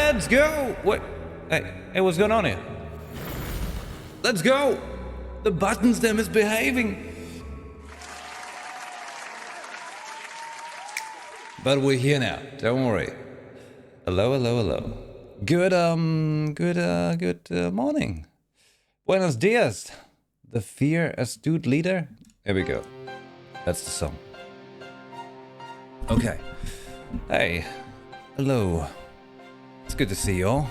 Let's go! What? Hey, what's going on here? Let's go! The buttons, they're misbehaving. But we're here now, don't worry. Hello, hello, hello. Good morning. Buenos dias. The fear astute leader. Here we go. That's the song. Okay. Hey. Hello. It's good to see you all.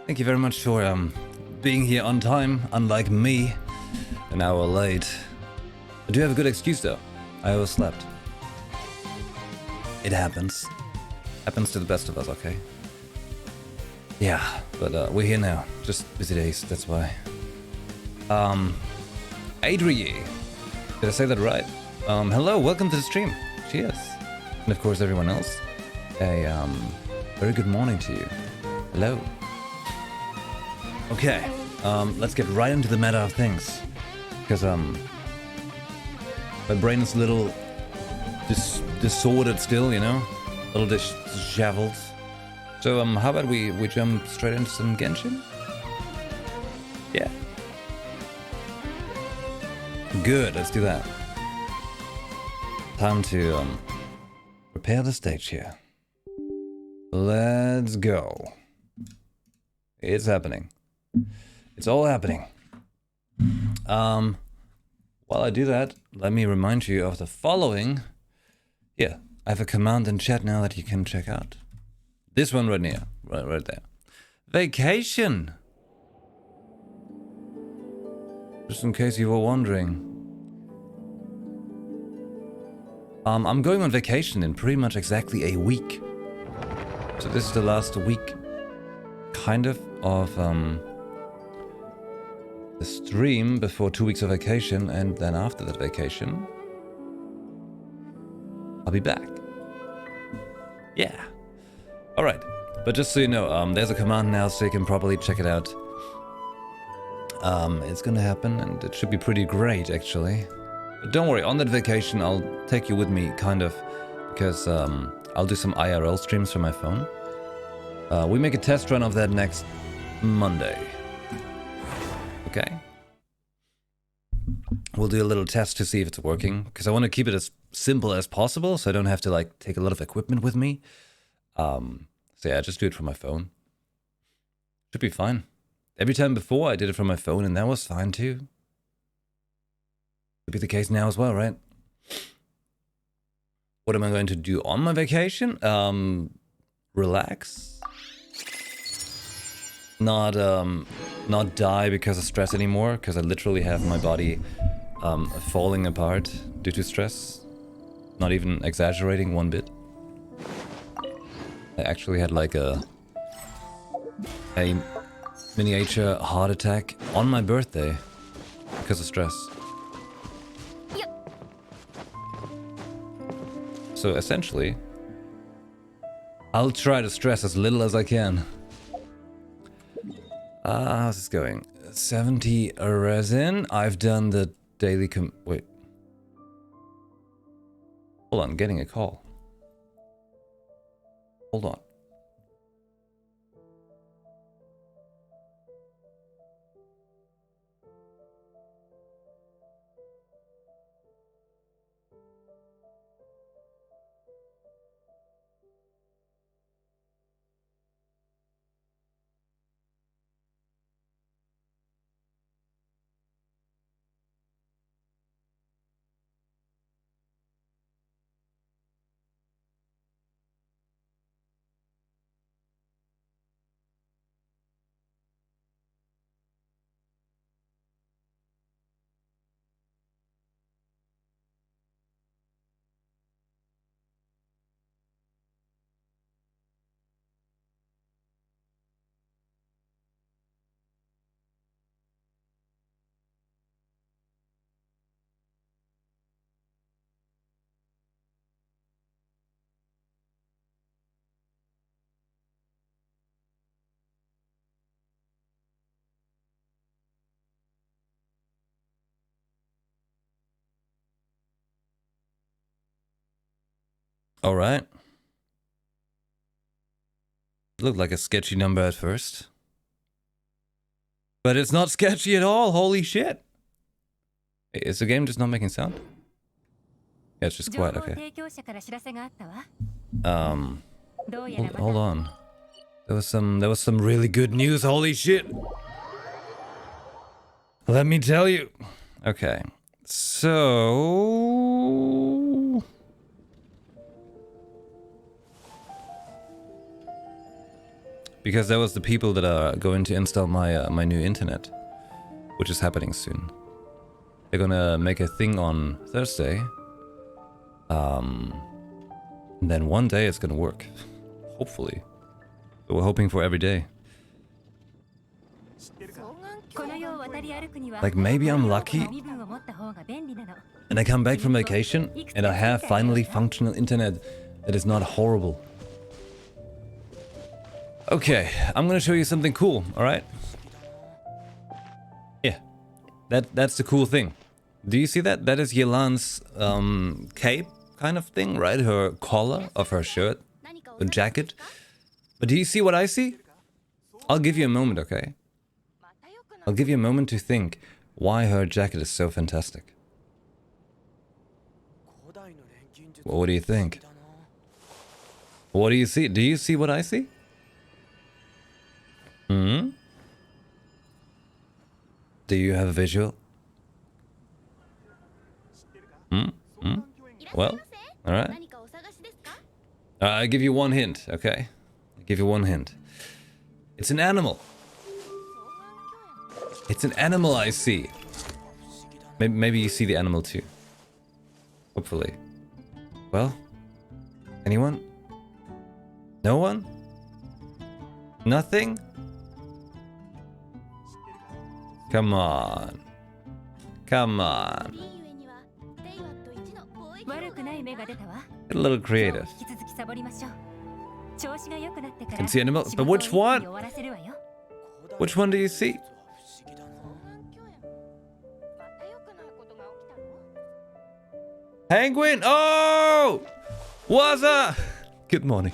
Thank you very much for being here on time, unlike me, an hour late. I do have a good excuse though. I overslept. It happens. Happens to the best of us, okay? Yeah, but we're here now. Just busy days, that's why. Adrie. Did I say that right? Hello, welcome to the stream. Cheers. And of course everyone else. A very good morning to you. Hello. Okay, let's get right into the matter of things. Because my brain is a little disordered still, you know? A little disheveled. So how about we jump straight into some Genshin? Yeah. Good, let's do that. Time to prepare the stage here. Let's go. It's happening. It's all happening. While I do that, let me remind you of the following. Yeah, I have a command in chat now that you can check out. This one right here, right there. Vacation. Just in case you were wondering. I'm going on vacation in pretty much exactly a week. So this is the last week, kind of the stream before 2 weeks of vacation, and then after that vacation, I'll be back. Yeah. All right. But just so you know, there's a command now, so you can probably check it out. It's gonna happen, and it should be pretty great, actually. But don't worry, on that vacation, I'll take you with me, kind of, because I'll do some IRL streams from my phone. We make a test run of that next Monday. Okay? We'll do a little test to see if it's working, because I want to keep it as simple as possible, so I don't have to like take a lot of equipment with me. So yeah, just do it from my phone. Should be fine. Every time before I did it from my phone, and that was fine too. Could be the case now as well, right? What am I going to do on my vacation? Relax. Not die because of stress anymore, because I literally have my body falling apart due to stress. Not even exaggerating one bit. I actually had like a miniature heart attack on my birthday because of stress. So essentially, I'll try to stress as little as I can. How's this going? 70 resin. I've done the daily wait. Hold on, getting a call. Hold on. All right. Looked like a sketchy number at first. But it's not sketchy at all, holy shit! Is the game just not making sound? Yeah, it's just quiet, okay. Hold on. There was some really good news, holy shit! Let me tell you. Okay. So... because that was the people that are going to install my my new internet, which is happening soon. They're gonna make a thing on Thursday. And then one day it's gonna work. Hopefully. But we're hoping for every day. Like maybe I'm lucky and I come back from vacation and I have finally functional internet that is not horrible. Okay, I'm gonna show you something cool, alright? Yeah, that's the cool thing. Do you see that? That is Yelan's cape kind of thing, right? Her collar of her shirt, the jacket. But do you see what I see? I'll give you a moment, okay? I'll give you a moment to think why her jacket is so fantastic. Well, what do you think? What do you see? Do you see what I see? Hmm? Do you have a visual? Hmm? Hmm? Well, alright. I'll give you one hint, okay? I'll give you one hint. It's an animal. It's an animal I see. Maybe you see the animal too. Hopefully. Well? Anyone? No one? Nothing? Come on. Come on. Get a little creative. Can see animal, but which one? Which one do you see? Penguin! Oh! What's up? Good morning.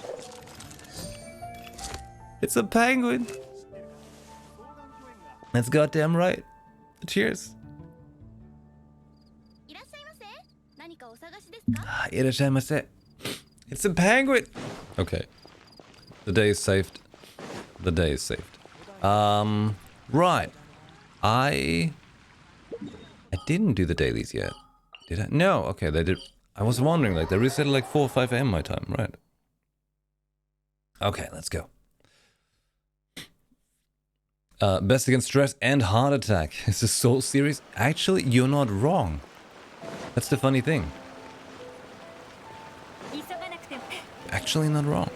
It's a penguin. That's goddamn right. Cheers. It's a penguin. Okay. The day is saved. The day is saved. Right. I didn't do the dailies yet. Did I? No. Okay, they did. I was wondering, like, they reset at like 4 or 5 a.m. my time, right? Okay, let's go. Best against stress and heart attack. Is this Soul series? Actually, you're not wrong. That's the funny thing. Actually not wrong.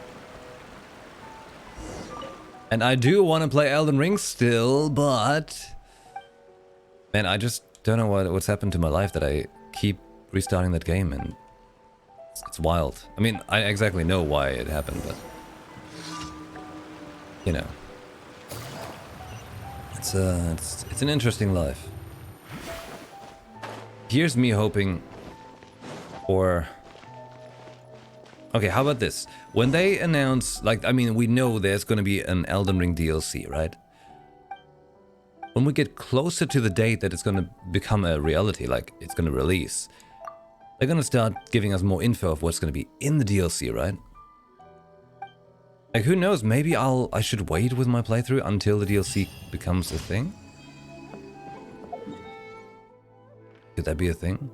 And I do want to play Elden Ring still, but... man, I just don't know what's happened to my life that I keep restarting that game, and... it's wild. I mean, I exactly know why it happened, but... you know. It's an interesting life. Here's me hoping for... okay, how about this? When they announce, like, I mean, we know there's gonna be an Elden Ring DLC, right? When we get closer to the date that it's gonna become a reality, like, it's gonna release, they're gonna start giving us more info of what's gonna be in the DLC, right? Like, who knows, maybe I should wait with my playthrough until the DLC becomes a thing? Could that be a thing?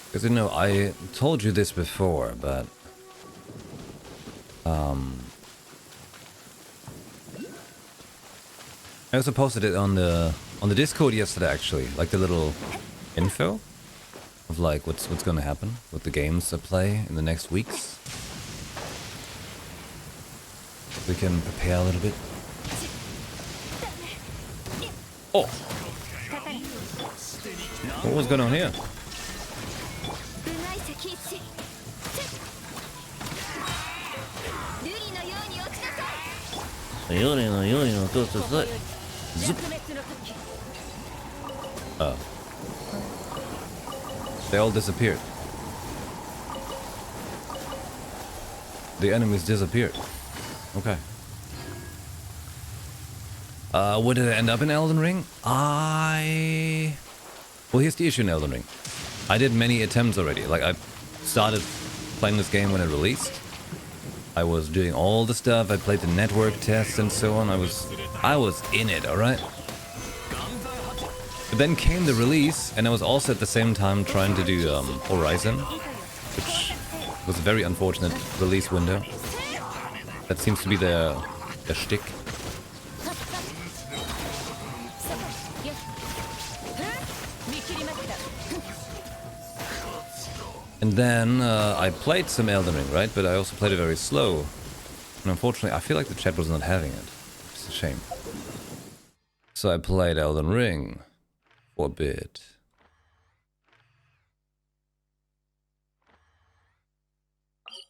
Because, you know, I told you this before, but... I also posted it on the Discord yesterday, actually, like the little info of like what's gonna happen with the games I play in the next weeks. We can prepare a little bit. Oh! What was going on here? Zip. Oh. They all disappeared. The enemies disappeared. Okay. Where did I end up in Elden Ring? Well, here's the issue in Elden Ring. I did many attempts already. Like, I started playing this game when it released. I was doing all the stuff. I played the network tests and so on. I was in it, alright? But then came the release, and I was also at the same time trying to do Horizon, which was a very unfortunate release window. That seems to be their shtick. And then I played some Elden Ring, right? But I also played it very slow. And unfortunately, I feel like the chat was not having it. It's a shame. So I played Elden Ring for a bit.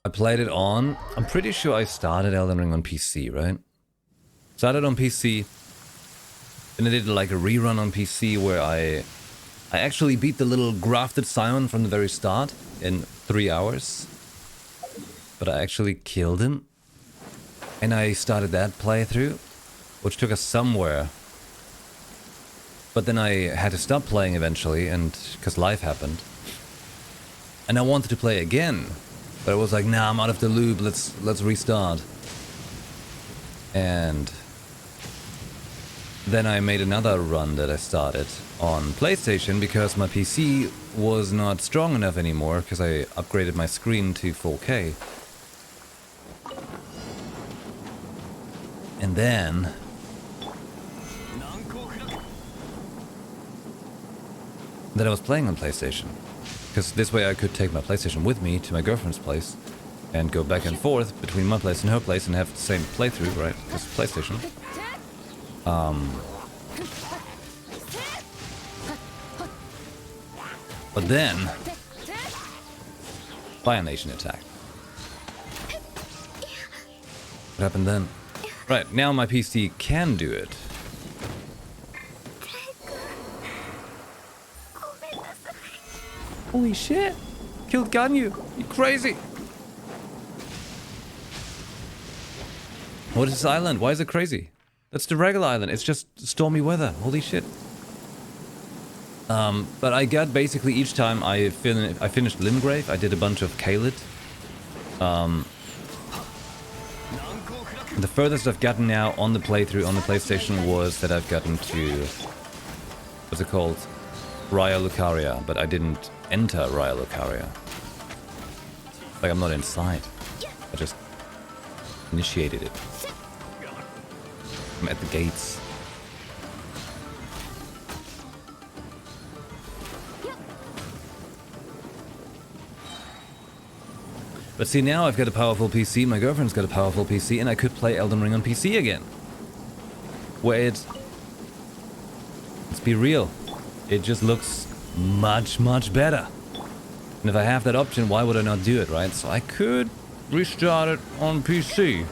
I played it on... I'm pretty sure I started Elden Ring on PC, right? Started on PC. And I did like a rerun on PC where I actually beat the little grafted Simon from the very start in 3 hours. But I actually killed him. And I started that playthrough, which took us somewhere. But then I had to stop playing eventually, and because life happened. And I wanted to play again. But I was like, nah, I'm out of the loop, let's restart. And then I made another run that I started on PlayStation because my PC was not strong enough anymore because I upgraded my screen to 4K. And then that I was playing on PlayStation. Because this way I could take my PlayStation with me to my girlfriend's place and go back and forth between my place and her place and have the same playthrough, right? Because PlayStation. But then Fire Nation attacked. What happened then? Right, now my PC can do it. Holy shit! Killed Ganyu! You crazy! What is this island? Why is it crazy? That's the regular island. It's just stormy weather. Holy shit. But I got basically each time I finished Limgrave, I did a bunch of Kaled. The furthest I've gotten now on the playthrough on the PlayStation was that I've gotten to... what's it called? Raya Lucaria, but I didn't enter Raya Lucaria. Like, I'm not inside. I just initiated it. I'm at the gates. But see, now I've got a powerful PC, my girlfriend's got a powerful PC, and I could play Elden Ring on PC again. Where let's be real, it just looks much, much better. And if I have that option, why would I not do it, right? So I could restart it on PC.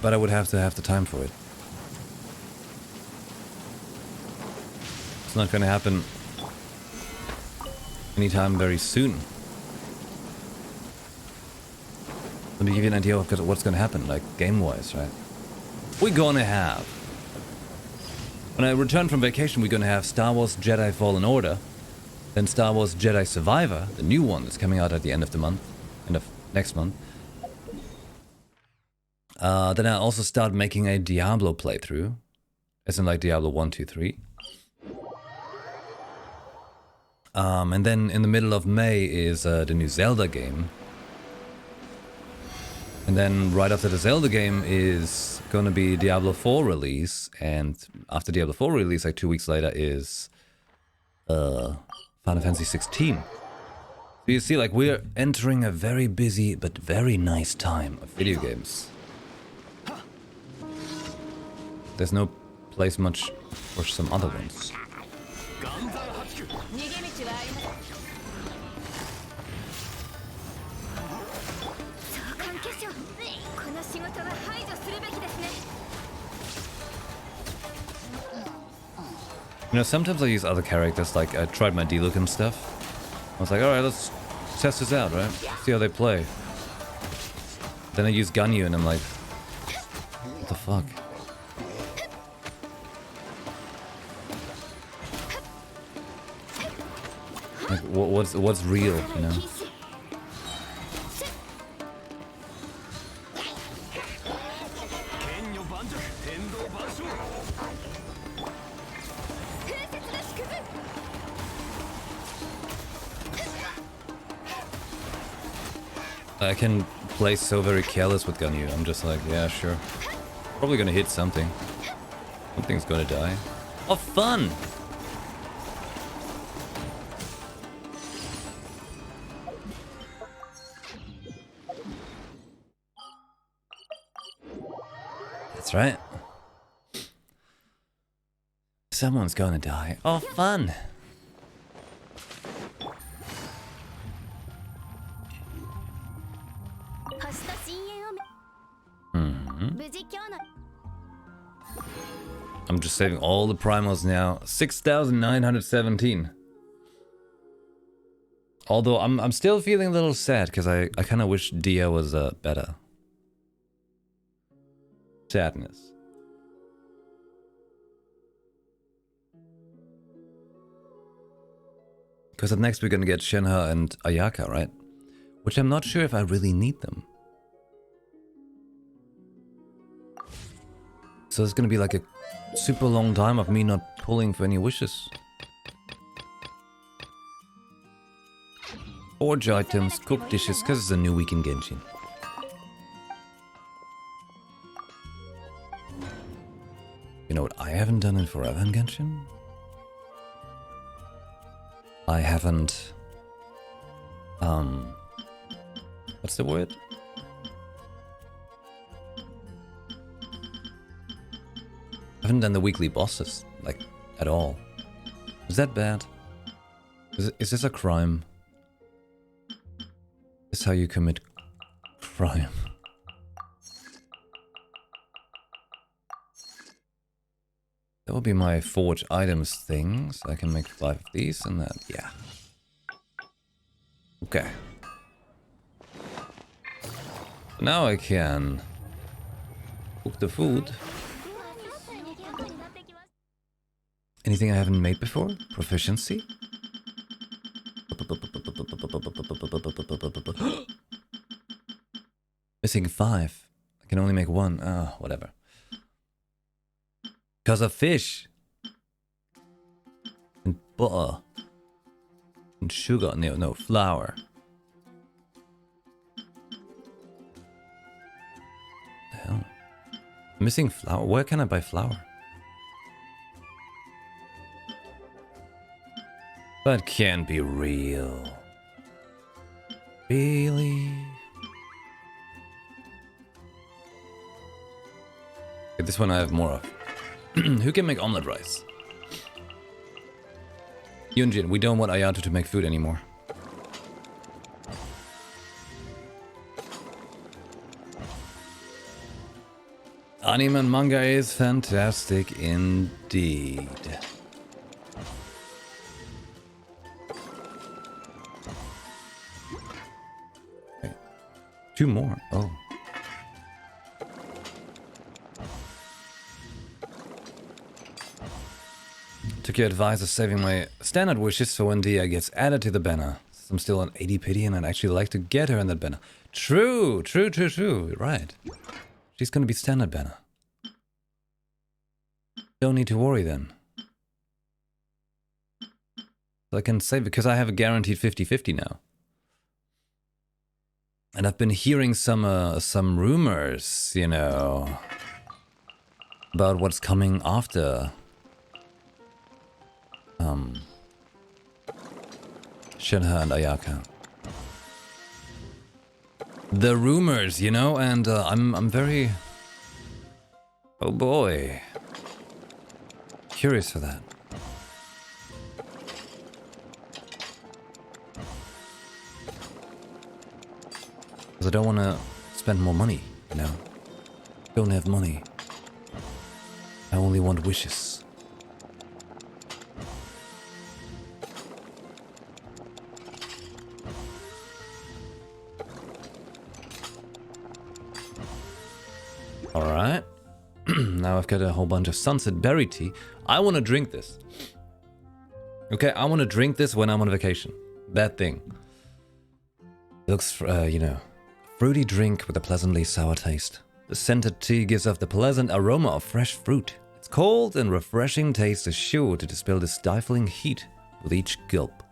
But I would have to have the time for it. It's not going to happen anytime very soon. Let me give you an idea of what's going to happen, like game-wise, right? We're going to have... when I return from vacation, we're going to have Star Wars Jedi Fallen Order, then Star Wars Jedi Survivor, the new one that's coming out at the end of the month, end of next month. Then I also start making a Diablo playthrough, as in like Diablo 1, 2, 3. And then in the middle of May is the new Zelda game. And then right after the Zelda game is going to be Diablo 4 release. And after Diablo 4 release, like 2 weeks later, is Final Fantasy 16. So you see, like, we're entering a very busy but very nice time of video games. there's no place much for some other ones. You know, sometimes I use other characters, like I tried my D-Look and stuff. I was like, alright, let's test this out, right? See how they play. Then I use Ganyu and I'm like, what the fuck? Like, what's real, you know? I can play so very careless with Ganyu. I'm just like, yeah, sure. Probably gonna hit something. Something's gonna die. Oh, fun! That's right. Someone's gonna die. Oh, fun! I'm just saving all the primals now. 6,917. Although I'm still feeling a little sad because I kind of wish Dia was better. Sadness. Because up next we're gonna get Shenhe and Ayaka, right? Which I'm not sure if I really need them. So it's gonna be like a super long time of me not pulling for any wishes. Forge items, cook dishes, because it's a new week in Genshin. You know what I haven't done in forever in Genshin? I haven't... what's the word? I haven't done the weekly bosses, like, at all. Is that bad? Is this a crime? Is this how you commit crime? That will be my forge items thing, so I can make 5 of these and that, yeah. Okay. Now I can cook the food. Anything I haven't made before? Proficiency? Missing 5. I can only make 1. Ah, whatever. Because of fish. And butter. And sugar. No, flour. The hell? Missing flour? Where can I buy flour? That can't be real. Really? Okay, this one I have more of. Who can make omelette rice? Yunjin, we don't want Ayato to make food anymore. Anime and manga is fantastic indeed. Okay. 2 more. Oh. Took your advice of saving my standard wishes for when Dia gets added to the banner. I'm still on 80 pity and I'd actually like to get her in that banner. True. Right. She's gonna be standard banner. Don't need to worry then. So I can save it because I have a guaranteed 50-50 now. And I've been hearing some rumors, you know, about what's coming after Shenhe and Ayaka. The rumors, you know, and I'm very... Oh boy. curious for that. Because I don't want to spend more money, you know? Don't have money. I only want wishes. Alright. Now I've got a whole bunch of sunset berry tea. I want to drink this. Okay, I want to drink this when I'm on vacation. That thing. It looks, you know, fruity drink with a pleasantly sour taste. The scented tea gives off the pleasant aroma of fresh fruit. Its cold and refreshing taste is sure to dispel the stifling heat with each gulp.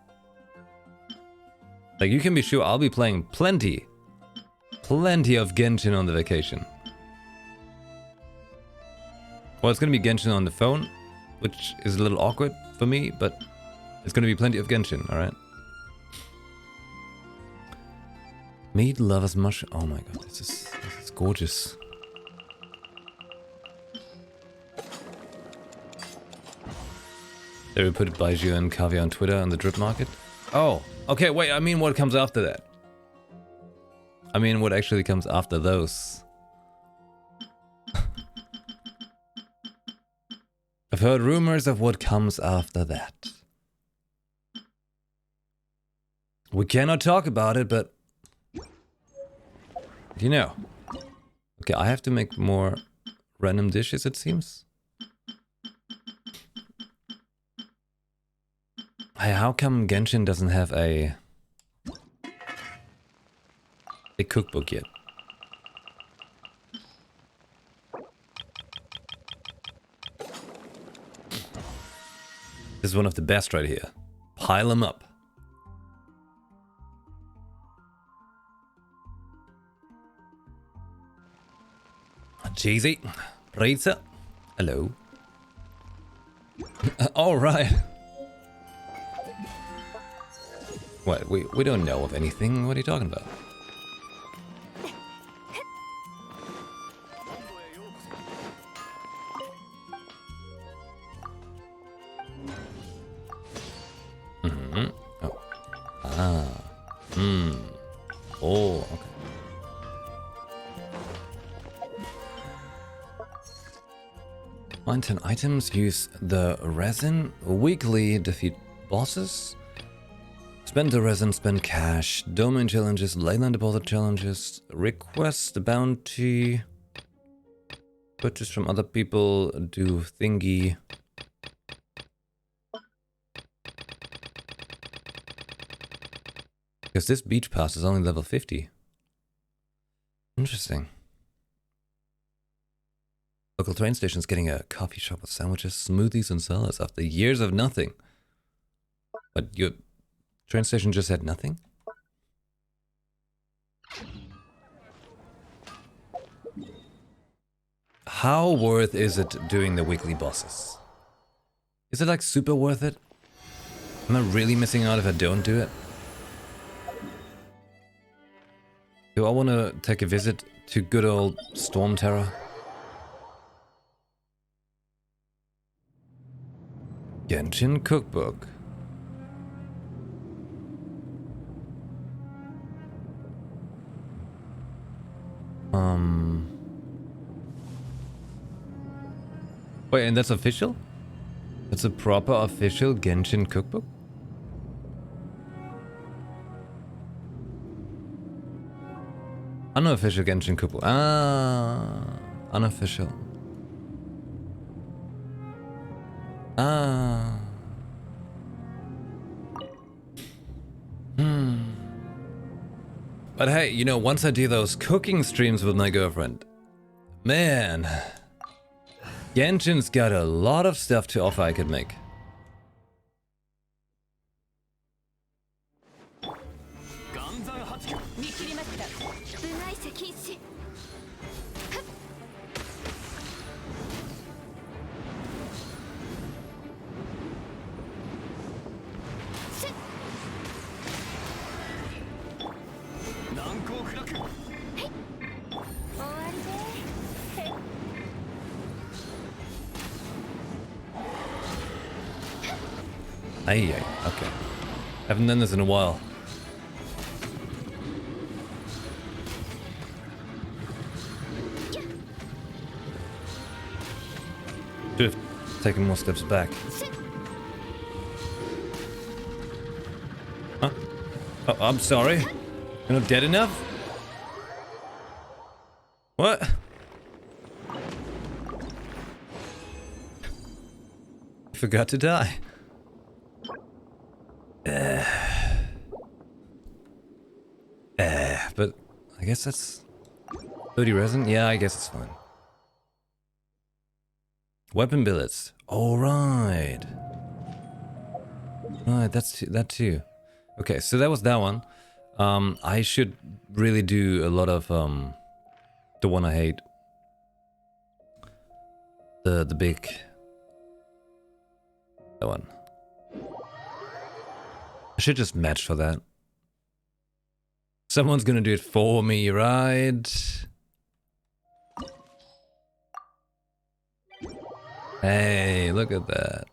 Like, you can be sure I'll be playing plenty of Genshin on the vacation. Well, it's gonna be Genshin on the phone, which is a little awkward for me, but it's gonna be plenty of Genshin, alright? Meat lovers mushroom. Oh my god, this is gorgeous. There we put Baiju and Caviar on Twitter on the drip market. Oh, okay, wait, I mean what comes after that? I mean what actually comes after those. I've heard rumors of what comes after that. We cannot talk about it, but you know. Okay, I have to make more random dishes, it seems. Hey, how come Genshin doesn't have a cookbook yet? This is one of the best right here. Pile them up. Cheesy. Pizza. Hello. Alright. What? We don't know of anything. What are you talking about? Oh. Ah. Oh, okay. Find 10 items, use the resin, weekly defeat bosses, spend the resin, spend cash, domain challenges, leyline deposit challenges, request the bounty, purchase from other people, do thingy. Because this beach pass is only level 50. Interesting. Local train station's getting a coffee shop with sandwiches, smoothies, and salads after years of nothing. But your train station just had nothing? How worth is it doing the weekly bosses? Is it like super worth it? Am I really missing out if I don't do it? Do I want to take a visit to good old Storm Terror? Genshin Cookbook. Wait, and that's official? That's a proper official Genshin Cookbook? Unofficial Genshin Cookbook. Ah, unofficial. Ah. But hey, you know, once I do those cooking streams with my girlfriend, man, Genshin's got a lot of stuff to offer I could make. Aye, okay. Haven't done this in a while. Should have taken more steps back. Huh? Oh, I'm sorry. You're not dead enough? What? Forgot to die. But I guess that's 30 resin? Yeah, I guess it's fine. Weapon billets. Alright. Right, that's that too. Okay, so that was that one. I should really do a lot of the one I hate. The big that one. I should just match for that. Someone's gonna do it for me, right? Hey, look at that.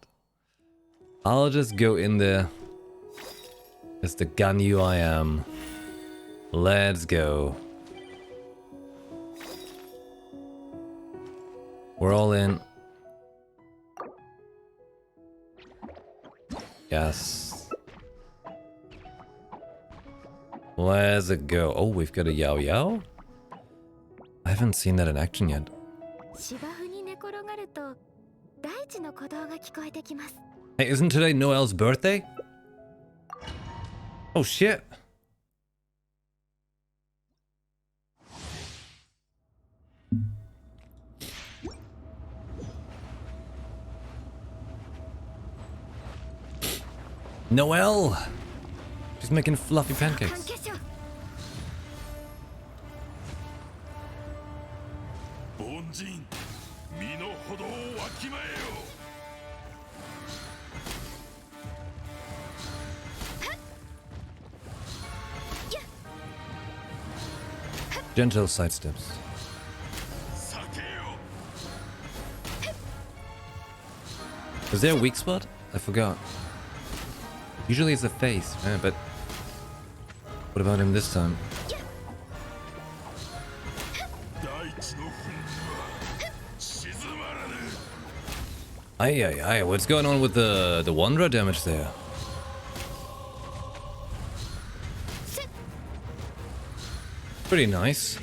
I'll just go in there as the Ganyu I am. Let's go. We're all in. Yes. Let's go. Oh, we've got a Yao Yao? I haven't seen that in action yet. Hey, isn't today Noel's birthday? Oh shit. Noel! She's making fluffy pancakes. Gentle sidesteps. Is there a weak spot? I forgot. Usually it's the face, yeah, but what about him this time? Aye, what's going on with the Wanderer damage there? Pretty nice.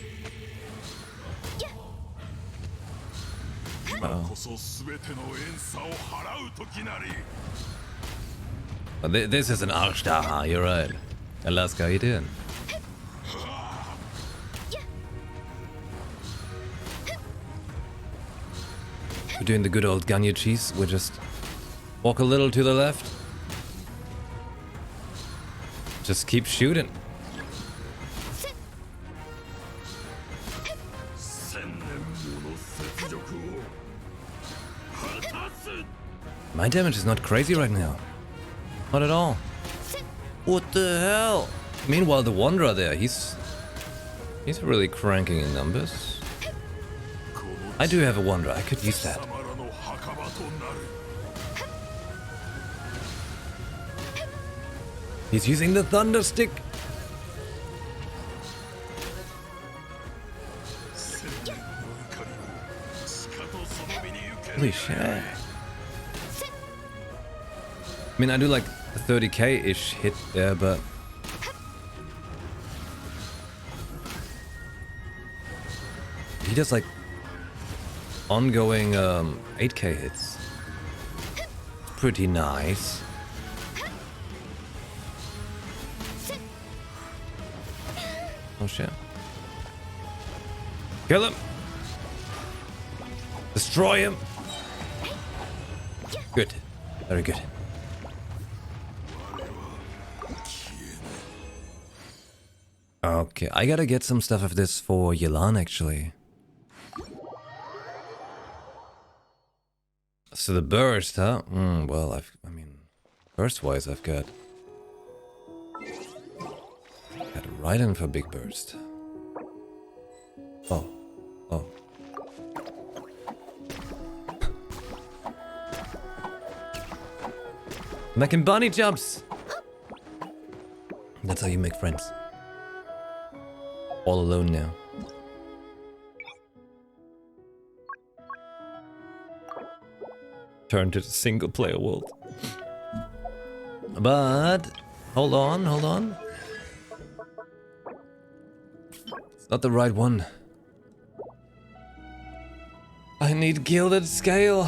This is an Arschdaha, you're right. Alaska, how you doing? We're doing the good old Ganyu cheese. We just walk a little to the left. Just keep shooting. My damage is not crazy right now. Not at all. What the hell? Meanwhile, the Wanderer there, he's really cranking in numbers. I do have a Wanderer, I could use that. He's using the Thunder Stick. Holy shit. I mean, I do like a 30k-ish hit there, but he does like ongoing 8k hits. Pretty nice. Oh shit. Kill him! Destroy him! Good. Very good. Okay, I gotta get some stuff of this for Yelan actually. So the burst, huh? Well, I mean, burst-wise, I've got right in for big burst. Oh. Making bunny jumps! That's how you make friends. All alone now. Turn to the single player world. But hold on, hold on. It's not the right one. I need gilded scale.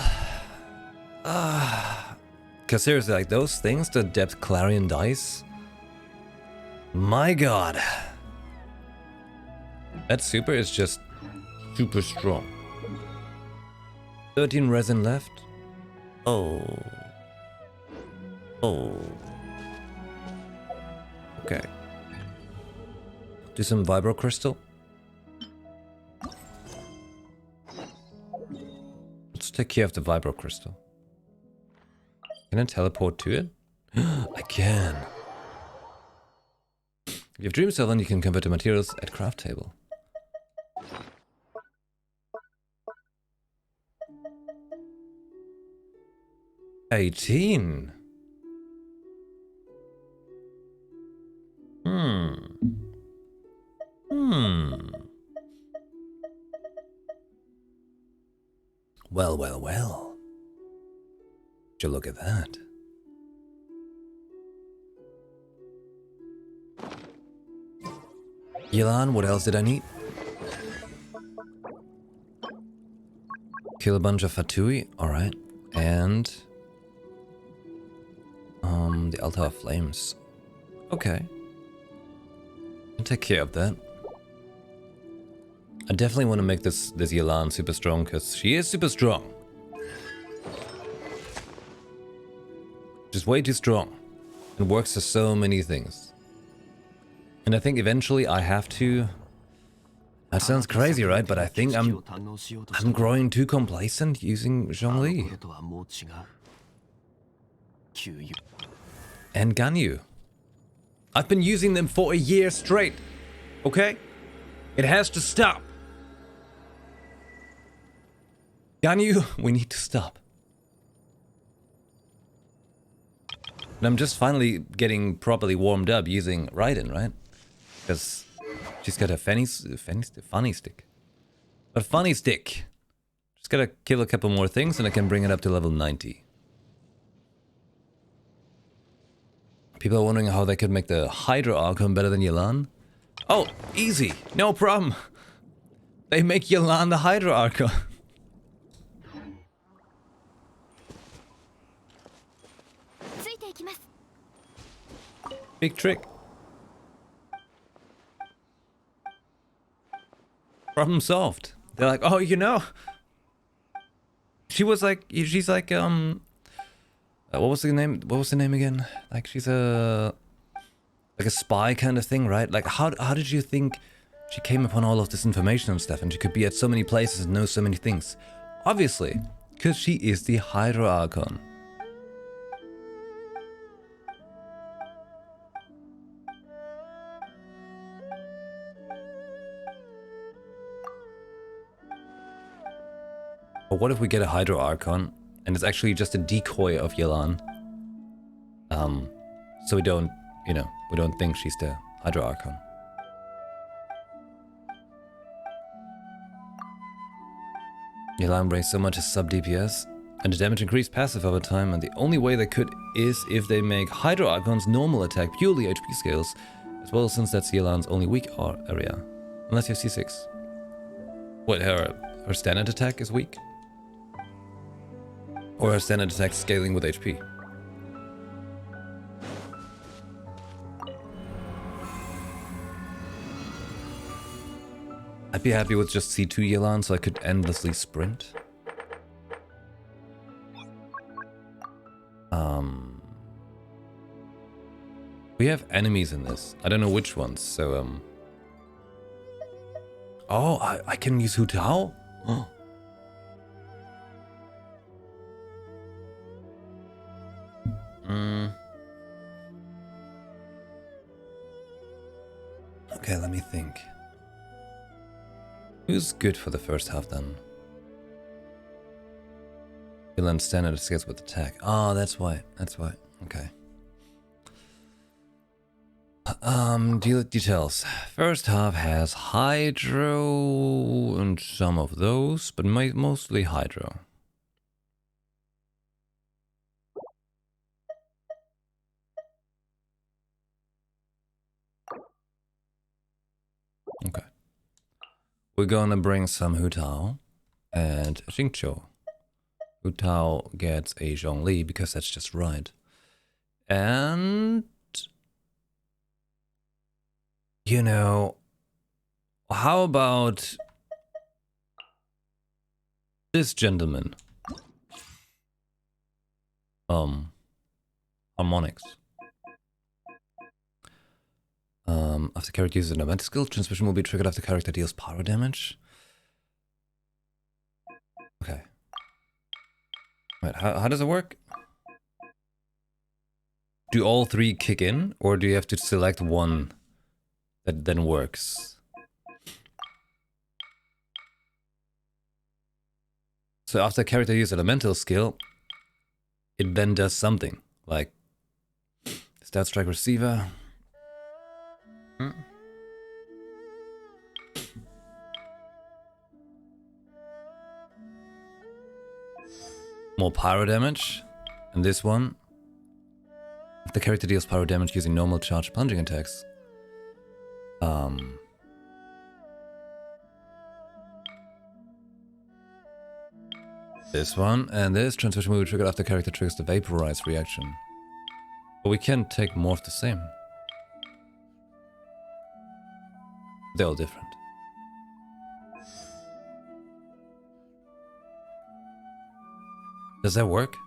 Cause seriously, like those things, the depth clarion dice. My god. That super is just super strong. 13 resin left. Oh. Oh. Okay. Do some vibro crystal. Let's take care of the vibro crystal. Can I teleport to it? I can. If you have Dream Cell, then you can convert the materials at craft table. $18. Well, well, well. Would you look at that? Yelan, what else did I need? Kill a bunch of Fatui, alright. And the Altar of Flames. Okay. I'll take care of that. I definitely want to make this Yelan super strong, because she is super strong. Just way too strong. And works for so many things. And I think eventually I have to... That sounds crazy, right? But I think I'm growing too complacent using Zhongli. And Ganyu. I've been using them for a year straight. Okay? It has to stop. Ganyu, we need to stop. And I'm just finally getting properly warmed up using Raiden, right? Because she's got a funny stick. A funny stick. Just gotta kill a couple more things and I can bring it up to level 90. People are wondering how they could make the Hydra Archon better than Yelan. Oh, easy. No problem. They make Yelan the Hydra Archon. Big trick. Problem solved. They're like, oh, you know, she's like, what was the name? What was the name again? Like, she's like a spy kind of thing, right? Like, how did you think she came upon all of this information and stuff, and she could be at so many places and know so many things? Obviously, because she is the Hydra Archon. But what if we get a Hydra Archon and it's actually just a decoy of Yelan? So we don't, you know, we don't think she's the Hydra Archon. Yelan brings so much as sub DPS, and the damage increased passive over time, and the only way they could is if they make Hydra Archon's normal attack purely HP scales, as well, since that's Yelan's only weak area. Unless you have C6. What, her standard attack is weak? Or her standard attack scaling with HP? I'd be happy with just C2 Yelan so I could endlessly sprint. We have enemies in this. I don't know which ones, so oh, I can use Hu Tao? Oh. Okay, let me think. Who's good for the first half then? Yelan standard scales with attack. Oh, that's why. That's why. Okay. Details. First half has hydro and some of those, but mostly hydro. Okay. We're gonna bring some Hutao and Xingqiu. Hutao gets a Zhongli because that's just right. And you know, how about this gentleman? Harmonics. After character uses an event skill, transmission will be triggered after character deals power damage. Okay. Wait, how does it work? Do all three kick in, or do you have to select one that then works? So after character uses elemental skill, it then does something, like stat strike receiver. More pyro damage, and this one, if the character deals pyro damage using normal charge plunging attacks. This one, and this transmission will be triggered after character triggers the vaporize reaction. But we can take more of the same. They're all different. Does that work?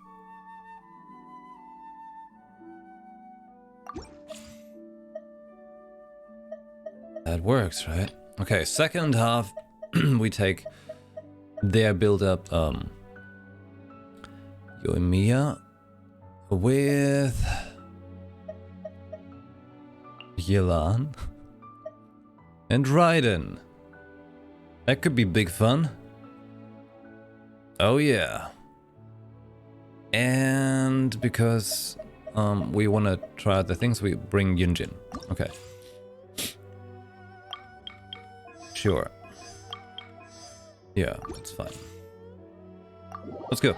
That works, right? Okay, second half, we take their build-up Yoimiya with Yelan and Raiden. That could be big fun. Oh yeah. And because we want to try out the things, we bring Yunjin. Okay. Sure. Yeah, that's fine. Let's go.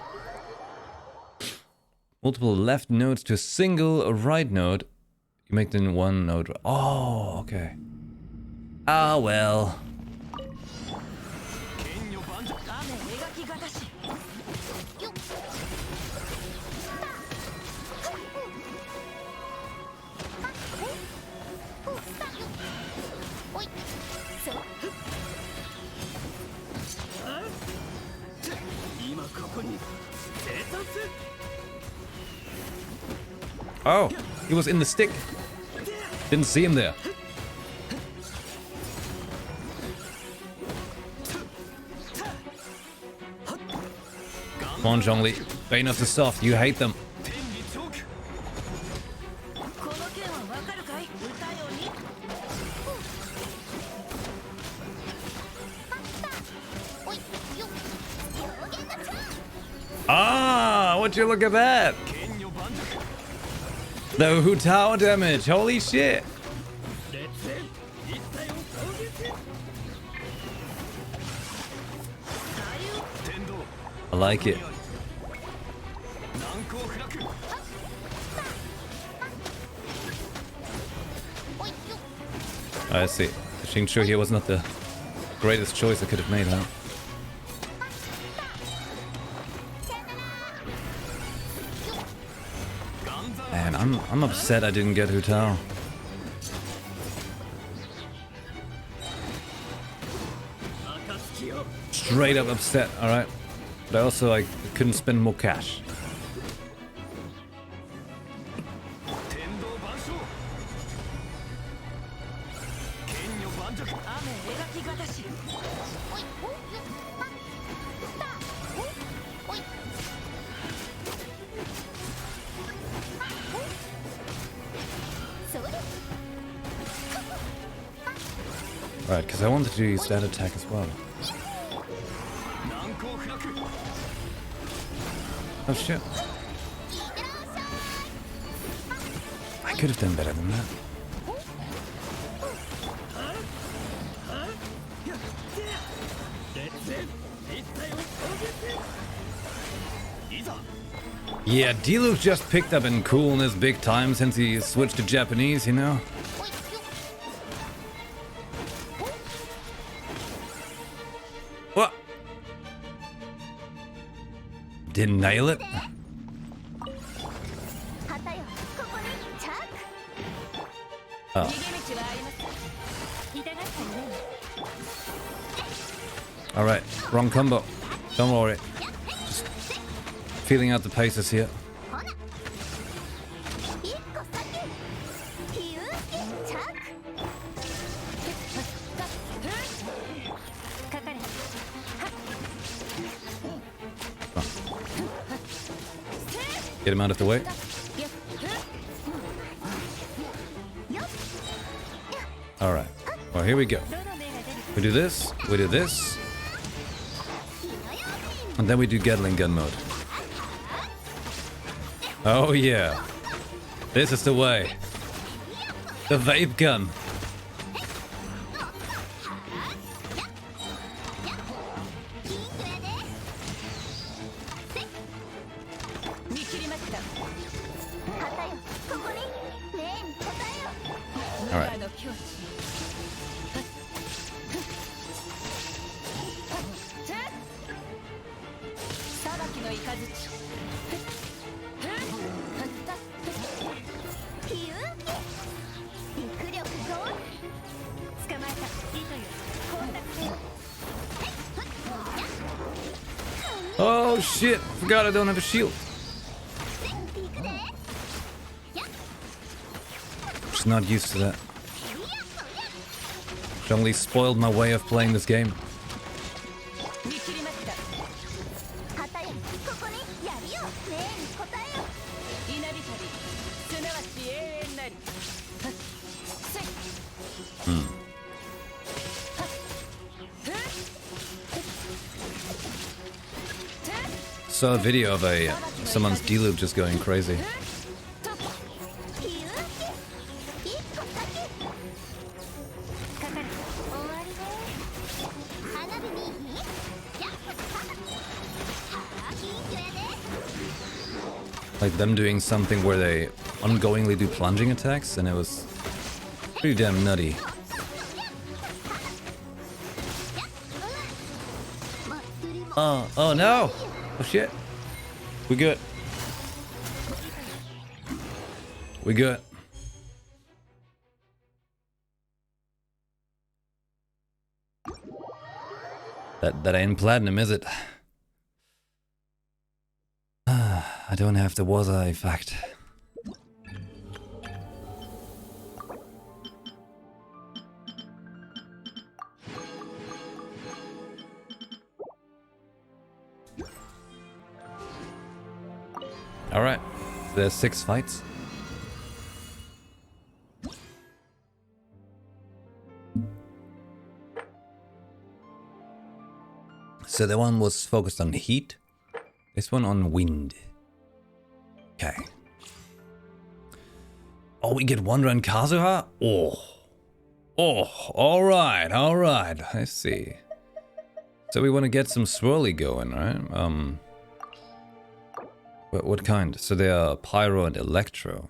Multiple left nodes to a single right node. You make them one node. Oh, okay. Ah, well. Oh, he was in the stick. Didn't see him there. Come on, Zhongli. Bane of the soft. You hate them. Ah, would you look at that? The Hutao damage, holy shit! I like it. I see. Xingqiu here was not the greatest choice I could have made, huh? Man, I'm upset I didn't get Hutao. Straight up upset, alright. But I also couldn't spend more cash. Right, because I wanted to use that attack as well. Oh shit. I could have done better than that. Yeah, Diluc just picked up in coolness big time since he switched to Japanese, you know? What? Didn't nail it? Oh. Alright, wrong combo. Don't worry. Just feeling out the paces here. Get him out of the way. Alright. Well, here we go. We do this, we do this. And then we do Gatling gun mode. Oh yeah. This is the way. The vape gun. Alright. Oh shit! Forgot I don't have a shield. Just not used to that. Only spoiled my way of playing this game. Saw a video of someone's D-loop just going crazy. Like them doing something where they ongoingly do plunging attacks, and it was pretty damn nutty. Oh no! Oh shit. We good. We good. That ain't platinum, is it? I don't have the water effect. Alright, there's 6 fights. So the one was focused on heat, this one on wind. Okay. Oh, we get Wonder and Kazuha? Oh, alright, I see. So we want to get some swirly going, right? What kind? So they are Pyro and Electro.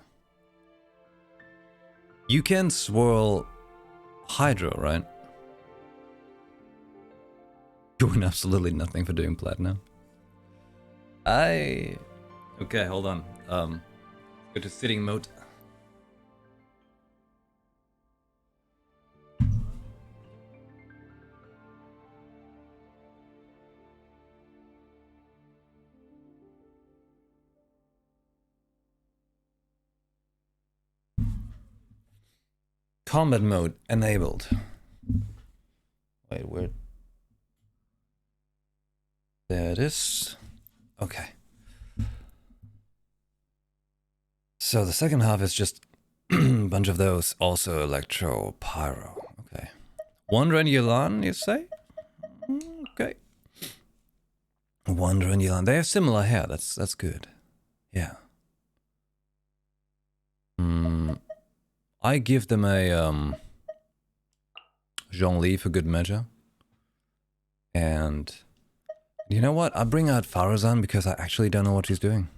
You can swirl Hydro, right? Doing absolutely nothing for doing Platinum. Okay, hold on. Go to sitting mode. Combat mode enabled. Wait, where? There it is. Okay. So the second half is just a bunch of those. Also Electro, Pyro. Okay. Wonder and Yelan, you say? Okay. Wonder and Yelan. They have similar hair. That's good. Yeah. I give them a Zhongli for good measure. And you know what? I bring out Farazan because I actually don't know what she's doing.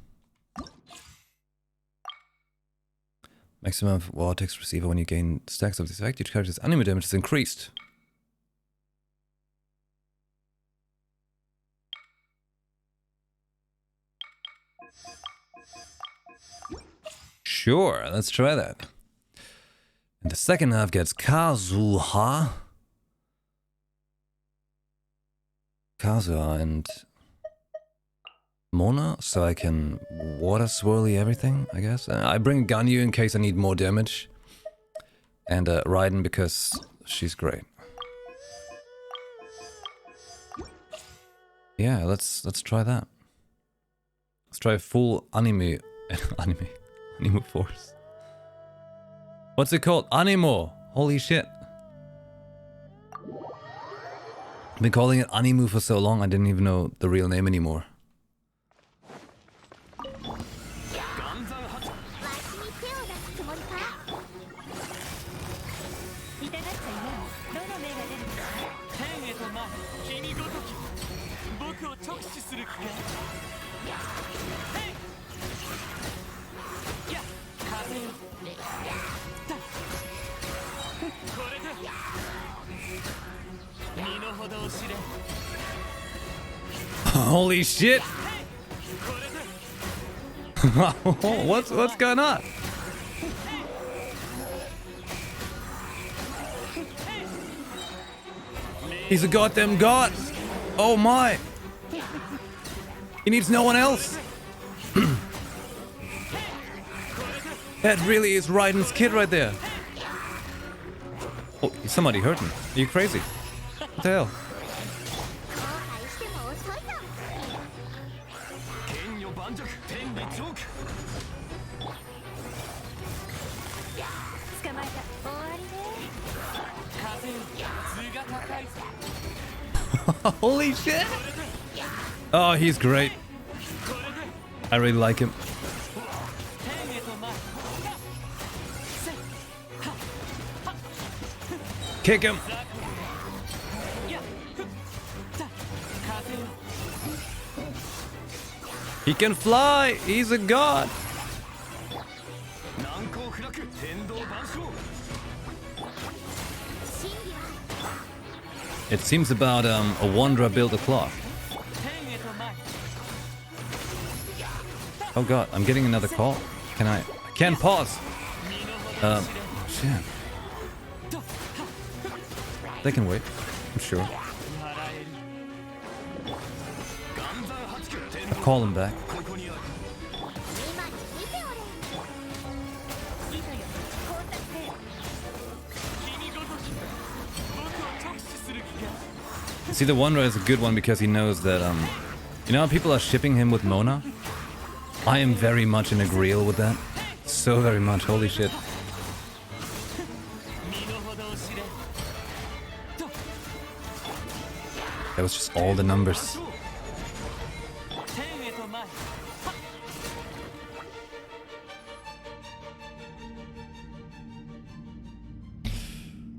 Maximum vortex receiver when you gain stacks of this effect, each character's anime damage is increased. Sure, let's try that. And the second half gets Kazuha. Kazuha and Mona, so I can water swirly everything, I guess. I bring Ganyu in case I need more damage. And Raiden because she's great. Yeah, let's try that. Let's try full anime force. What's it called? Animo! Holy shit. I've been calling it Animu for so long I didn't even know the real name anymore. Holy shit! What's going on? He's a goddamn god! Oh my! He needs no one else! That really is Raiden's kid right there! Oh, somebody hurt him. Are you crazy? What the hell? Holy shit! Oh, he's great. I really like him. Kick him! He can fly! He's a god! It seems about a wanderer built a clock. Oh god, I'm getting another call. Can I can't pause! Shit. They can wait, I'm sure. I'll call him back. See, the Wanderer is a good one because he knows that, you know how people are shipping him with Mona? I am very much in agreeal with that. So very much, holy shit. That was just all the numbers.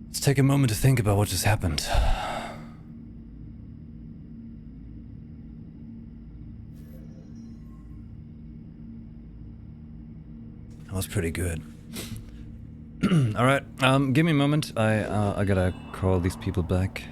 Let's take a moment to think about what just happened. That was pretty good. All right, give me a moment. I gotta call these people back.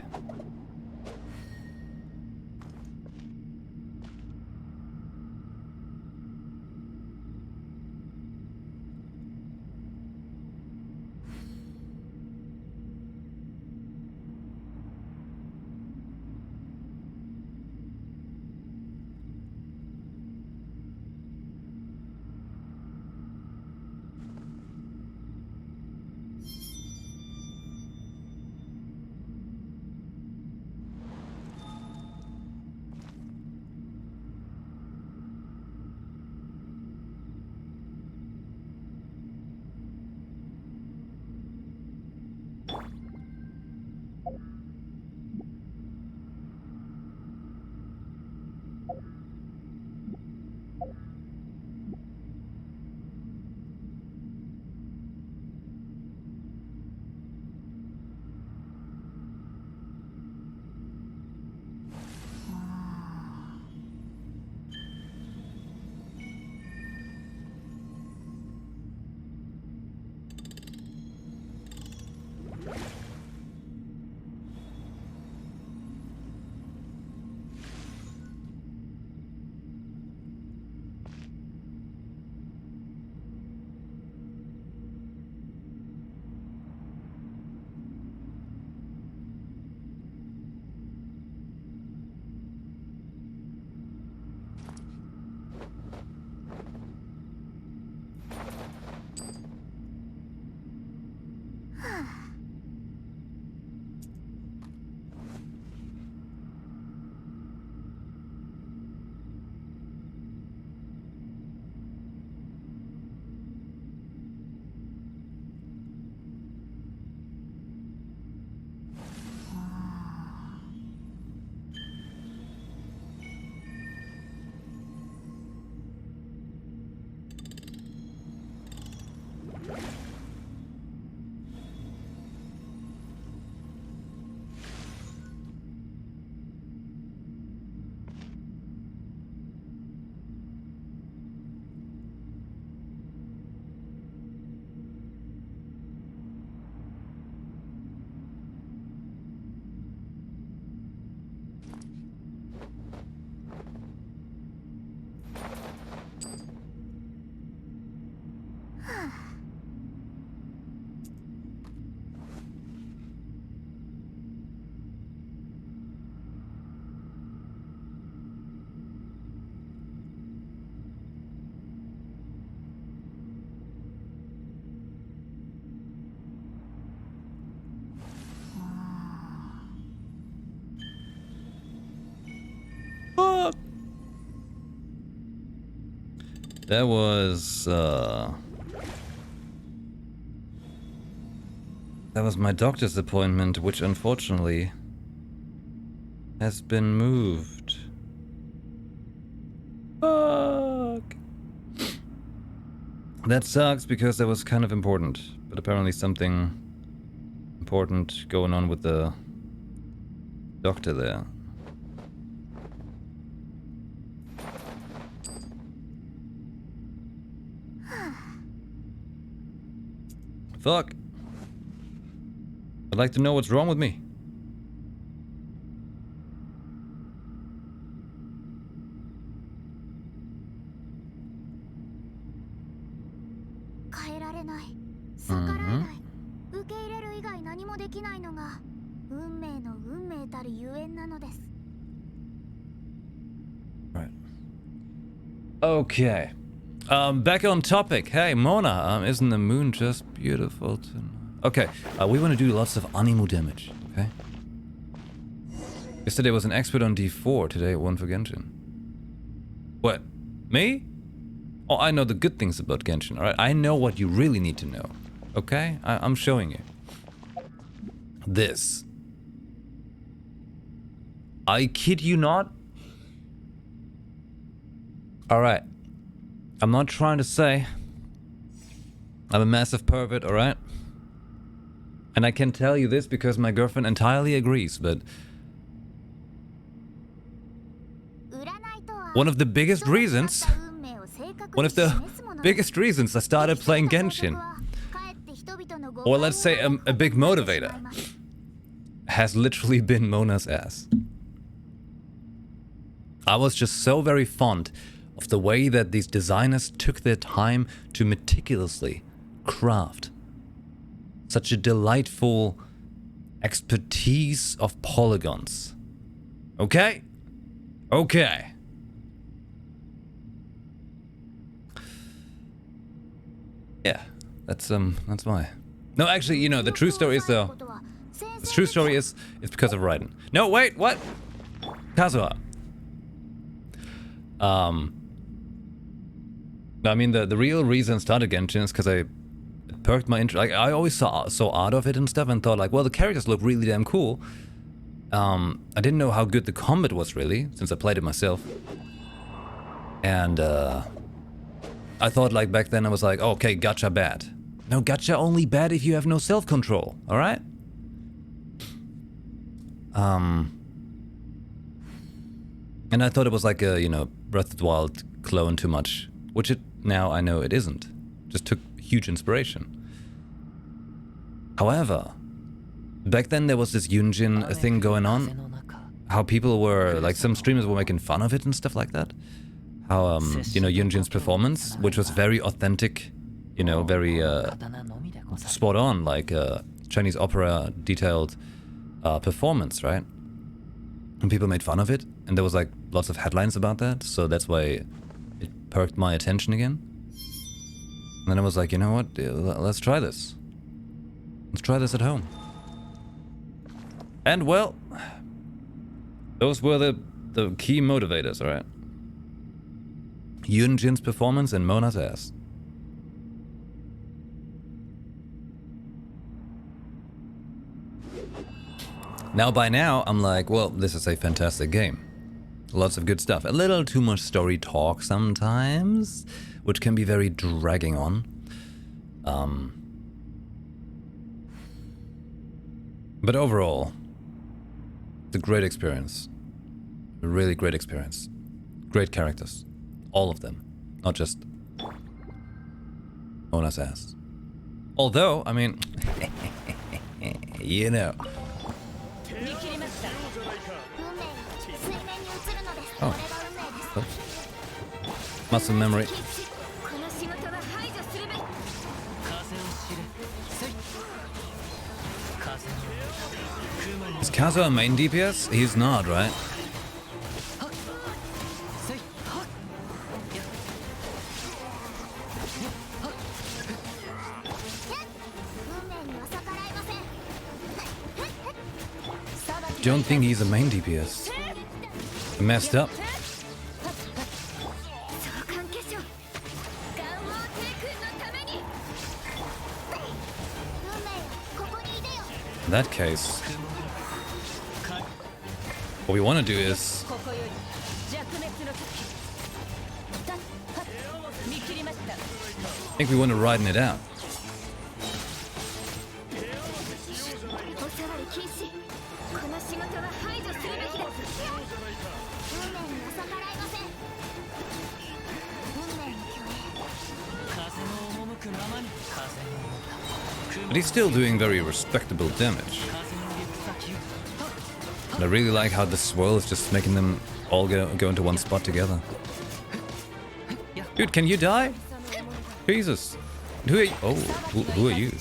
Fuck. That was my doctor's appointment, which unfortunately has been moved. Fuck. That sucks because that was kind of important, but apparently something important going on with the doctor there. Fuck. I'd like to know what's wrong with me. Right. Okay. Back on topic. Hey, Mona, isn't the moon just beautiful tonight? Okay, we want to do lots of animal damage, okay? Yesterday was an expert on D4, today it won for Genshin. What? Me? Oh, I know the good things about Genshin, alright? I know what you really need to know, okay? I'm showing you. This. I kid you not. Alright. I'm not trying to say I'm a massive pervert, alright? And I can tell you this because my girlfriend entirely agrees, but one of the biggest reasons I started playing Genshin, or let's say a big motivator, has literally been Mona's ass. I was just so very fond of the way that these designers took their time to meticulously craft such a delightful expertise of polygons. Okay? Okay. Yeah, that's why. No, actually, you know, the true story is though. The true story is it's because of Raiden. No, wait, what? Kazuha. I mean, the real reason I started Genshin is because I perked my interest. Like, I always saw out of it and stuff and thought like, well, the characters look really damn cool. I didn't know how good the combat was really, since I played it myself. And I thought like back then I was like, oh, okay, gacha bad. No, gacha only bad if you have no self-control, alright? And I thought it was like a, you know, Breath of the Wild clone too much, which it now I know it isn't. Just took huge inspiration. However, back then there was this Yunjin thing going on. How people were, like some streamers were making fun of it and stuff like that. How, you know, Yunjin's performance, which was very authentic, you know, very spot on, like Chinese opera detailed performance, right? And people made fun of it, and there was like lots of headlines about that, so that's why it perked my attention again. And then I was like, you know what, let's try this. Let's try this at home. And well, those were the key motivators, alright? Yunjin's performance and Mona's ass. Now by now, I'm like, well, this is a fantastic game. Lots of good stuff. A little too much story talk sometimes, which can be very dragging on. But overall, it's a great experience. A really great experience. Great characters. All of them. Not just Mona's ass. Although, I mean, you know. Oh. Oops. Muscle memory. Kazuha a main DPS? He's not, right? Don't think he's a main DPS. Messed up. In that case, what we want to do is I think we want to widen it out. But he's still doing very respectable damage. And I really like how the swirl is just making them all go into one spot together. Dude, can you die? Jesus. Who are you? Oh, who are you?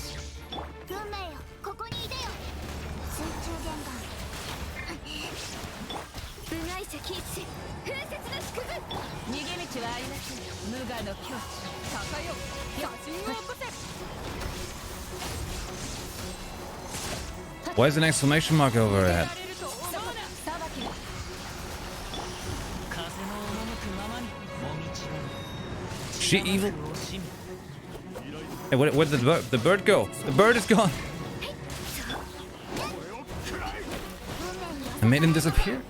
Why is an exclamation mark over her head? She evil? Hey, where did the bird go? The bird is gone. I made him disappear.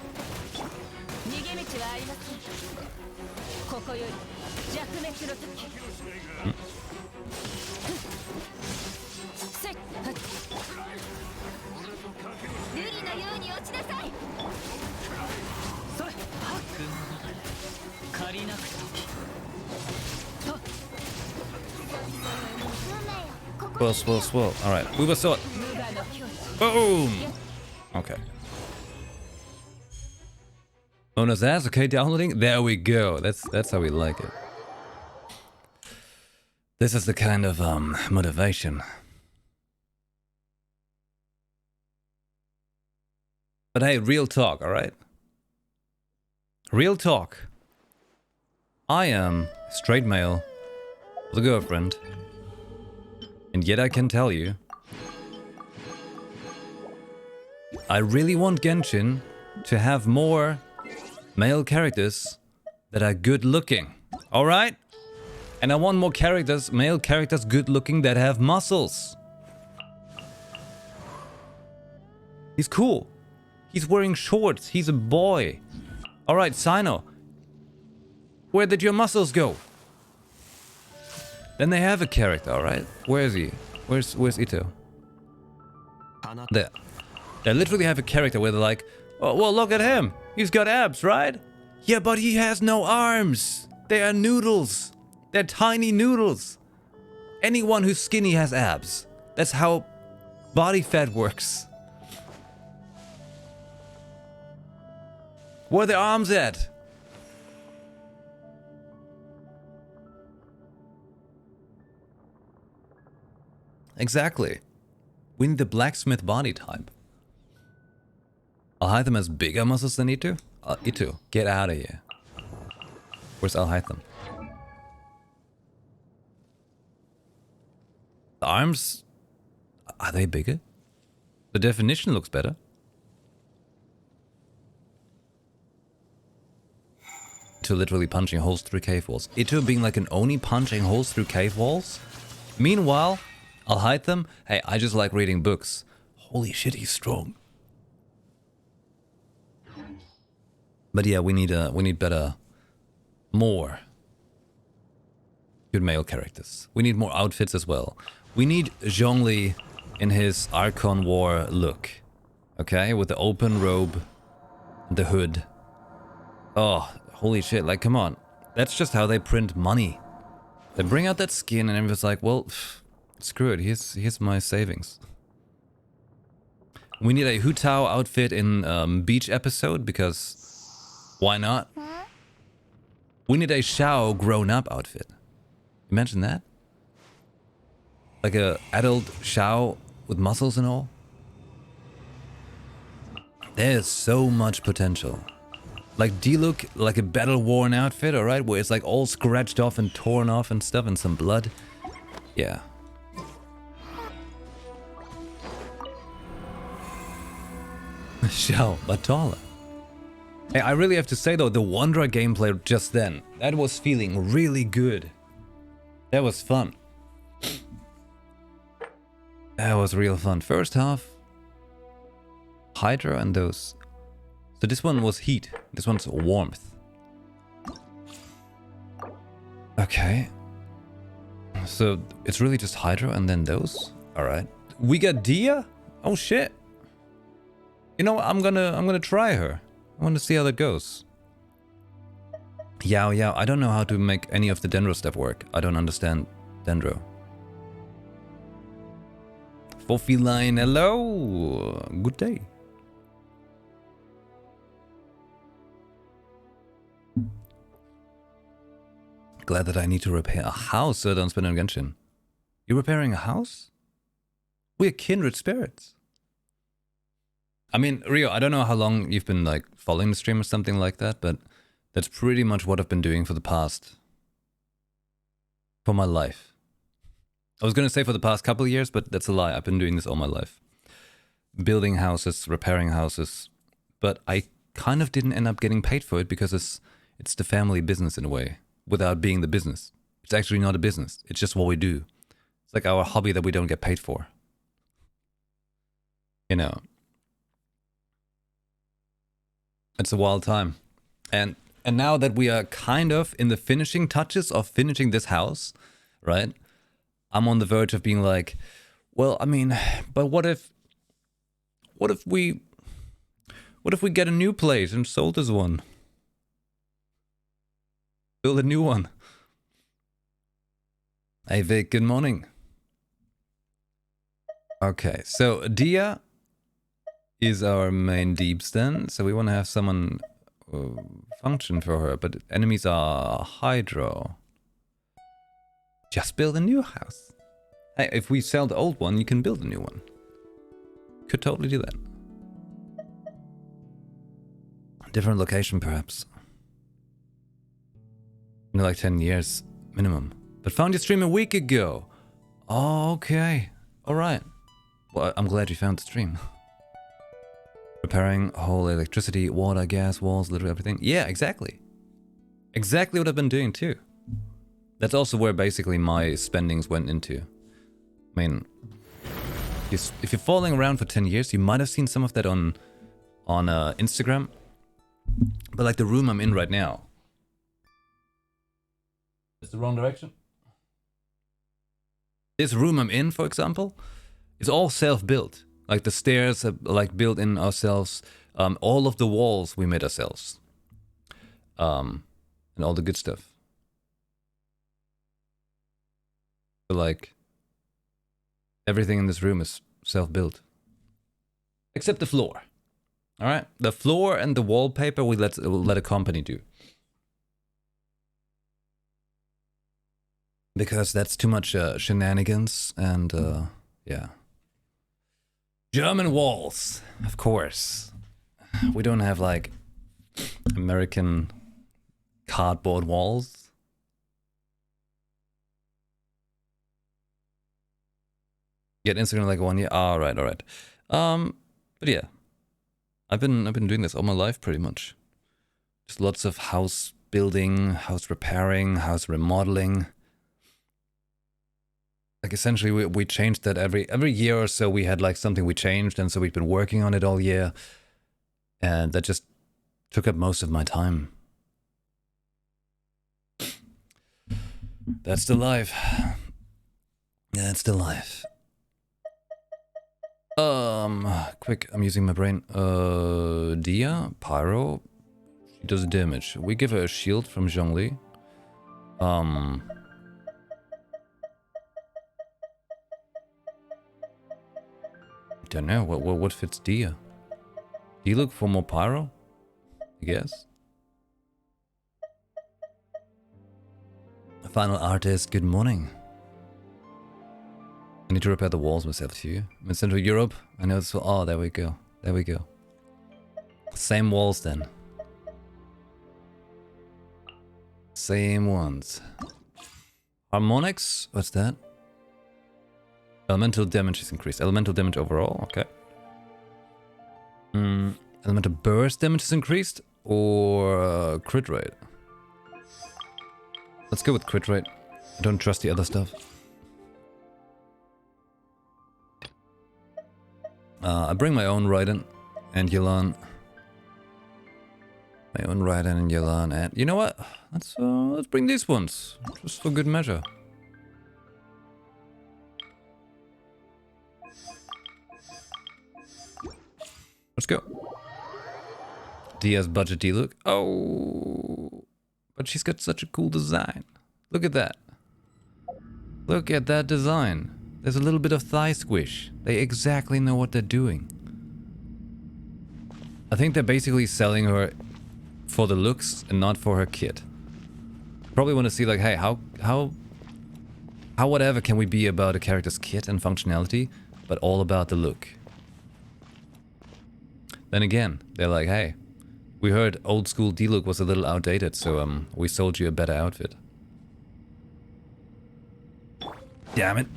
Swirl. Alright, Uber sword. Boom! Okay. Bonus ass, okay, downloading. There we go. That's how we like it. This is the kind of motivation. But hey, real talk, alright? Real talk. I am straight male with a girlfriend. And yet I can tell you, I really want Genshin to have more male characters that are good looking. Alright? And I want more characters, male characters good looking that have muscles. He's cool. He's wearing shorts. He's a boy. Alright, Sino. Where did your muscles go? Then they have a character, alright? Where is he? Where's Ito? There. They literally have a character where they're like, oh, well, look at him. He's got abs, right? Yeah, but he has no arms. They are noodles. They're tiny noodles. Anyone who's skinny has abs. That's how body fat works. Where are the arms at? Exactly. We need the blacksmith body type. I'll hide them as bigger muscles than Ito. Ito, get out of here. Where's I'll hide them? The arms, are they bigger? The definition looks better. Ito literally punching holes through cave walls. Ito being like an Oni punching holes through cave walls. Meanwhile, I'll hide them. Hey, I just like reading books. Holy shit, he's strong. But yeah, we need better, more good male characters. We need more outfits as well. We need Zhongli in his Archon War look. Okay, with the open robe, the hood. Oh, holy shit, like come on. That's just how they print money. They bring out that skin and everyone's like, well, screw it, here's my savings. We need a Hu Tao outfit in beach episode because why not? We need a Xiao grown-up outfit. Imagine that. Like a adult Xiao with muscles and all. There's so much potential. Like, do you look like a battle-worn outfit, alright? Where it's like all scratched off and torn off and stuff and some blood? Yeah. Xiao, but taller. Hey, I really have to say though, the Wanderer gameplay just then, that was feeling really good. That was fun. That was real fun. First half, Hydra and those. So this one was heat. This one's warmth. Okay. So it's really just Hydra and then those. All right. We got Dia. Oh shit. You know, I'm gonna try her. I want to see how that goes. Yeah. I don't know how to make any of the Dendro stuff work. I don't understand Dendro. Fofiline, hello. Good day. Glad that I need to repair a house so I don't spend on Genshin. You're repairing a house? We're kindred spirits. I mean, Rio, I don't know how long you've been like following the stream or something like that, but that's pretty much what I've been doing for my life. I was going to say for the past couple of years, but that's a lie. I've been doing this all my life. Building houses, repairing houses. But I kind of didn't end up getting paid for it because it's the family business in a way, without being the business. It's actually not a business. It's just what we do. It's like our hobby that we don't get paid for. You know. It's a wild time. And now that we are kind of in the finishing touches of finishing this house, right? I'm on the verge of being like, well, I mean, but what if we get a new place and sold this one? Build a new one. Hey Vic, good morning. Okay, so Dia is our main deeps then, so we want to have someone function for her, but enemies are Hydro. Just build a new house. Hey, if we sell the old one, you can build a new one. Could totally do that. Different location, perhaps. In like 10 years, minimum. But found your stream a week ago. Oh, okay. Alright. Well, I'm glad you found the stream. Repairing whole electricity, water, gas, walls, literally everything. Yeah, exactly. Exactly what I've been doing too. That's also where basically my spendings went into. I mean, if you're following around for 10 years, you might have seen some of that on Instagram. But like the room I'm in right now. It's the wrong direction. This room I'm in, for example, is all self-built. Like the stairs are like built in ourselves. All of the walls we made ourselves. And all the good stuff. So like everything in this room is self-built. Except the floor. Alright? The floor and the wallpaper we'll let a company do. Because that's too much shenanigans and yeah. German walls, of course. We don't have like American cardboard walls. Get Instagram like 1 year. All right. But yeah, I've been doing this all my life pretty much. Just lots of house building, house repairing, house remodeling. Like essentially we changed that every year or so. We had like something we changed, and so we've been working on it all year, and that just took up most of my time. That's the life. That's the life. Quick, I'm using my brain. Dia, Pyro, she does damage. We give her a shield from Zhongli. Don't know what fits Dia. Do you look for more Pyro? I guess. Final artist, good morning. I need to repair the walls myself too. I'm in Central Europe. I know this will. Oh, there we go. There we go. Same walls then. Same ones. Harmonics? What's that? Elemental damage is increased. Elemental damage overall? Okay. Elemental burst damage is increased? Or crit rate? Let's go with crit rate. I don't trust the other stuff. I bring my own Raiden and Yelan. My own Raiden and Yelan, and you know what? Let's bring these ones, just for good measure. Let's go. Dia's budget D look. Oh, but she's got such a cool design. Look at that. Look at that design. There's a little bit of thigh squish. They exactly know what they're doing. I think they're basically selling her for the looks and not for her kit. Probably want to see like, hey, how whatever can we be about a character's kit and functionality, but all about the look. Then again, they're like, hey, we heard old school D-look was a little outdated, so we sold you a better outfit. Damn it.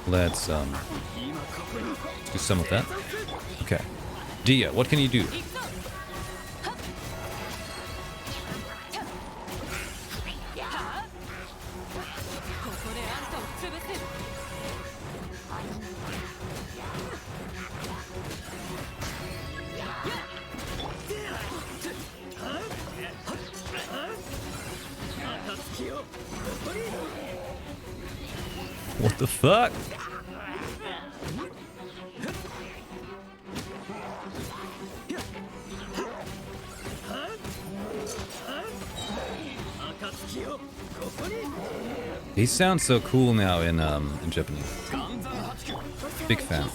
Let's do some of that. Okay. Dia, what can you do? What the fuck? He sounds so cool now in Japanese. Big fan.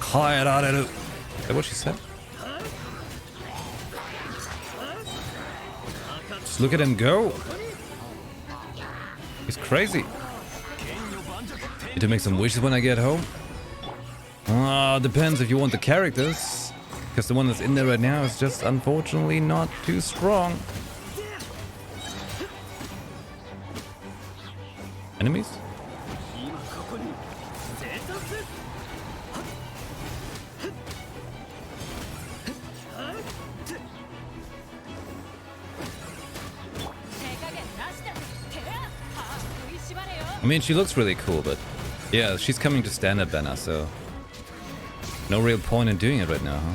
Kaerareru. Is that what she said? Just look at him go. He's crazy. Need to make some wishes when I get home. Depends if you want the characters. Because the one that's in there right now is just unfortunately not too strong. Enemies? I mean, she looks really cool, but yeah, she's coming to stand-up banner, so no real point in doing it right now, huh?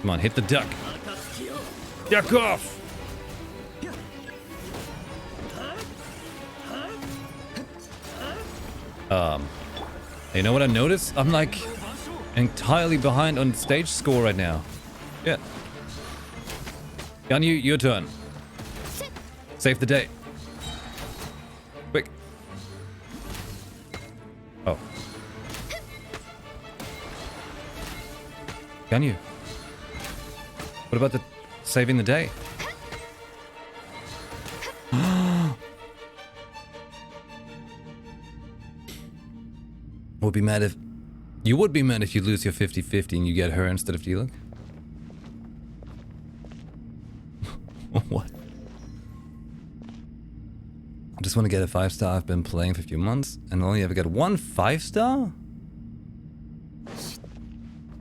Come on, hit the duck. Duck off! You know what I noticed? I'm like entirely behind on stage score right now. Yeah. Ganyu, your turn. Save the day. Quick. Oh. Ganyu. What about the saving the day? Would be mad if you would be mad if you lose your 50-50 and you get her instead of D-Look. What? I just want to get a 5-star. I've been playing for a few months and only ever got one 5-star?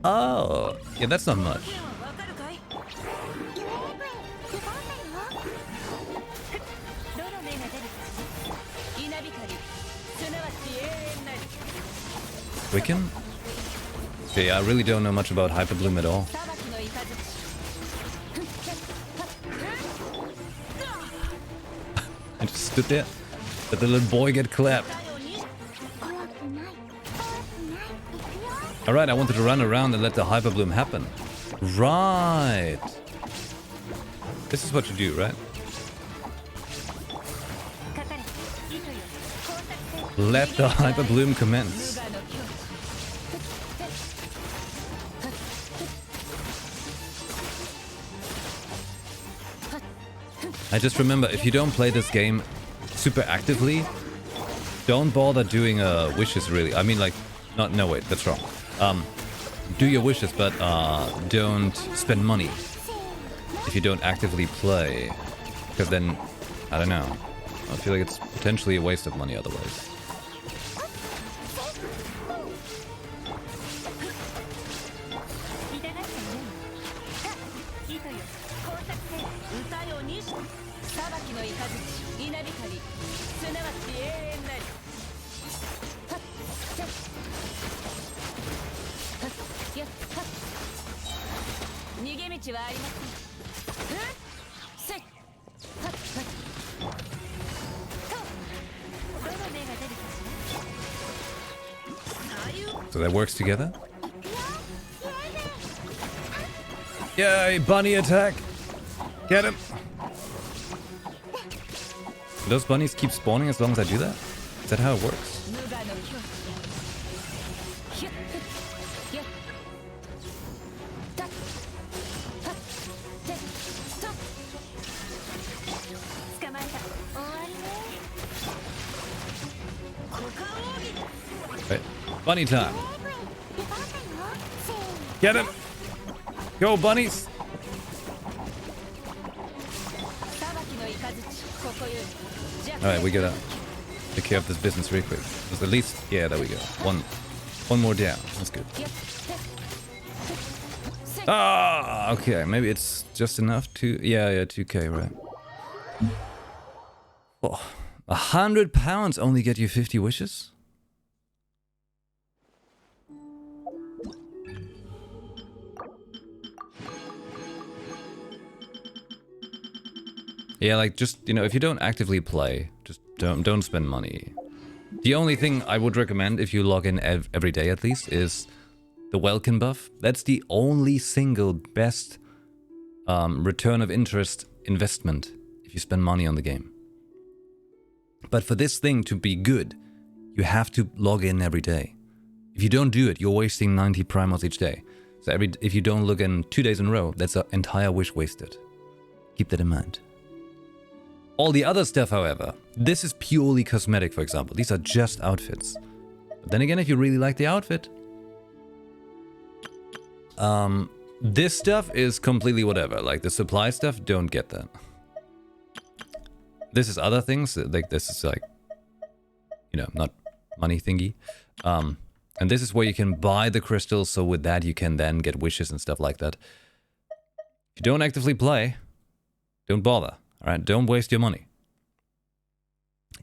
Oh, yeah, that's not much. Wiccan? Okay, I really don't know much about Hyper Bloom at all. I just stood there. Let the little boy get clapped. Alright, I wanted to run around and let the Hyper Bloom happen. Right. This is what you do, right? Let the hyper bloom commence. I just remember, if you don't play this game super actively, don't bother doing wishes really. I mean, like, no wait, that's wrong. Do your wishes, but don't spend money if you don't actively play, because then, I don't know, I feel like it's potentially a waste of money otherwise. So that works together? Yay, bunny attack! Get him! Do those bunnies keep spawning as long as I do that? Is that how it works? Right. Bunny time! Get him! Go, bunnies! Alright, we gotta take care of this business real quick. There's at least... Yeah, there we go. One more down. That's good. Ah, okay. Maybe it's just enough to... Yeah, 2k, right. Oh, £100 only get you 50 wishes? Yeah, like, just, you know, if you don't actively play, just don't spend money. The only thing I would recommend, if you log in every day at least, is the welcome buff. That's the only single best return of interest investment if you spend money on the game. But for this thing to be good, you have to log in every day. If you don't do it, you're wasting 90 primals each day. So if you don't log in 2 days in a row, that's an entire wish wasted. Keep that in mind. All the other stuff, however, this is purely cosmetic, for example. These are just outfits. But then again, if you really like the outfit, this stuff is completely whatever. Like the supply stuff, don't get that. This is other things, like this is like, you know, not money thingy. And this is where you can buy the crystals, so with that you can then get wishes and stuff like that. If you don't actively play, don't bother. Alright, don't waste your money.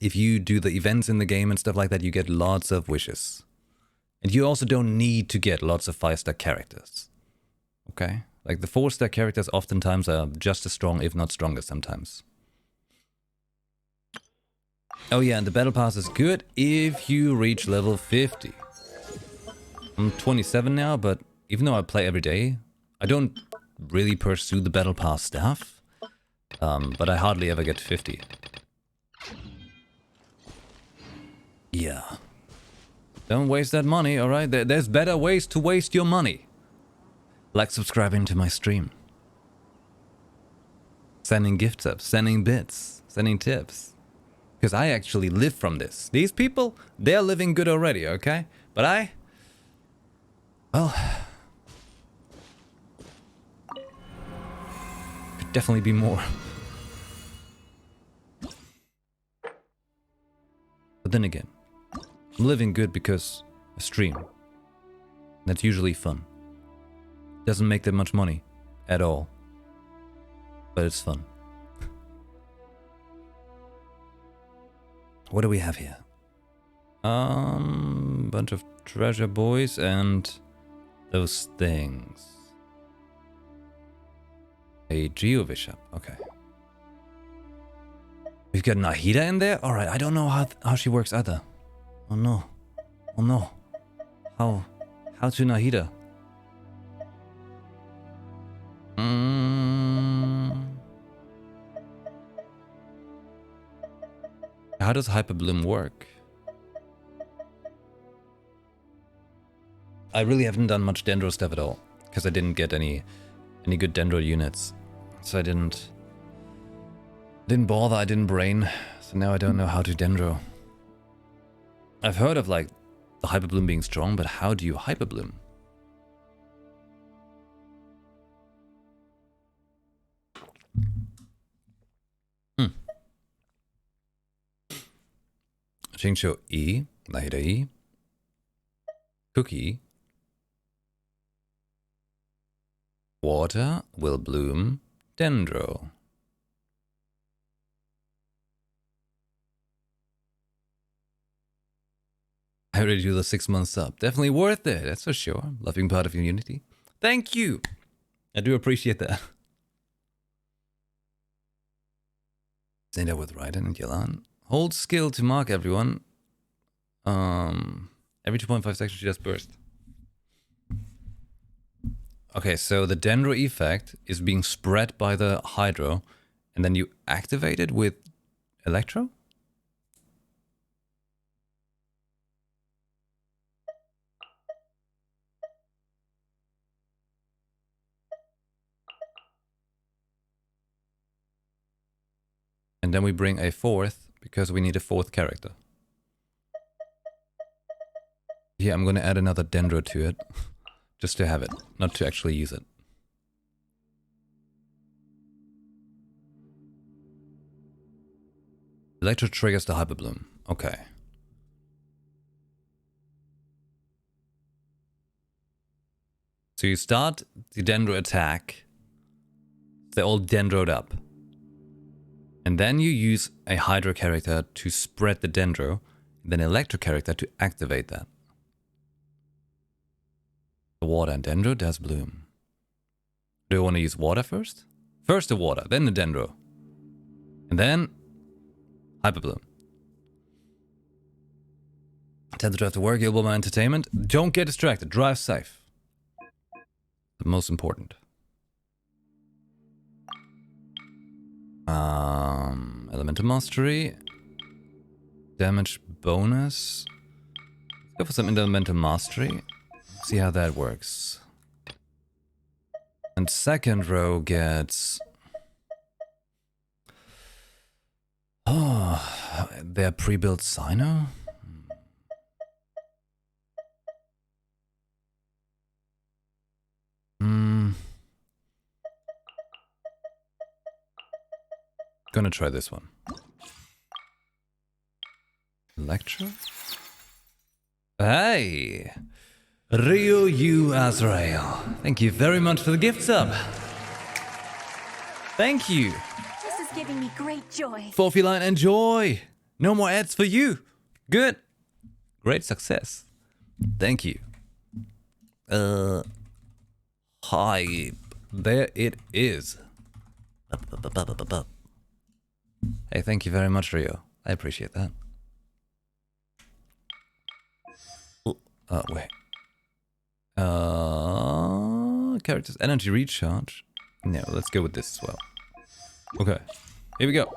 If you do the events in the game and stuff like that, you get lots of wishes. And you also don't need to get lots of 5-star characters. Okay? Like the 4-star characters oftentimes are just as strong, if not stronger sometimes. Oh yeah, and the battle pass is good if you reach level 50. I'm 27 now, but even though I play every day, I don't really pursue the battle pass stuff. But I hardly ever get 50. Yeah. Don't waste that money, alright? There's better ways to waste your money. Like subscribing to my stream. Sending gifts up, sending bits, sending tips. Because I actually live from this. These people, they're living good already, okay? But well, could definitely be more. But then again, I'm living good because I stream. That's usually fun. Doesn't make that much money at all. But it's fun. What do we have here? Bunch of treasure boys and those things. A Geovish up, okay. We've got Nahida in there? Alright, I don't know how she works either. Oh no. Oh no. How to Nahida? How does Hyperbloom work? I really haven't done much Dendro stuff at all, because I didn't get any good Dendro units. So I didn't bother, I didn't brain, so now I don't know how to Dendro. I've heard of like the Hyper Bloom being strong, but how do you Hyper Bloom? Shingsho E, Nahida E, Cookie, Water will bloom Dendro. I already do the 6 months sub. Definitely worth it, that's for sure. Love being part of your community. Thank you. I do appreciate that. Zenda with Raiden and Yelan. Hold skill to mark everyone. Every 2.5 seconds she does burst. Okay, so the Dendro effect is being spread by the Hydro, and then you activate it with Electro? And then we bring a fourth, because we need a fourth character. Yeah, I'm gonna add another Dendro to it. Just to have it, not to actually use it. Electro triggers the Hyper Bloom. Okay. So you start the Dendro attack. They're all Dendroed up. And then you use a Hydro character to spread the Dendro, then Electro character to activate that. The Water and Dendro does bloom. Do you want to use Water first? First the Water, then the Dendro. And then Hyper Bloom. Tend to drive to work, you'll my entertainment. Don't get distracted, drive safe. The most important. Elemental Mastery. Damage bonus. Let's go for some Elemental Mastery. See how that works. And second row gets... Oh, their pre-built Sino? Gonna try this one. Electro? Hey! Ryu Yu Azrael. Thank you very much for the gift sub. Thank you. This is giving me great joy. Forfeline, enjoy. No more ads for you. Good. Great success. Thank you. Hi. There it is. Hey, thank you very much, Rio. I appreciate that. Wait. Characters energy recharge. No, let's go with this as well. Okay, here we go.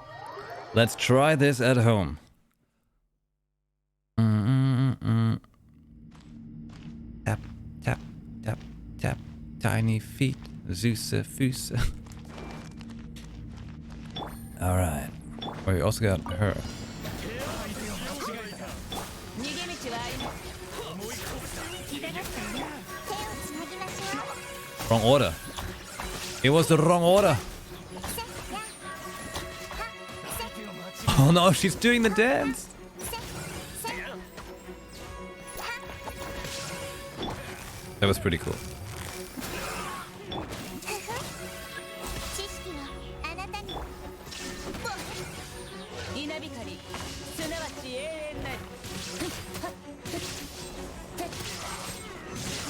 Let's try this at home. Tap, tap, tap, tap. Tiny feet, Zeus, Fuse. All right. Oh, we also got her. Wrong order. It was the wrong order. Oh no, she's doing the dance. That was pretty cool.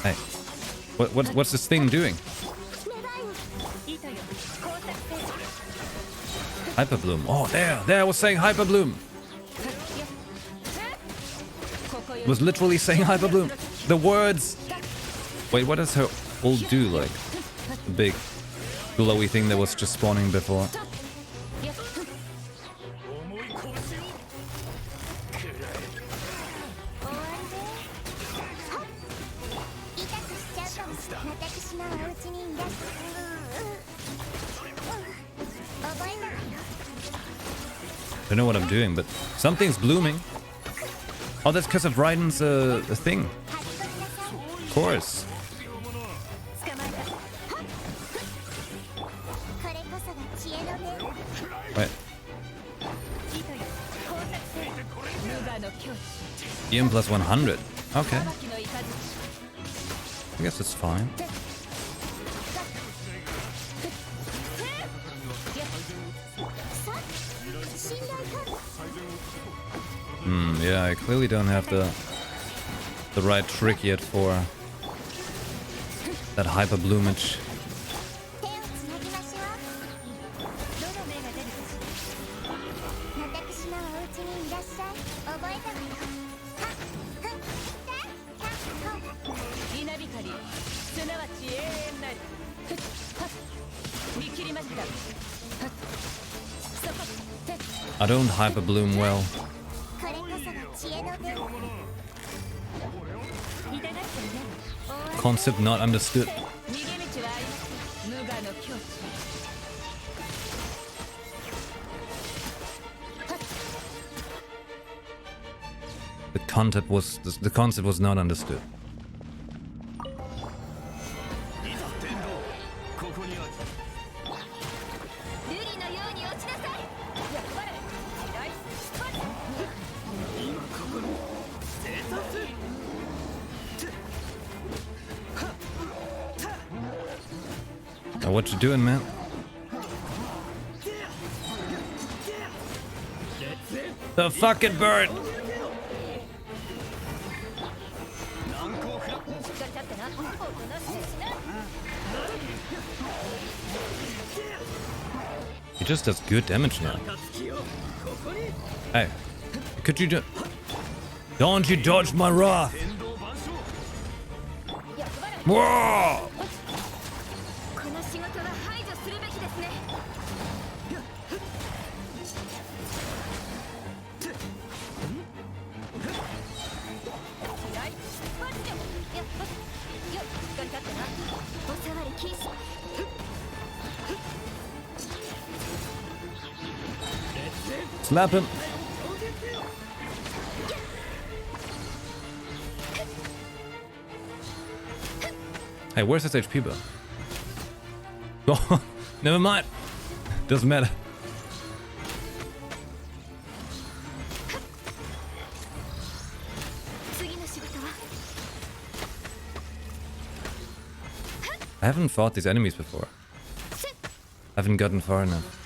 Hey, what's this thing doing? Hyper Bloom. Oh, there I was saying Hyper Bloom. It was literally saying Hyper Bloom. The words. Wait, what does her ult do? Like the big glowy thing that was just spawning before. don't know what I'm doing, but something's blooming. Oh, that's because of Raiden's thing. Of course. Wait. EM plus 100. Okay. I guess it's fine. Yeah, I clearly don't have the right trick yet for that hyper bloomage. I don't hyper bloom well. Concept not understood. The concept was not understood. Now what you doing, man? The fucking bird! He just does good damage now. Hey, could you do... Don't you dodge my wrath! Whoa! Slap him. Hey, where's his HP bar? Oh, never mind. Doesn't matter. I haven't fought these enemies before. I haven't gotten far enough.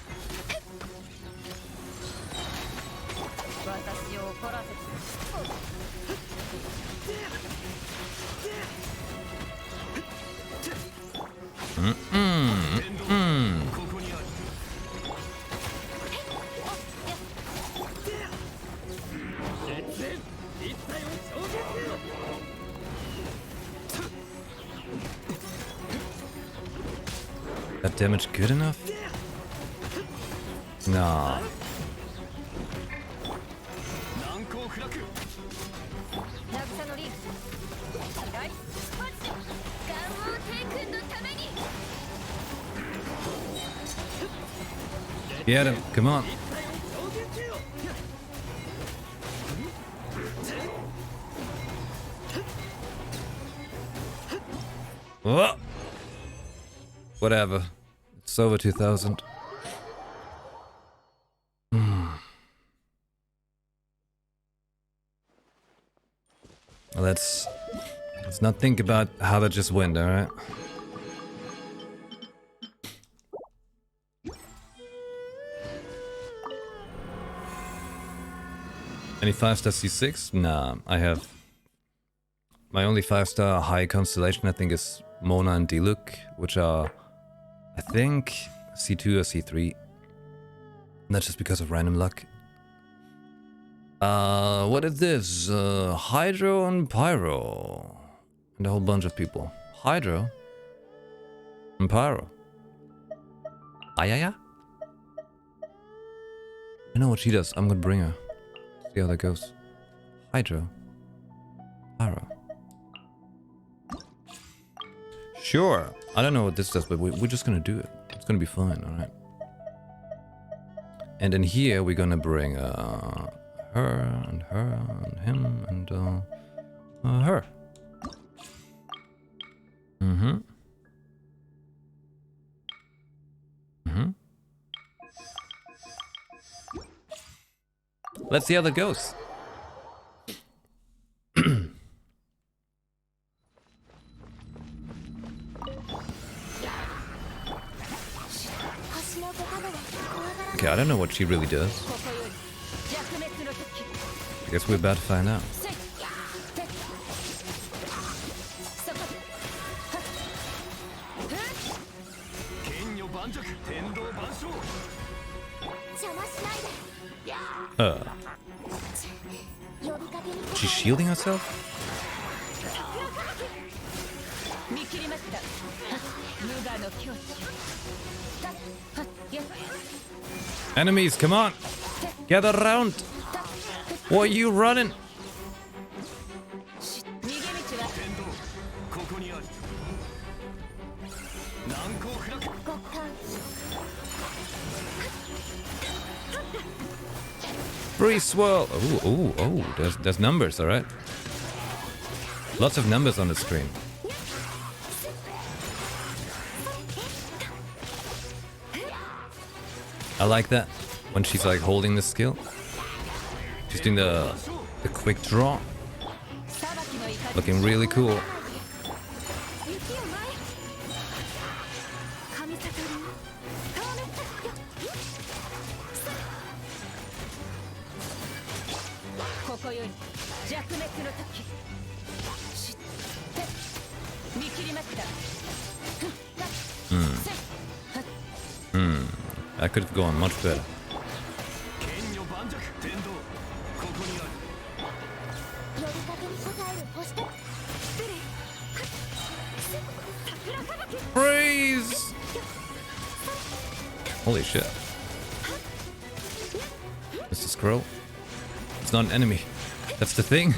That damage good enough? Nah. Get him, come on. Oh. Whatever. It's over 2000. Let's not think about how that just went, alright? Any 5-star C6? Nah, I have... My only 5-star high constellation I think is Mona and Diluc, which are, I think, C2 or C3. Not just because of random luck. What is this? Hydro and Pyro. And a whole bunch of people. Hydro and Pyro. Ayaya? I know what she does. I'm gonna bring her. See how that goes. Hydro. Pyro. Sure. I don't know what this does, but we're just gonna do it. It's gonna be fine, alright? And in here we're gonna bring her and him and her. Mm-hmm. Mm-hmm. Let's see how that goes. Okay, I don't know what she really does. I guess we're about to find out. She's shielding herself? Enemies, come on! Gather around! Why are you running? Free swirl! Oh, there's numbers, alright? Lots of numbers on the screen. I like that when she's like holding the skill. She's doing the quick draw. Looking really cool. I could have gone much better. Freeze! Holy shit. Mr. Scroll? It's not an enemy. That's the thing.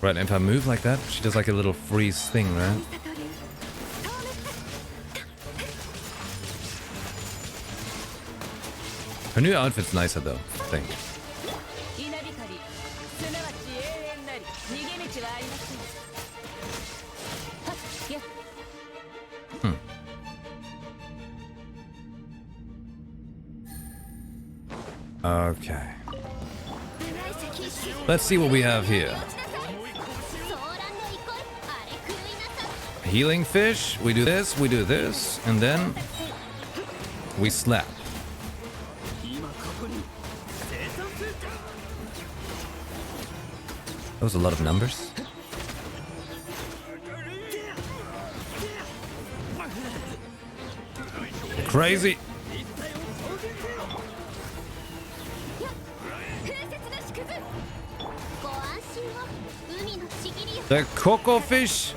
Right, and if I move like that, she does like a little freeze thing, right? Her new outfit's nicer though, I think. Okay. Let's see what we have here. Healing fish, we do this, and then we slap. That was a lot of numbers. Crazy. The coco fish.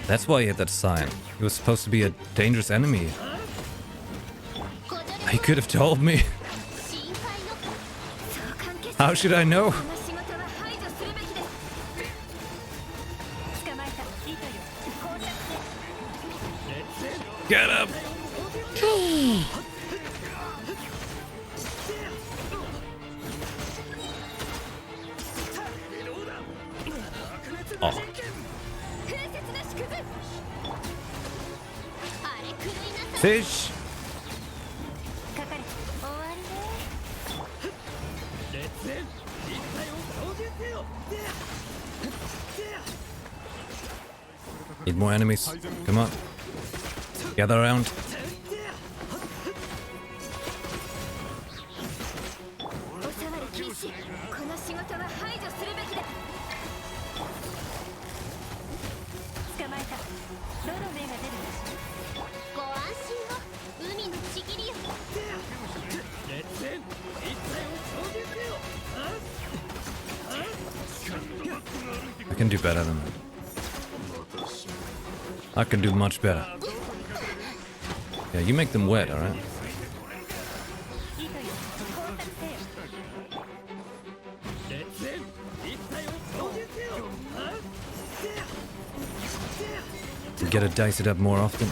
That's why he had that sign. He was supposed to be a dangerous enemy. He could have told me. How should I know? Get up! Oh. Fish! Need more enemies. Come on. Gather around. can do better than that. I can do much better. Yeah, you make them wet, alright? You gotta dice it up more often.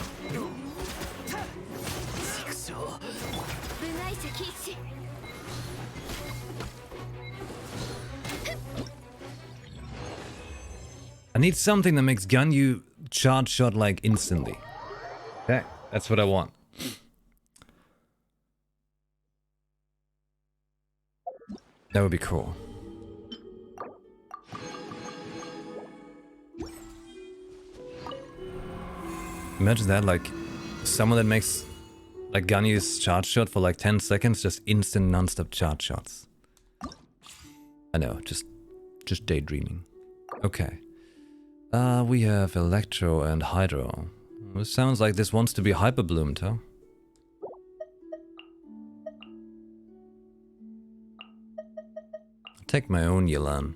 I need something that makes Ganyu charge shot like instantly. Okay, that's what I want. That would be cool. Imagine that, like, someone that makes, like, Ganyu's charge shot for like 10 seconds, just instant non-stop charge shots. I know, just daydreaming. Okay. We have Electro and Hydro. It sounds like this wants to be hyper bloomed, huh? Take my own Yelan.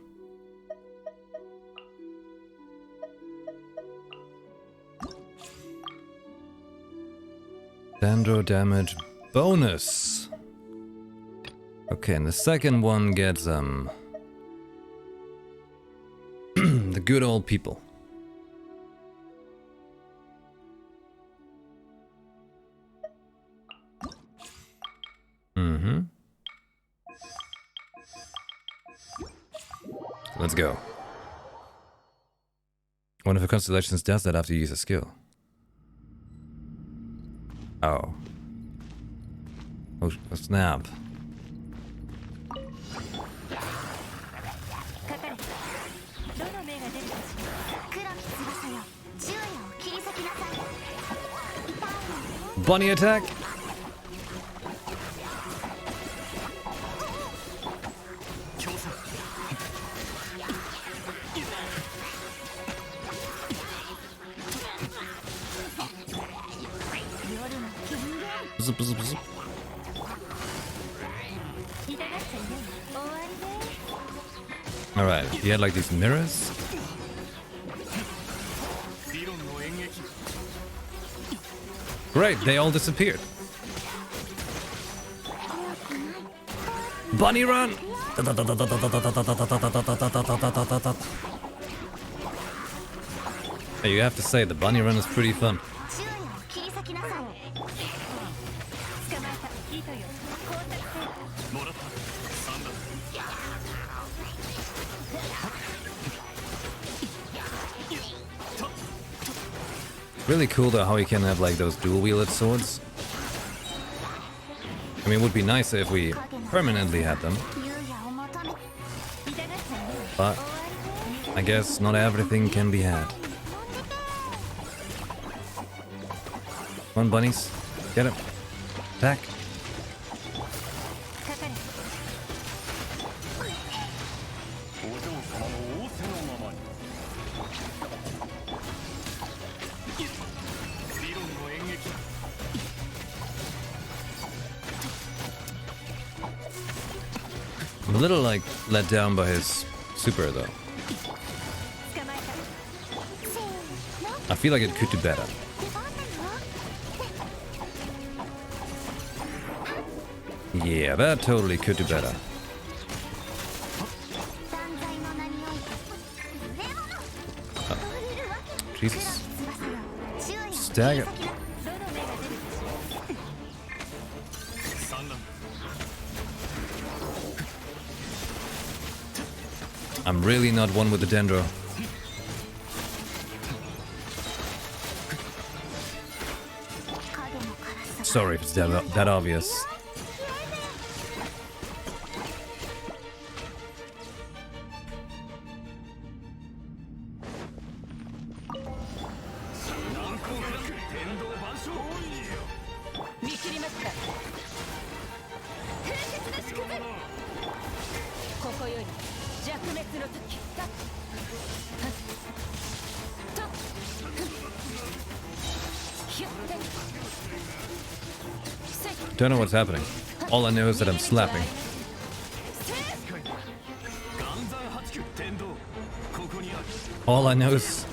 Dendro damage bonus. Okay, and the second one gets the good old people. Mm-hmm. Let's go. One of the constellations does that after you use a skill. Oh. Oh, snap. Bunny attack! Zip, zip, zip. Alright, he had like these mirrors. Great, they all disappeared. Bunny run! Hey, you have to say, the bunny run is pretty fun. Really cool though how you can have like those dual-wielded swords. I mean, it would be nicer if we permanently had them. But I guess not everything can be had. Come on, bunnies. Get him. Attack. I'm a little like let down by his super though. I feel like it could do better. Yeah, that totally could do better. Oh. Jesus. Stagger. I'm really not one with the Dendro. Sorry if it's that obvious. Don't know what's happening. All I know is that I'm slapping. All I know is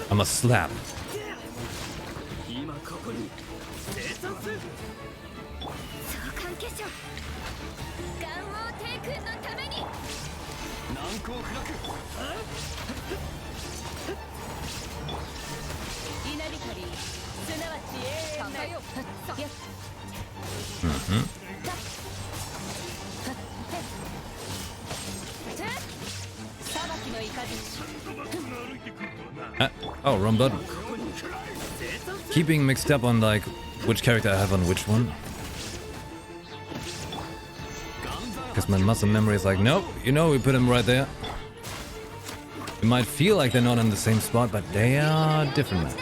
I'm a slap. 今ここに生産する相関化粧ガンオー帝君のために難攻不落稲光すなわち永遠なるよっ裁きの雷 Oh, wrong button. Keeping mixed up on like which character I have on which one. Because my muscle memory is like, nope, you know, we put them right there. It might feel like they're not in the same spot, but they are different now.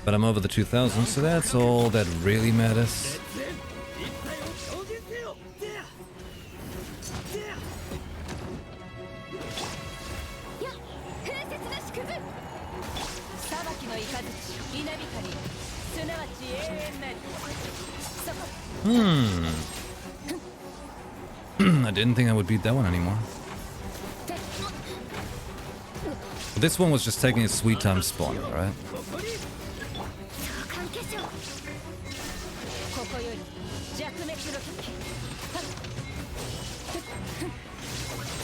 But I'm over the 2000, so that's all that really matters. I didn't think I would beat that one anymore. This one was just taking a sweet time spawn, right?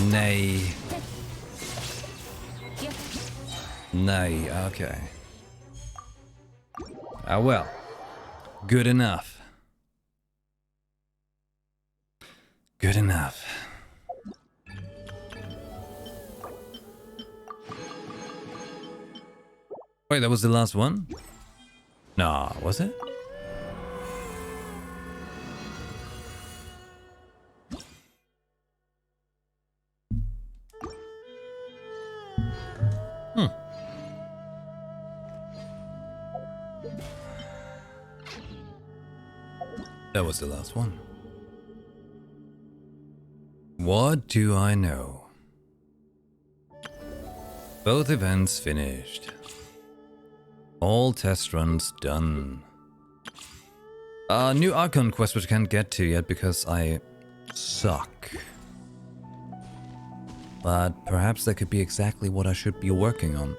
Nay. Nay, okay. Ah well. Good enough. Good enough. Wait, that was the last one? Nah, was it? That was the last one. What do I know? Both events finished. All test runs done. New Archon quest which I can't get to yet because I suck. But perhaps that could be exactly what I should be working on.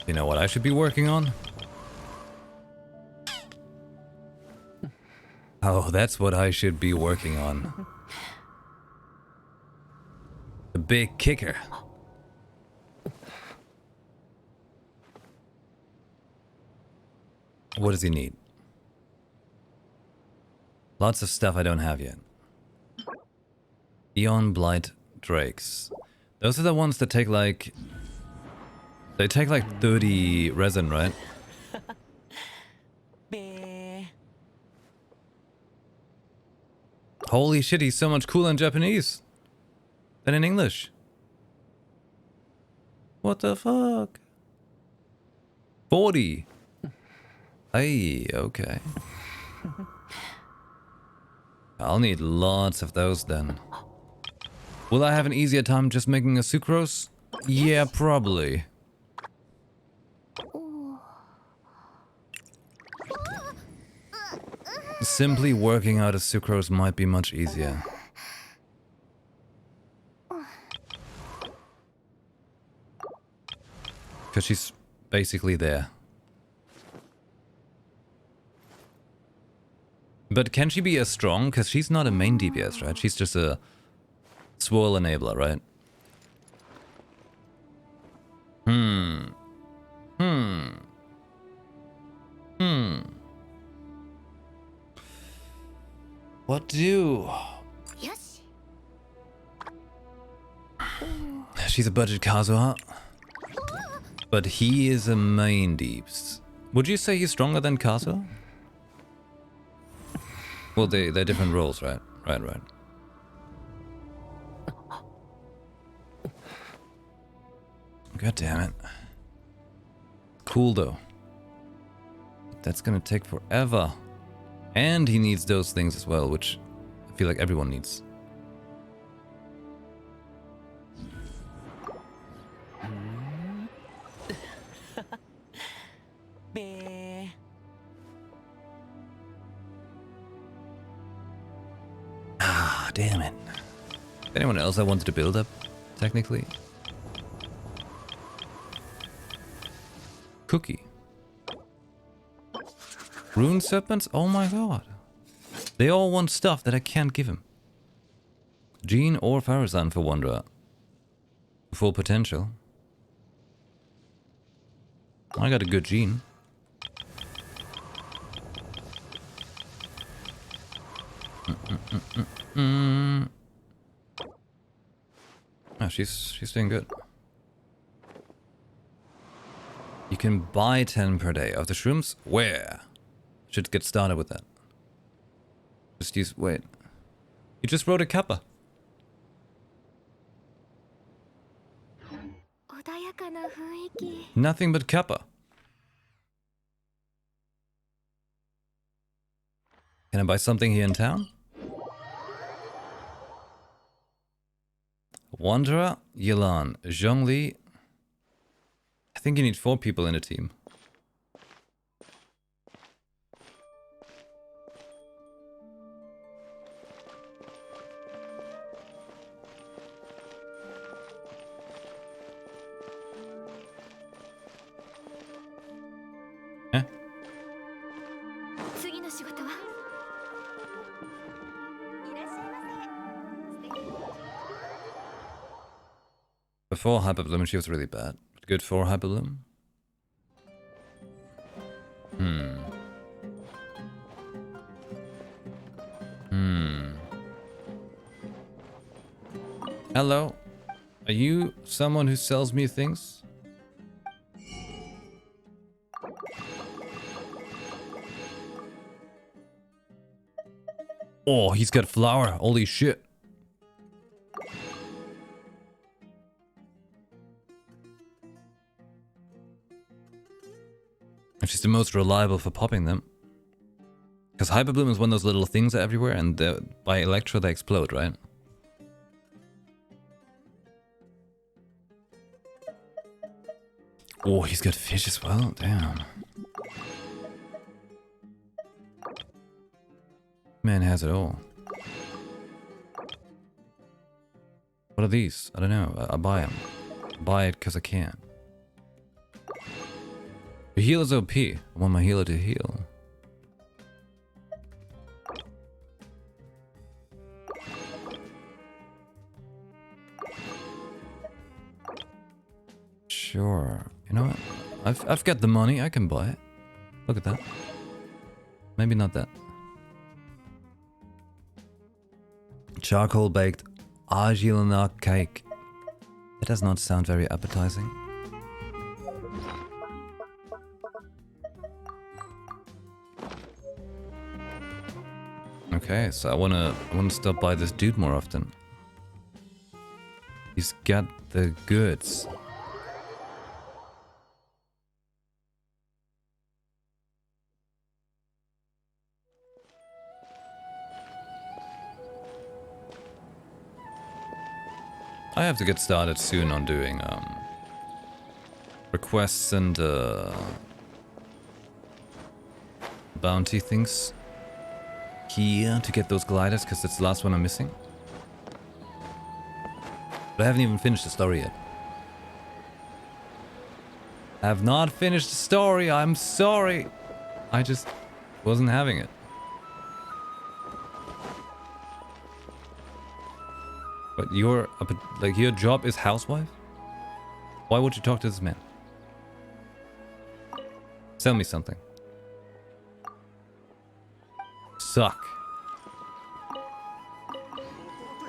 You know what I should be working on? Oh, that's what I should be working on. The big kicker. What does he need? Lots of stuff I don't have yet. Eon Blight Drakes. Those are the ones that take like... They take like 30 resin, right? Holy shit, he's so much cooler in Japanese than in English. What the fuck? 40. Hey, okay. I'll need lots of those then. Will I have an easier time just making a sucrose? Yeah, probably. Simply working out a sucrose might be much easier. Because she's basically there. But can she be as strong? Because she's not a main DPS, right? She's just a swirl enabler, right? What do? Yes. She's a budget Kazuha. But he is a main deeps. Would you say he's stronger than Kazuha? Well, they're different roles, right? Right. God damn it. Cool though. That's gonna take forever. And he needs those things as well, which I feel like everyone needs. Ah, damn it. Anyone else I wanted to build up, technically? Cookie. Rune serpents? Oh my god. They all want stuff that I can't give him. Jean or Farazan for Wanderer. Full potential. I got a good Jean. Oh, she's doing good. You can buy 10 per day of the shrooms. Where? Should get started with that. Just use. Wait. You just wrote a kappa. 穏やかな雰囲気 Nothing but kappa. Can I buy something here in town? Wanderer, Yelan, Zhongli. I think you need 4 people in a team. Eh? 次の仕事は Before Hyperbloom, she was really bad. But good for Hyperbloom. Hello? Are you someone who sells me things? Oh, he's got flour. Holy shit. She's the most reliable for popping them. Because Hyperbloom is one of those little things everywhere, and by Electro they explode, right? Oh, he's got fish as well? Damn. Man has it all. What are these? I don't know. I buy them. Buy it because I can. The heal is OP. I want my healer to heal. Sure. You know what? I've got the money. I can buy it. Look at that. Maybe not that. Charcoal baked argilana cake. That does not sound very appetizing. Okay, so I wanna stop by this dude more often. He's got the goods. I have to get started soon on doing requests and bounty things here to get those gliders, because that's the last one I'm missing. But I haven't even finished the story yet. I have not finished the story, I'm sorry. I just wasn't having it. But your job is housewife? Why would you talk to this man? Sell me something. Suck.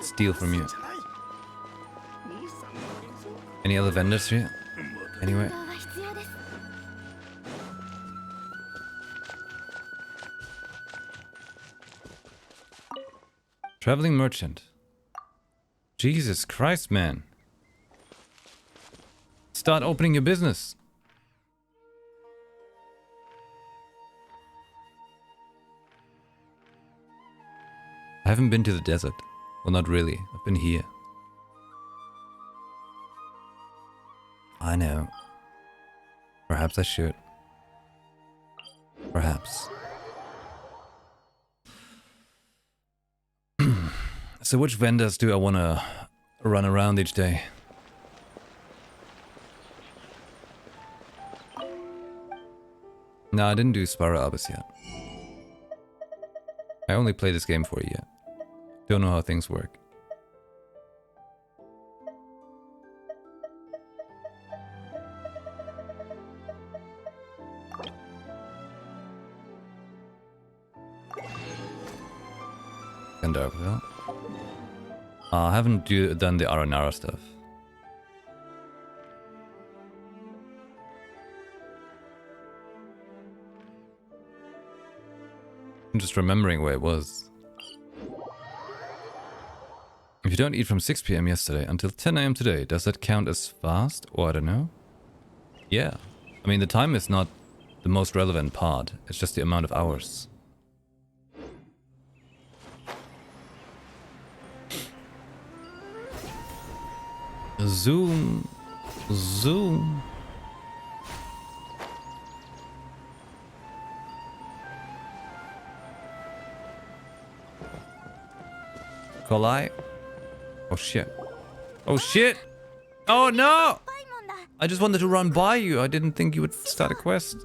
Steal from you. Any other vendors here? Anyway. Traveling merchant. Jesus Christ, man. Start opening your business. I haven't been to the desert. Well, not really. I've been here. I know. Perhaps I should. Perhaps. So which vendors do I want to run around each day? No, I didn't do Sparrow Abyss yet. I only played this game for a year. Don't know how things work. Gandarville. I haven't done the Aranara stuff. I'm just remembering where it was. If you don't eat from 6 PM yesterday until 10 AM today, does that count as fast? Or I don't know? Yeah. I mean, the time is not the most relevant part. It's just the amount of hours. Zoom. Zoom. Collide. Oh shit. Oh shit! Oh no! I just wanted to run by you. I didn't think you would start a quest.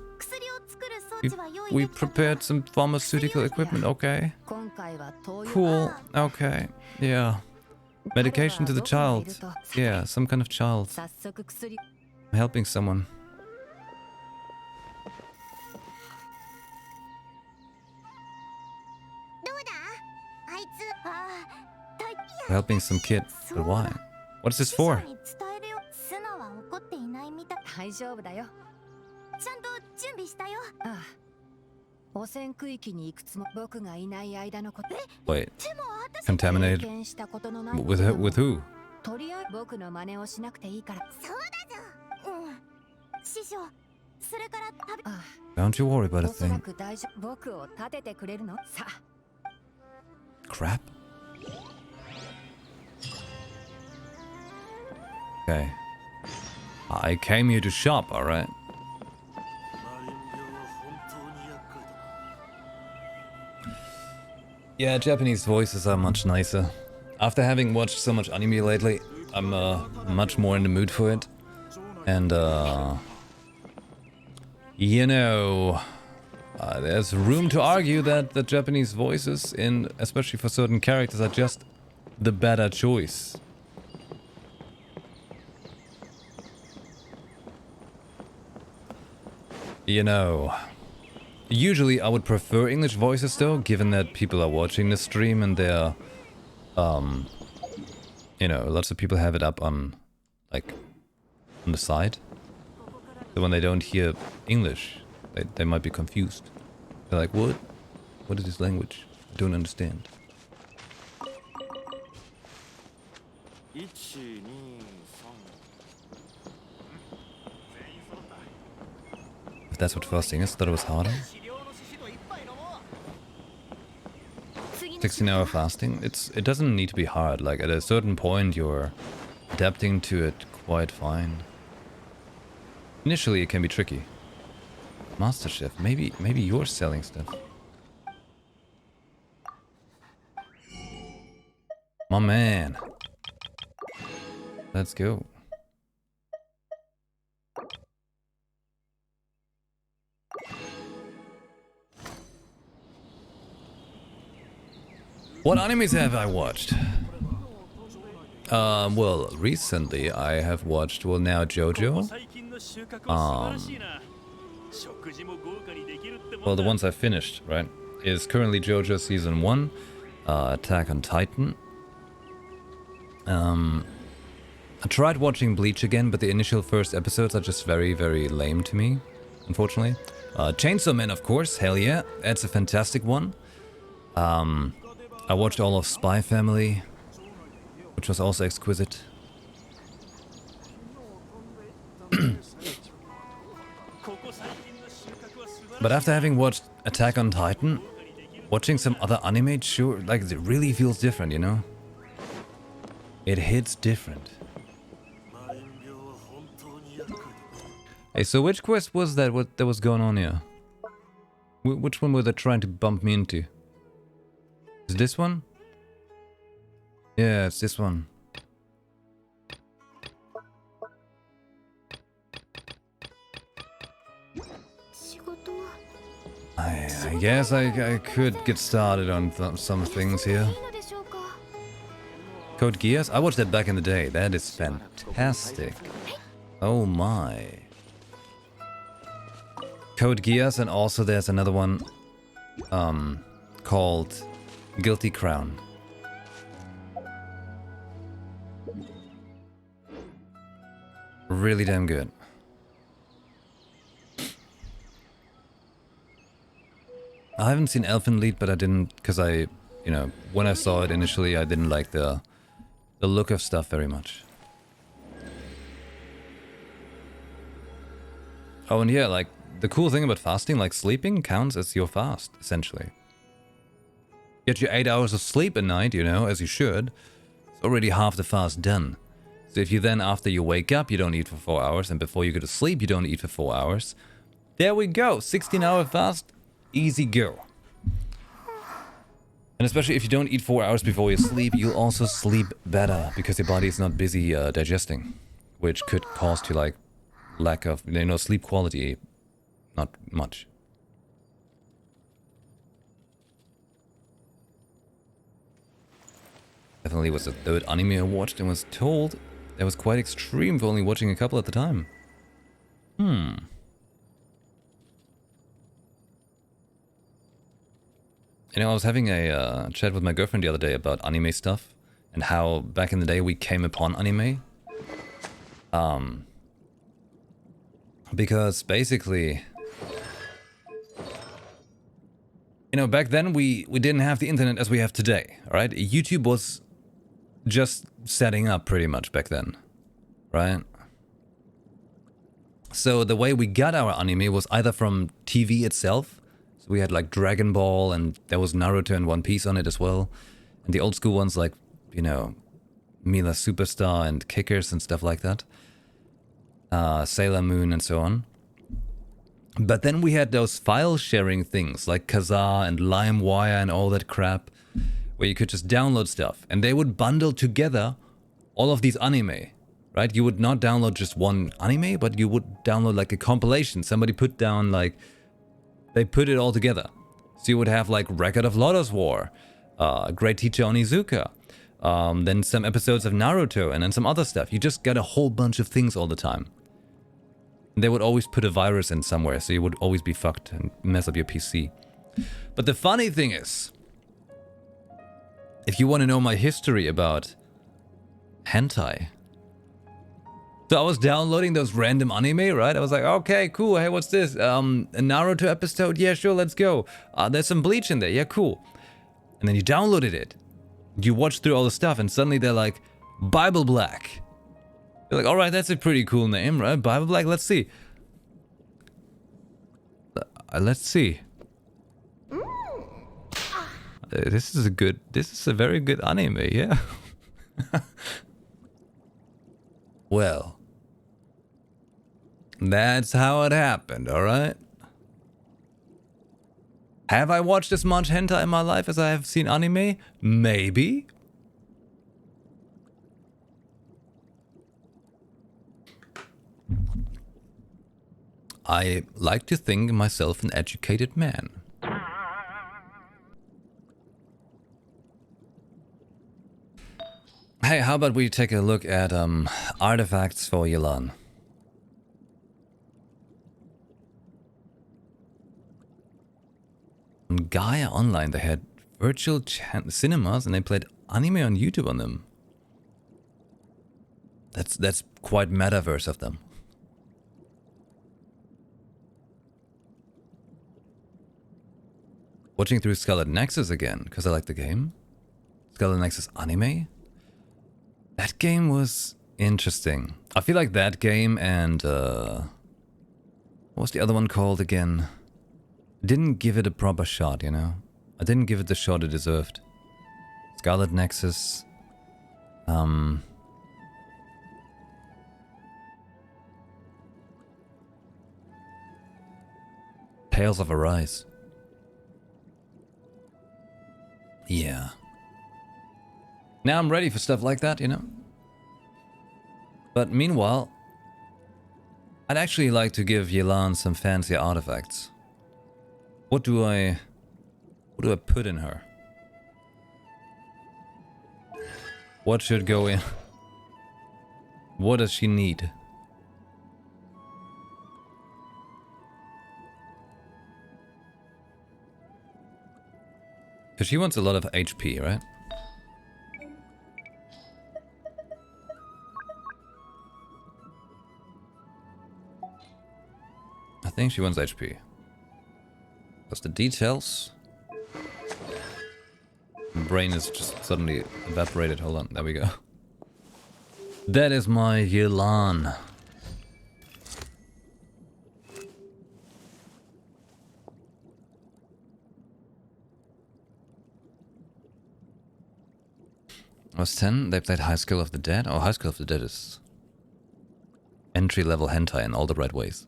We prepared some pharmaceutical equipment, okay? Cool, okay. Yeah. Medication to the child. Yeah, some kind of child. I'm helping someone. Helping some kid. But why? What is this for? Wait. Contaminated? With who? Don't you worry about a thing. Crap. Okay. I came here to shop, alright? Yeah, Japanese voices are much nicer. After having watched so much anime lately, I'm much more in the mood for it. And you know, there's room to argue that the Japanese voices, especially for certain characters, are just the better choice. You know, usually I would prefer English voices though, given that people are watching the stream and they're, you know, lots of people have it up on, like, on the side. So when they don't hear English, they might be confused. They're like, what? What is this language? I don't understand. If that's what fasting is, I thought it was harder. 16-hour fasting? It doesn't need to be hard. Like, at a certain point, you're adapting to it quite fine. Initially, it can be tricky. Master Chef, maybe you're selling stuff. My man. Let's go. What animes have I watched? Well, recently I have watched, well, now JoJo. Well, the ones I finished, right, is currently JoJo Season 1, Attack on Titan. I tried watching Bleach again, but the initial first episodes are just very, very lame to me, unfortunately. Chainsaw Man, of course, hell yeah, that's a fantastic one. I watched all of Spy Family, which was also exquisite. But after having watched Attack on Titan, watching some other anime, sure, like it really feels different, you know? It hits different. Hey, so which quest was that? What was going on here? Which one were they trying to bump me into? Is this one? Yeah, it's this one. I guess I could get started on some things here. Code Geass? I watched that back in the day. That is fantastic. Oh my. Code Geass, and also there's another one called Guilty Crown. Really damn good. I haven't seen Elfen Lied, but I didn't, because I, you know, when I saw it initially, I didn't like the look of stuff very much. Oh, and yeah, like, the cool thing about fasting, like sleeping, counts as your fast, essentially. Get your 8 hours of sleep a night, you know, as you should. It's already half the fast done. So if you then, after you wake up, you don't eat for 4 hours, and before you go to sleep, you don't eat for 4 hours. There we go, 16-hour fast, easy go. And especially if you don't eat 4 hours before you sleep, you'll also sleep better, because your body is not busy digesting, which could cause to, like, lack of, you know, sleep quality. Not much. Definitely was the third anime I watched and was told that was quite extreme for only watching a couple at the time. You know, I was having a chat with my girlfriend the other day about anime stuff and how back in the day we came upon anime. Because basically, you know, back then we didn't have the internet as we have today, right? YouTube was just setting up pretty much back then, right? So the way we got our anime was either from TV itself. So we had like Dragon Ball, and there was Naruto and One Piece on it as well. And the old school ones like, you know, Mila Superstar and Kickers and stuff like that. Sailor Moon and so on. But then we had those file sharing things like Kazaa and LimeWire and all that crap, where you could just download stuff, and they would bundle together all of these anime, right? You would not download just one anime, but you would download like a compilation. Somebody put down like, they put it all together. So you would have like Record of Lodoss War, Great Teacher Onizuka, then some episodes of Naruto, and then some other stuff. You just get a whole bunch of things all the time. They would always put a virus in somewhere, so you would always be fucked and mess up your PC. But the funny thing is, if you want to know my history about hentai, so I was downloading those random anime, right? I was like, okay, cool, hey, what's this? A Naruto episode? Yeah, sure, let's go. There's some Bleach in there, yeah, cool. And then you downloaded it. You watch through all the stuff, and suddenly they're like, Bible Black. You're like, alright, that's a pretty cool name, right? Bible Black, let's see. Let's see. This is a very good anime, yeah. Well, that's how it happened, alright? Have I watched as much hentai in my life as I have seen anime? Maybe. I like to think myself an educated man. Hey, how about we take a look at artifacts for Yelan? On Gaia Online, they had virtual cinemas and they played anime on YouTube on them. That's quite metaverse of them. Watching through Scarlet Nexus again, because I like the game. Scarlet Nexus anime? That game was interesting. I feel like that game and what was the other one called again? Didn't give it a proper shot, you know? I didn't give it the shot it deserved. Scarlet Nexus. Tales of Arise. Yeah. Now I'm ready for stuff like that, you know? But meanwhile, I'd actually like to give Yelan some fancy artifacts. What do I put in her? What should go in? What does she need? Because she wants a lot of HP, right? I think she wants HP. What's the details? My brain is just suddenly evaporated. Hold on, there we go. That is my Yelan. I was 10, they played High School of the Dead. Oh, High School of the Dead is entry-level hentai in all the right ways.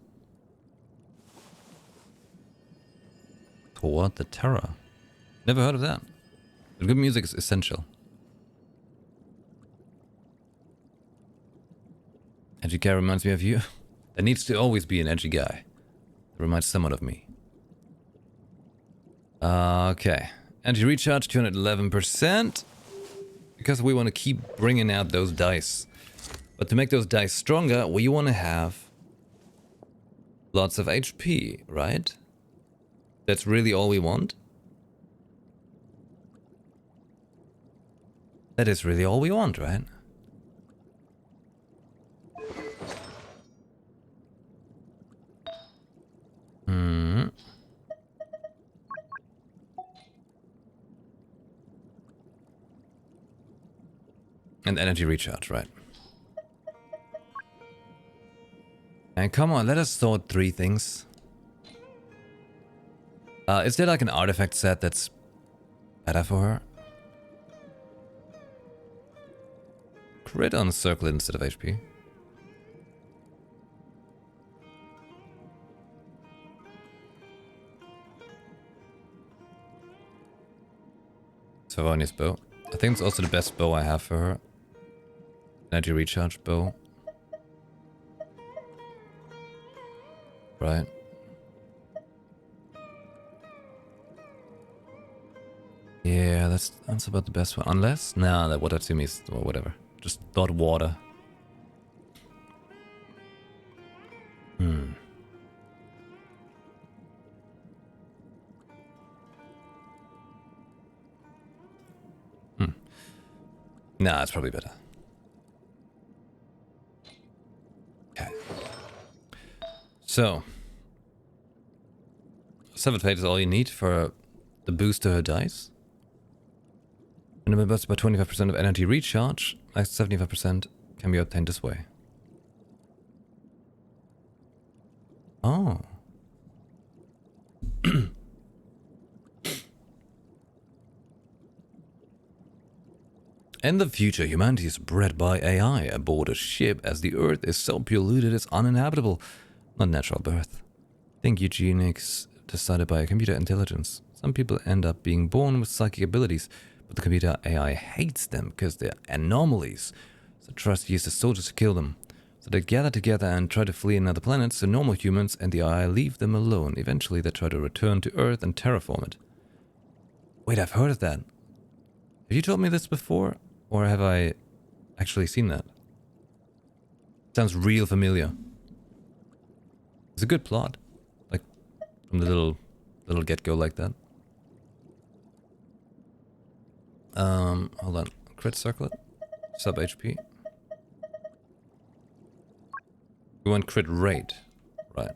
Toward the Terror. Never heard of that. But good music is essential. Edgy guy reminds me of you. There needs to always be an edgy guy. That reminds someone of me. Okay. Energy recharge 211%. Because we want to keep bringing out those dice. But to make those dice stronger, we want to have lots of HP, right? That's really all we want? That is really all we want, right? Hmm. And energy recharge, right? And come on, let us sort 3 things. Is there like an artifact set that's better for her? Crit on circle instead of HP. Savonia's bow. I think it's also the best bow I have for her. Energy recharge bow. Right. Yeah, that's about the best one. Unless, nah, that water to me is, or whatever. Just thought water. Nah, it's probably better. Okay. So. 7 fate is all you need for the boost to her dice. And it bursts by 25% of energy recharge. Like 75% can be obtained this way. Oh. In the future, humanity is bred by AI aboard a ship as the Earth is so polluted it's uninhabitable. Not natural birth. Think eugenics decided by a computer intelligence. Some people end up being born with psychic abilities, but the computer AI hates them because they're anomalies. So Trust uses soldiers to kill them. So they gather together and try to flee another planet so normal humans and the AI leave them alone. Eventually they try to return to Earth and terraform it. Wait, I've heard of that. Have you told me this before? Or have I actually seen that? Sounds real familiar. It's a good plot. Like, from the little get-go like that. Hold on. Crit circlet. Sub HP. We want crit rate. Right.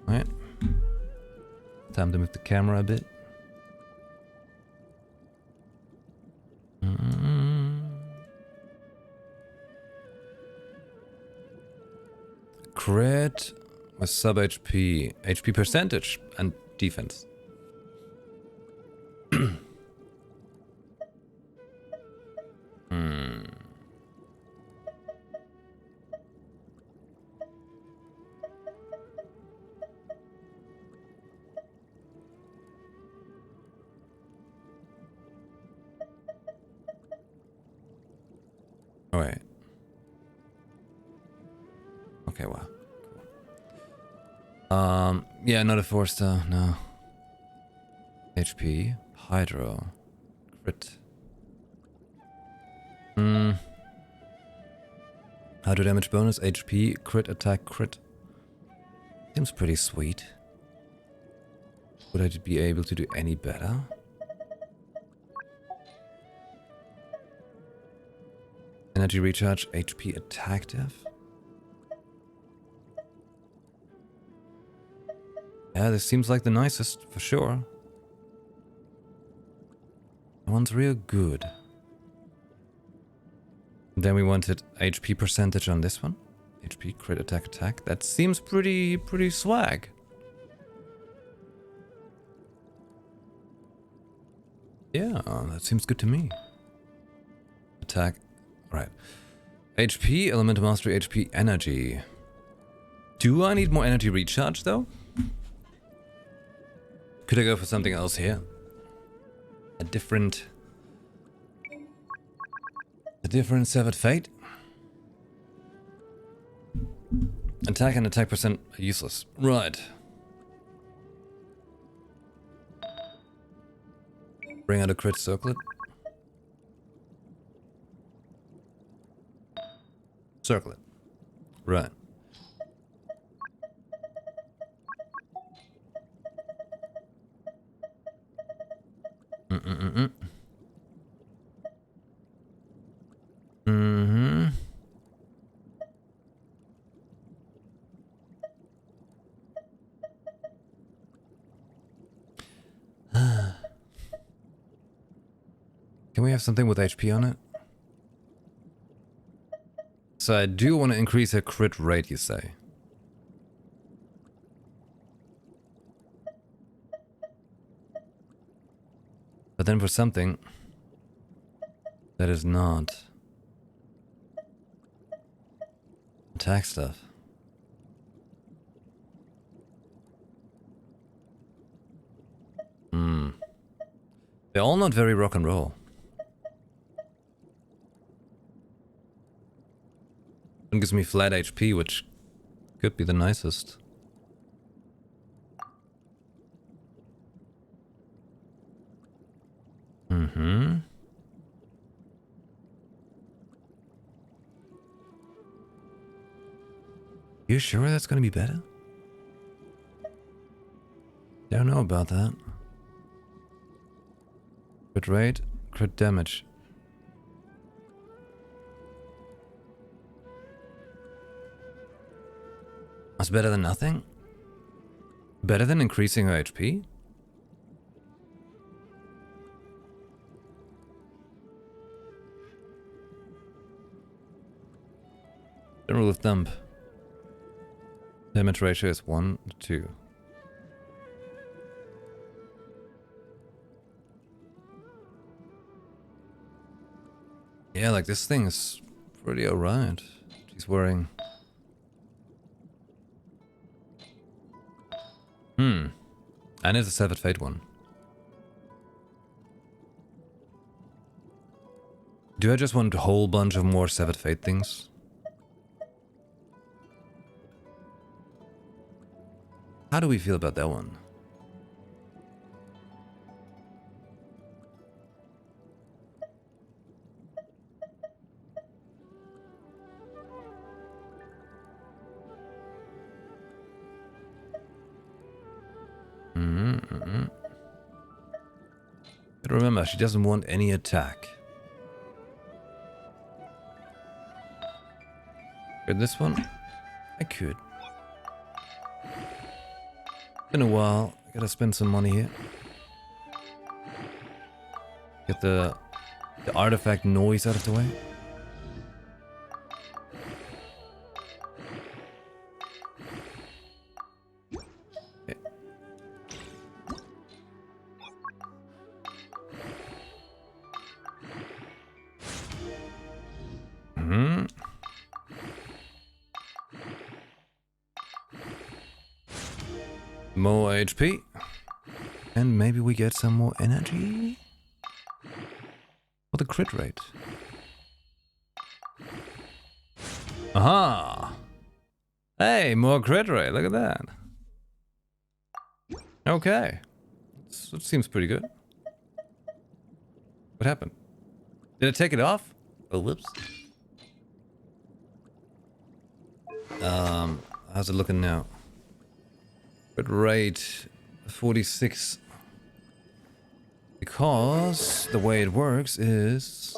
Right. Time to move the camera a bit. crit with sub HP, HP percentage, and defense. Oh, wait. Okay, well. Yeah, not a 4-star, no. HP, Hydro, crit. Hydro damage bonus, HP, crit attack, crit. Seems pretty sweet. Would I be able to do any better? Energy recharge, HP attack def. Yeah, this seems like the nicest, for sure. That one's real good. And then we wanted HP percentage on this one. HP, crit, attack. That seems pretty swag. Yeah, that seems good to me. Attack, right. HP, elemental mastery, HP, energy. Do I need more energy recharge though? Could I go for something else here? A different Severed Fate? Attack and attack percent are useless. Right. Bring out a crit circlet. Circlet. Right. Can we have something with HP on it? So I do want to increase her crit rate, you say? But then for something that is not attack stuff. They're all not very rock and roll. One gives me flat HP, which could be the nicest. You sure that's gonna be better? Don't know about that. Crit rate, crit damage. That's better than nothing? Better than increasing her HP? The rule of thumb. Damage ratio is 1 to 2. Yeah, like this thing is pretty alright. She's wearing... And it's a Severed Fate one. Do I just want a whole bunch of more Severed Fate things? How do we feel about that one? But remember, she doesn't want any attack. Could this one? I could. Been a while. I gotta spend some money here. Get the artifact noise out of the way. More HP. And maybe we get some more energy? For the crit rate. Aha! Hey, more crit rate, look at that. Okay. That seems pretty good. What happened? Did I take it off? Oh, whoops. How's it looking now? Crit rate 46. Because the way it works is...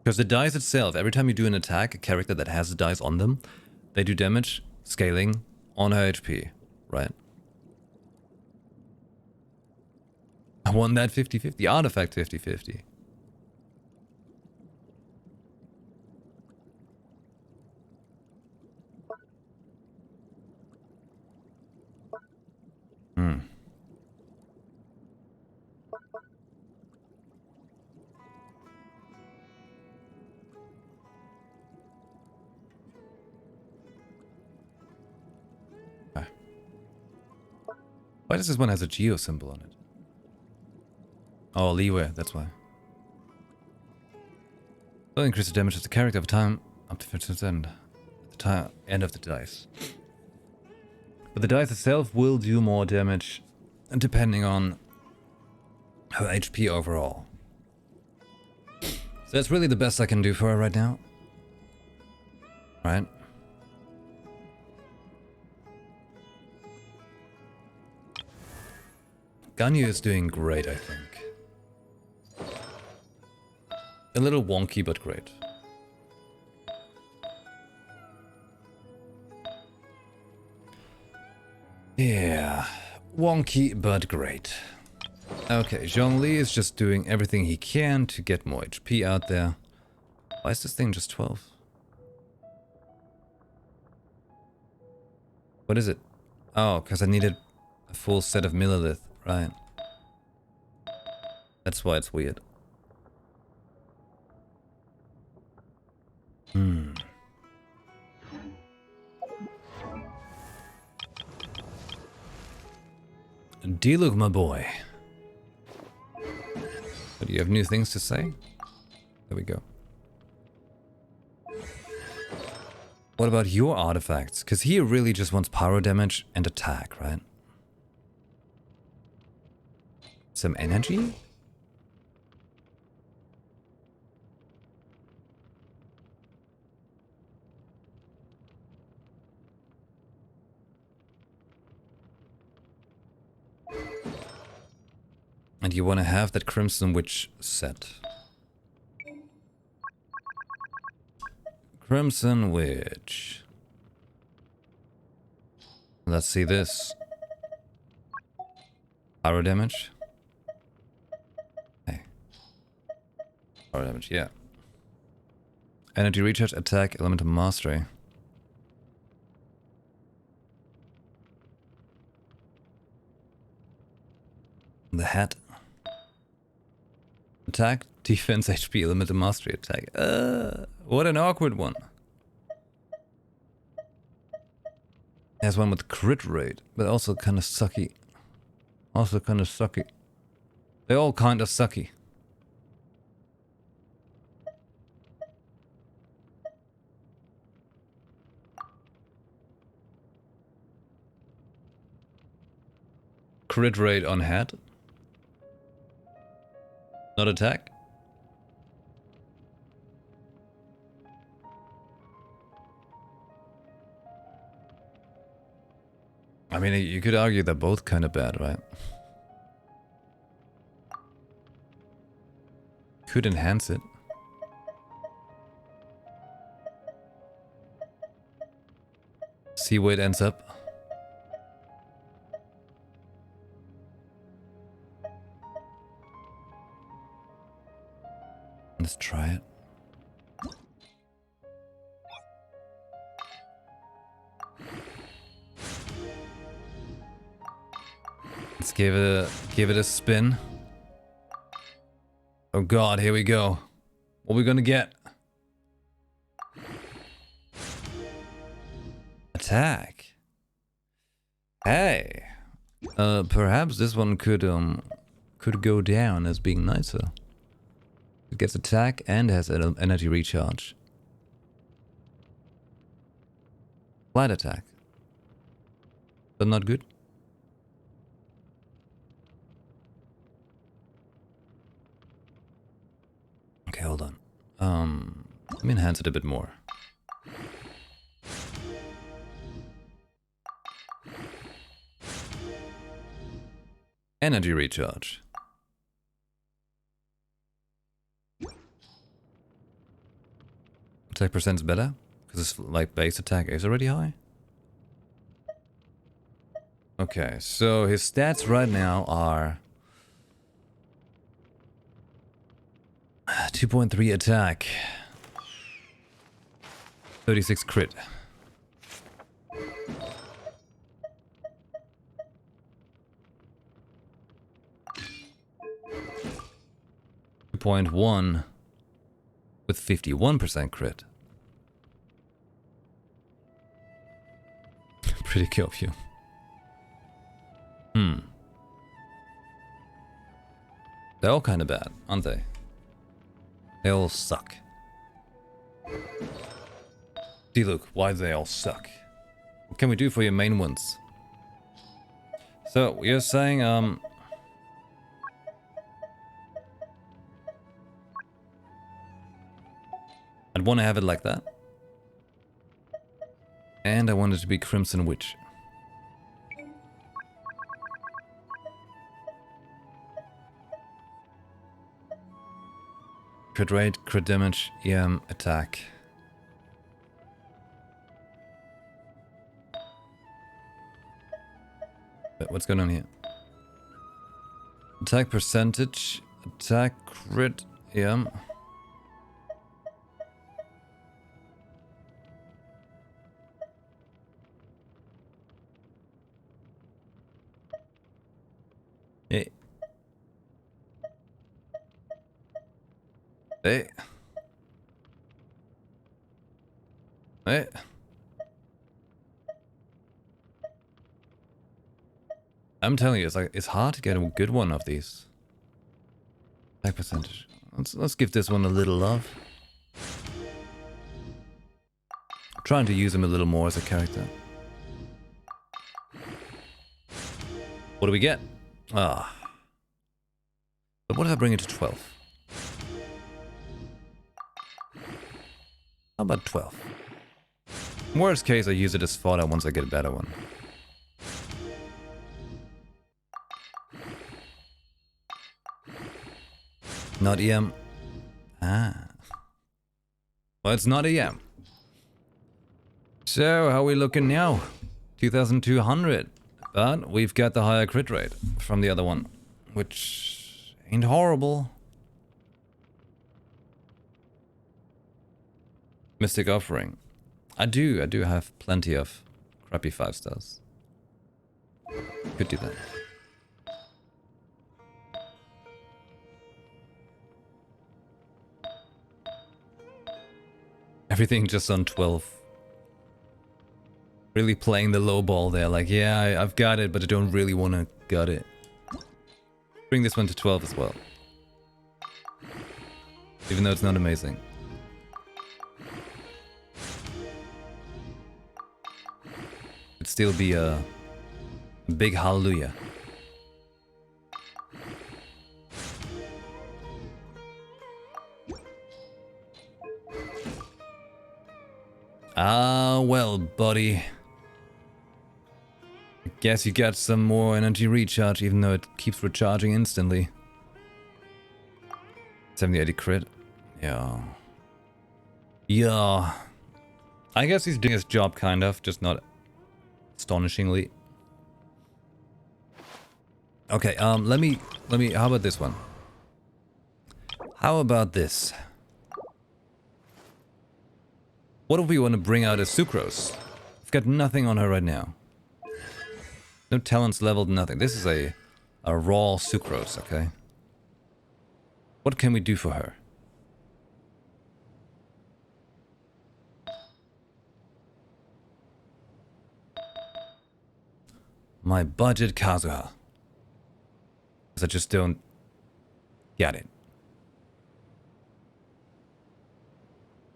Because the dice itself, every time you do an attack, a character that has the dice on them, they do damage scaling on her HP, right? I won that 50-50, artifact 50-50. Why does this one has a geo symbol on it? Oh, leeway, that's why. Will increase the damage of the character over time up to 50% at the end of the dice. But the dice itself will do more damage depending on her HP overall. So that's really the best I can do for her right now. Right? Ganyu is doing great, I think. A little wonky, but great. Yeah, wonky, but great. Okay, Zhongli is just doing everything he can to get more HP out there. Why is this thing just 12? What is it? Oh, because I needed a full set of millilith. Right. That's why it's weird. Dilug, my boy. Do you have new things to say? There we go. What about your artifacts? Because he really just wants pyro damage and attack, right? Some energy? And you want to have that Crimson Witch set. Crimson Witch. Let's see this. Pyro damage. Hey. Pyro damage, yeah. Energy recharge, attack, elemental mastery. The hat. Attack, defense, HP, elemental mastery, attack. What an awkward one. There's one with crit rate, but also kind of sucky. They're all kind of sucky. Crit rate on hat. Not attack. I mean, you could argue they're both kind of bad, right? Could enhance it. See where it ends up. Let's try it. Let's give it a spin. Oh god, here we go. What are we gonna get? attack. Hey, perhaps this one could go down as being nicer. It gets attack and has an energy recharge. Light attack. But not good. Okay, hold on. Let me enhance it a bit more. Energy recharge. Attack percent's better? Because it's like base attack is already high? Okay, so his stats right now are 2.3 attack, 36 crit. .1 with 51% crit. Pretty kill few. They're all kind of bad, aren't they? They all suck. See, look, why do they all suck? What can we do for your main ones? So, you're saying, I'd want to have it like that. And I want it to be Crimson Witch. Crit rate, crit damage, EM, attack. But what's going on here? Attack percentage, attack, crit, EM. Hey. Hey. Hey. I'm telling you, it's hard to get a good one of these. Attack percentage. Let's give this one a little love. I'm trying to use him a little more as a character. What do we get? Ah. But what if I bring it to 12? How about 12? Worst case, I use it as fodder once I get a better one. Not EM. Ah. Well, it's not EM. So, how are we looking now? 2200. But we've got the higher crit rate from the other one, which ain't horrible. Mystic Offering. I do have plenty of crappy 5 stars. Could do that. Everything just on 12. Really playing the low ball there, like, yeah, I've got it, but I don't really want to gut it. Bring this one to 12 as well. Even though it's not amazing. It'd still be a big hallelujah. Ah, well, buddy. I guess you got some more energy recharge, even though it keeps recharging instantly. 70-80 crit. Yeah. Yeah. I guess he's doing his job, kind of, just not astonishingly. Okay, let me, how about this one? How about this? What if we want to bring out a Sucrose? I've got nothing on her right now. No talents leveled, nothing. This is a raw Sucrose, okay? What can we do for her? My budget Kazuha. Because I just don't get it.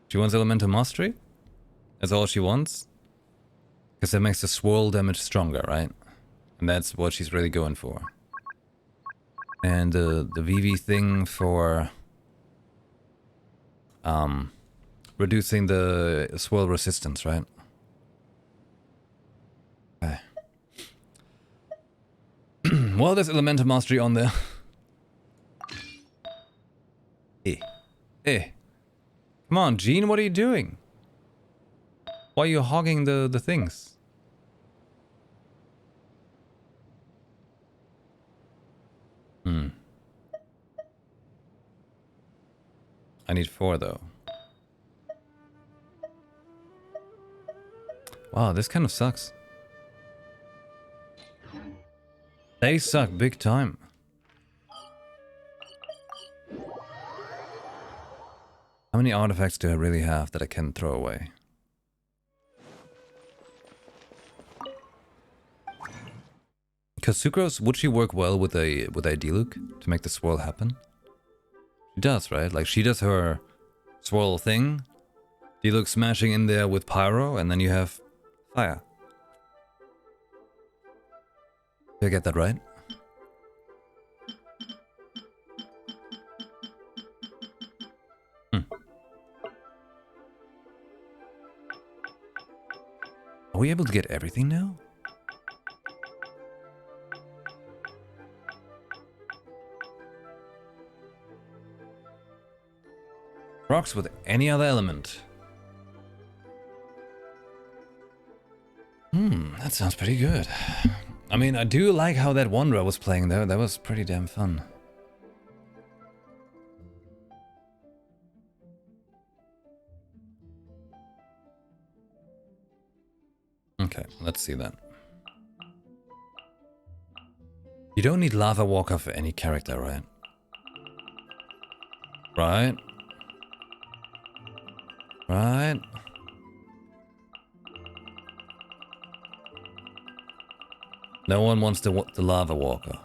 She wants elemental mastery? That's all she wants? Because that makes the swirl damage stronger, right? And that's what she's really going for. And the VV thing for reducing the swirl resistance, right? Okay. Well, there's elemental mastery on there. Hey. Hey. Come on, Jean, what are you doing? Why are you hogging the things? I need 4 though. Wow, this kind of sucks. They suck big time. How many artifacts do I really have that I can throw away? Because Sucrose, would she work well with a Diluc to make the swirl happen? She does, right? Like she does her swirl thing, Diluc smashing in there with Pyro, and then you have fire. Did I get that right? Are we able to get everything now? Rocks with any other element. That sounds pretty good. I mean, I do like how that Wanderer was playing though. That was pretty damn fun. Okay, let's see that. You don't need Lava Walker for any character, right? Right? Right? No one wants the Lava Walker.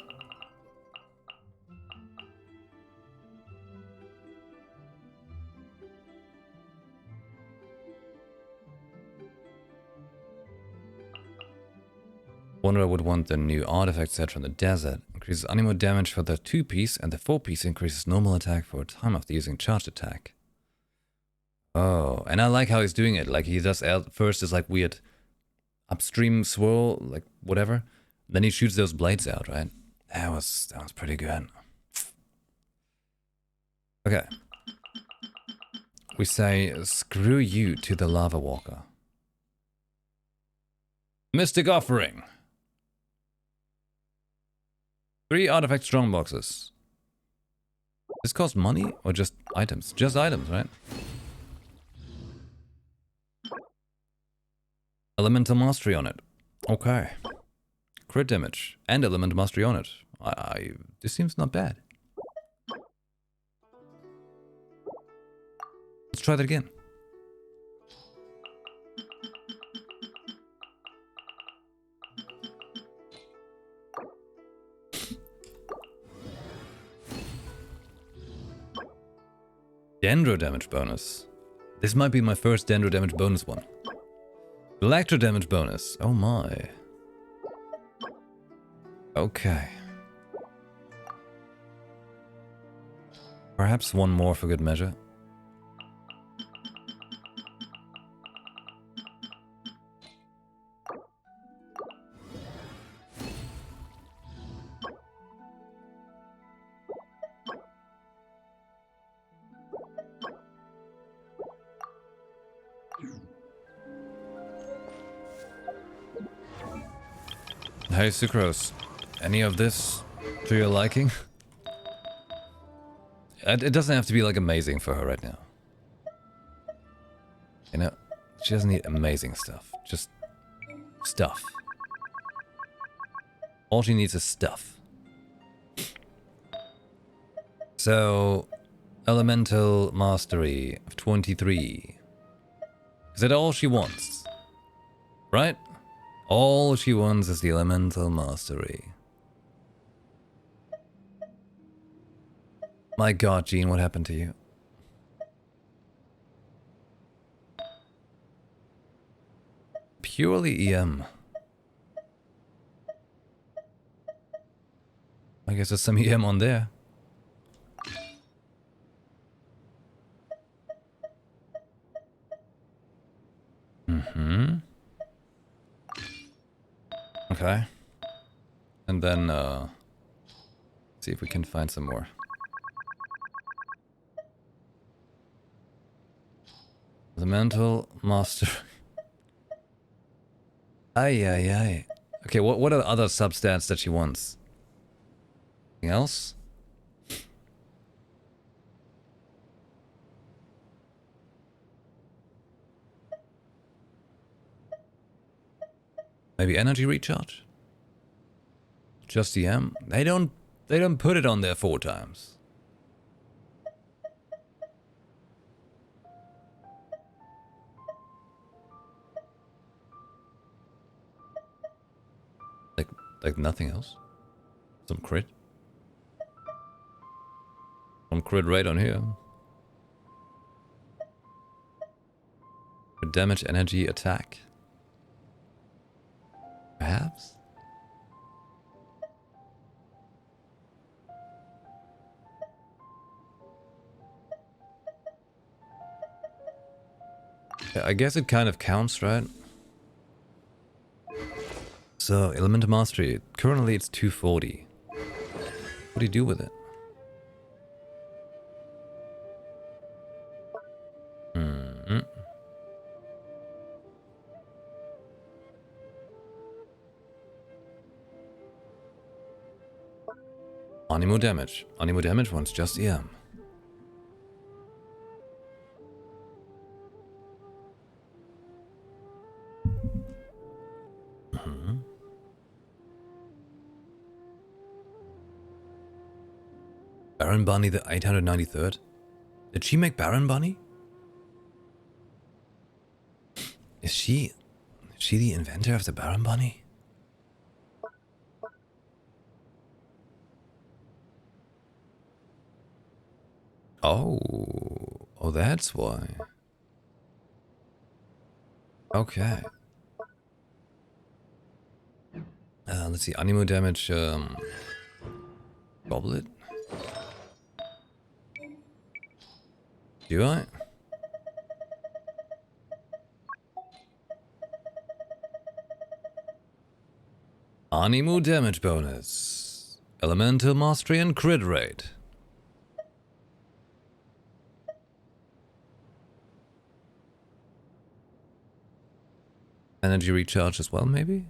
Wanderer would want the new artifact set from the desert. Increases animal damage for the 2-piece, and the 4-piece increases normal attack for a time after using charged attack. Oh, and I like how he's doing it. Like he does first is like weird upstream swirl, like whatever. Then he shoots those blades out, right? That was pretty good. Okay. We say screw you to the Lava Walker. Mystic Offering. 3 artifact strong boxes. This costs money or just items? Just items, right? Elemental Mastery on it. Okay. Crit damage and Elemental Mastery on it. This seems not bad. Let's try that again. Dendro damage bonus. This might be my first Dendro damage bonus one. Electro damage bonus. Oh my. Okay. Perhaps one more for good measure. Hey Sucrose, any of this to your liking? It doesn't have to be like amazing for her right now. You know, she doesn't need amazing stuff, just stuff. All she needs is stuff. So, Elemental Mastery of 23. Is that all she wants? Right? All she wants is the elemental mastery. My god, Jean, what happened to you? Purely EM. I guess there's some EM on there. Mm-hmm. Okay. And then, see if we can find some more. The mental master. Ay, ay, ay. Okay, what are the other substats that she wants? Anything else? Maybe energy recharge? Just EM? They don't put it on there 4 times. Like nothing else. Some crit. Some crit right on here. Damage, energy, attack. Perhaps? Yeah, I guess it kind of counts, right? So, Elemental Mastery. Currently it's 240. What do you do with it? Animo damage. Animo damage wants just EM. Baron Bunny the 893rd? Did she make Baron Bunny? Is she the inventor of the Baron Bunny? Oh, that's why. Okay. Let's see, Animo damage, goblet? Do I? Animo damage bonus. Elemental mastery and crit rate. Energy recharge as well, maybe?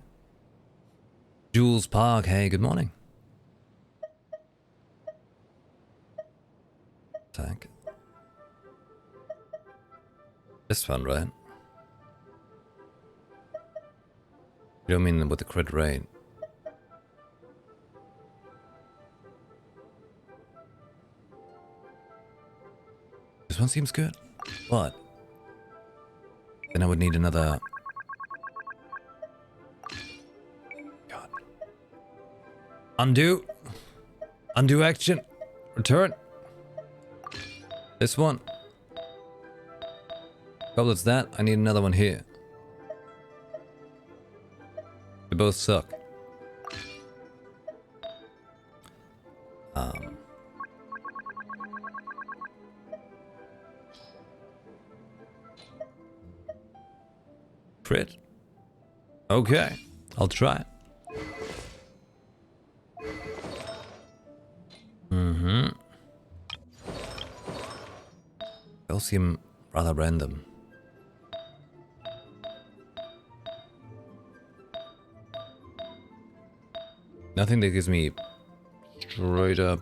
Jules Park, hey, good morning. Tank. This one, right? You don't mean with the crit rate. This one seems good. But then I would need another. God. Undo. Undo action. Return. This one. Goblet's that. I need another one here. They both suck. Crit? Okay, I'll try. They'll seem rather random. Nothing that gives me straight up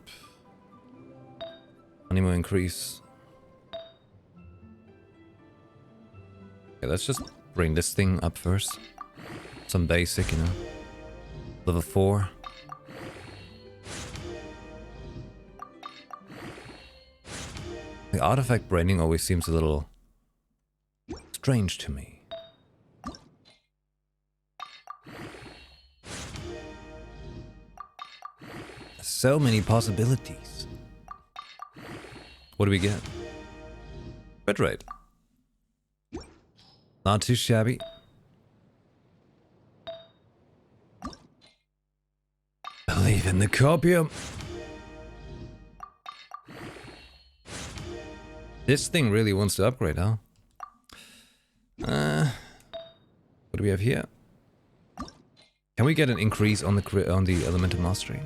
animo increase. Okay, let's just bring this thing up first. Some basic, you know. Level 4. The artifact branding always seems a little strange to me. so many possibilities. What do we get? Crit rate. Not too shabby. Believe in the copium. This thing really wants to upgrade, huh? What do we have here? Can we get an increase on the elemental mastery?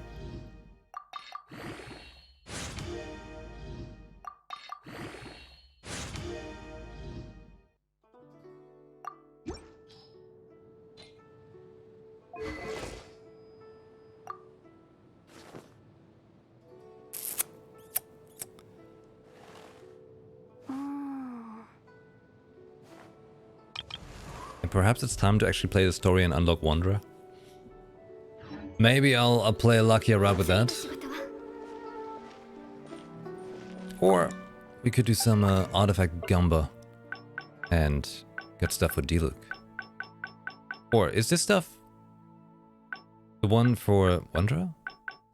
And perhaps it's time to actually play the story and unlock Wanderer. Maybe I'll play a luckier route with that. Or we could do some artifact gumba and get stuff with Diluc. Or is this stuff the one for Wanderer?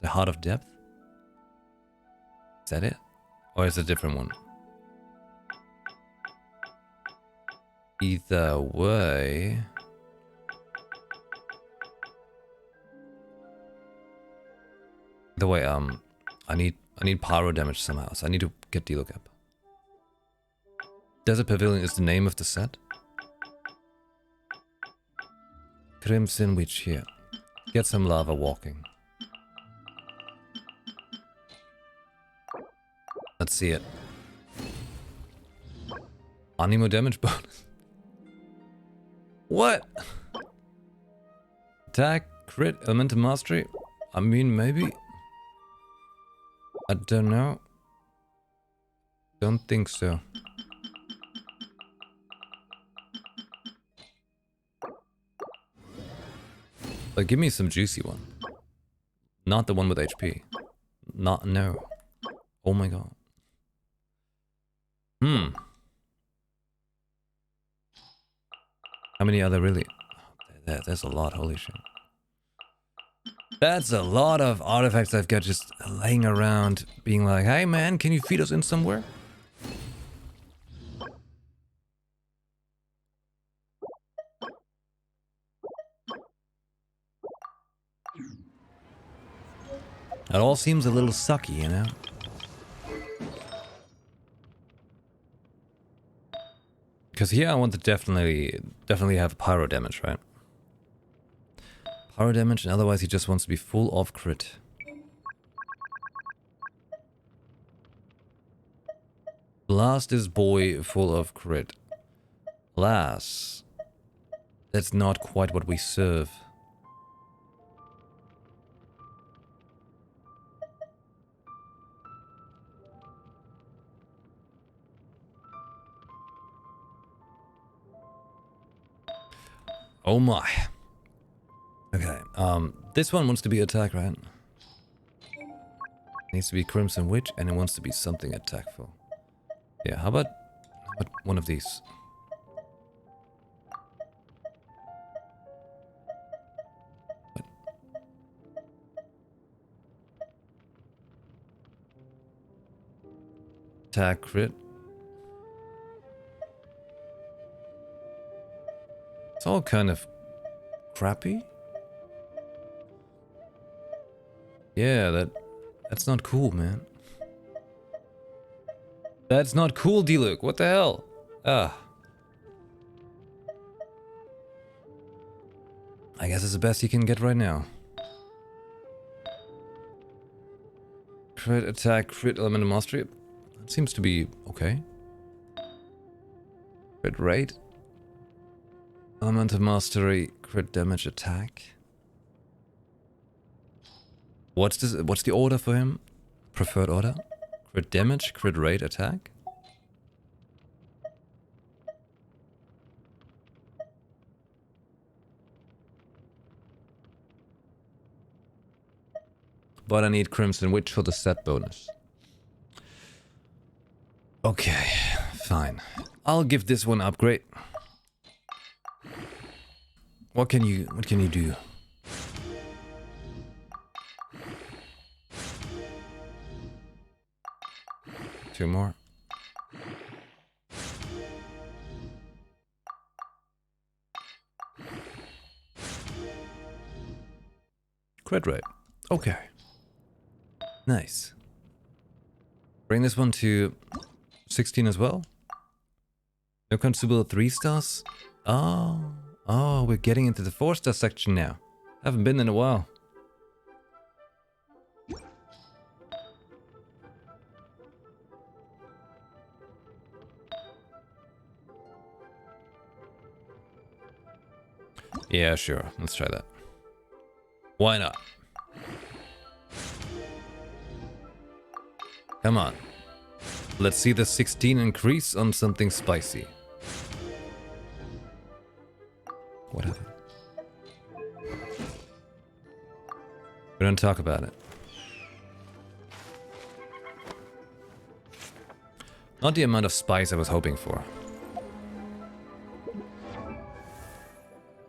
The Heart of Depth? Is that it? Or is it a different one? Either way... Either way, I need pyro damage somehow, so I need to get Diluc up. Desert Pavilion is the name of the set. Crimson Witch here. Get some lava walking. Let's see it. Animo damage bonus. What? Attack, crit, elemental mastery? I mean, maybe. I don't know. Don't think so. But give me some juicy one. Not the one with HP. No. Oh my god. How many are there really? There's a lot, holy shit. That's a lot of artifacts I've got just laying around, being like, hey man, can you feed us in somewhere? It all seems a little sucky, you know? Because here I want to definitely have pyro damage, right? Pyro damage, and otherwise he just wants to be full of crit. Blast is boy full of crit. Alas, that's not quite what we serve. Oh my. Okay, this one wants to be attack, right? Needs to be Crimson Witch, and it wants to be something attackful. Yeah, how about one of these? What? Attack, crit. It's all kind of crappy. Yeah, that's not cool, man. That's not cool, Diluc. What the hell? Ah. I guess it's the best you can get right now. Crit attack, crit elemental mastery. That seems to be okay. Crit rate. Elemental mastery, crit damage attack. What's the order for him? Preferred order? Crit damage, crit rate, attack? But I need Crimson Witch for the set bonus. Okay, fine. I'll give this one upgrade. What can you do? 2 more. Crit rate. Okay. Nice. Bring this one to 16 as well. No consumable 3 stars. Oh, we're getting into the 4-star section now. Haven't been in a while. Yeah, sure. Let's try that. Why not? Come on. Let's see the 16 increase on something spicy. Whatever. We don't talk about it. Not the amount of spice I was hoping for.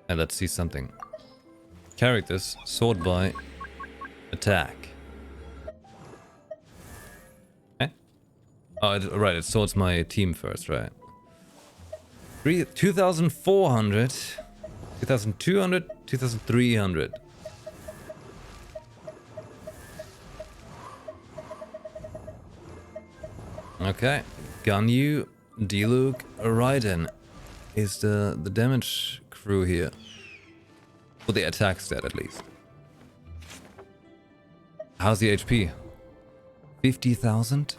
And let's see something. Characters sort by attack. Eh? Oh, right, it sorts my team first, right? 2,400, 2,200, 2,300. Okay, Ganyu, Diluc, Raiden is the damage crew here. For the attack stat at least. How's the HP? 50,000?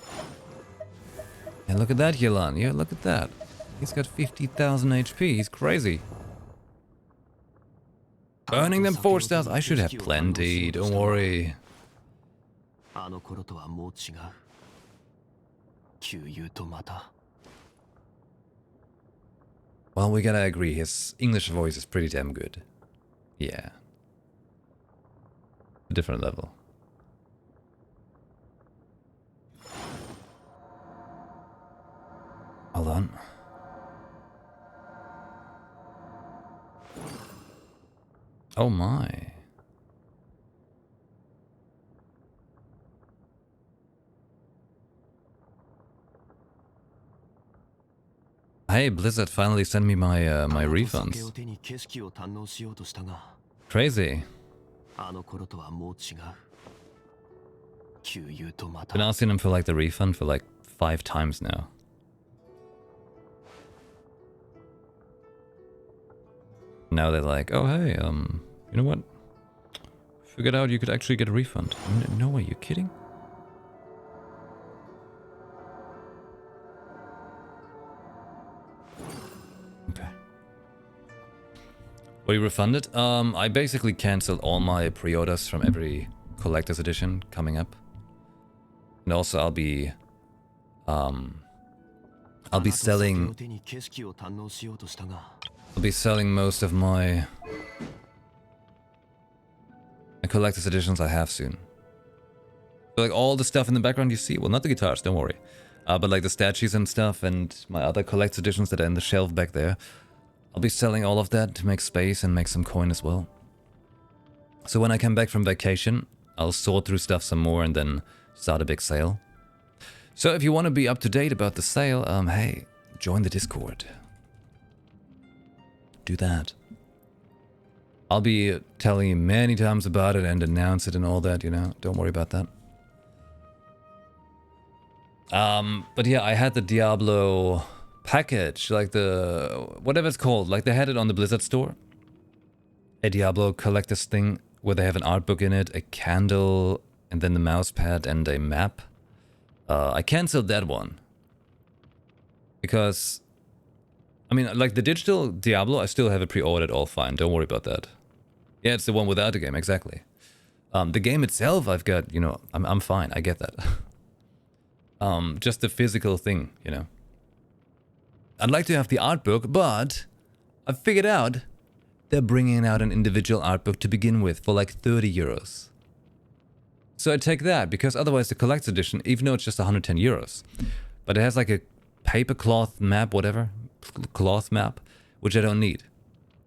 And look at that, Yelan. Yeah, look at that. He's got 50,000 HP. He's crazy. Burning them 4 stars. I should have plenty. Don't worry. Well, we gotta agree. His English voice is pretty damn good. Yeah. A different level. Hold on. Oh my. Hey, Blizzard finally sent me my my refunds. Crazy. Been asking them for like the refund for like 5 times now. Now they're like, oh hey, you know what? Figured out you could actually get a refund. No way, you kidding? Okay. Were you refunded? I basically cancelled all my pre-orders from every collector's edition coming up. And also I'll be selling most of my collector's editions I have soon. So like all the stuff in the background you see, well, not the guitars, don't worry. But like the statues and stuff and my other collector's editions that are in the shelf back there. I'll be selling all of that to make space and make some coin as well. So when I come back from vacation, I'll sort through stuff some more and then start a big sale. So if you want to be up to date about the sale, hey, join the Discord. Do that. I'll be telling you many times about it and announce it and all that, you know. Don't worry about that. But yeah, I had the Diablo package, like the whatever it's called, like they had it on the Blizzard store. A Diablo collector's thing where they have an art book in it, a candle, and then the mouse pad and a map. I canceled that one because I mean, like the digital Diablo, I still have it pre-ordered, all fine. Don't worry about that. Yeah, it's the one without the game, exactly. The game itself, I've got, you know, I'm fine. I get that. Just the physical thing, you know. I'd like to have the art book, but I figured out they're bringing out an individual art book to begin with for like 30 euros. So I take that because otherwise the collector's edition, even though it's just 110 euros, but it has like a paper cloth map, whatever, cloth map, which I don't need.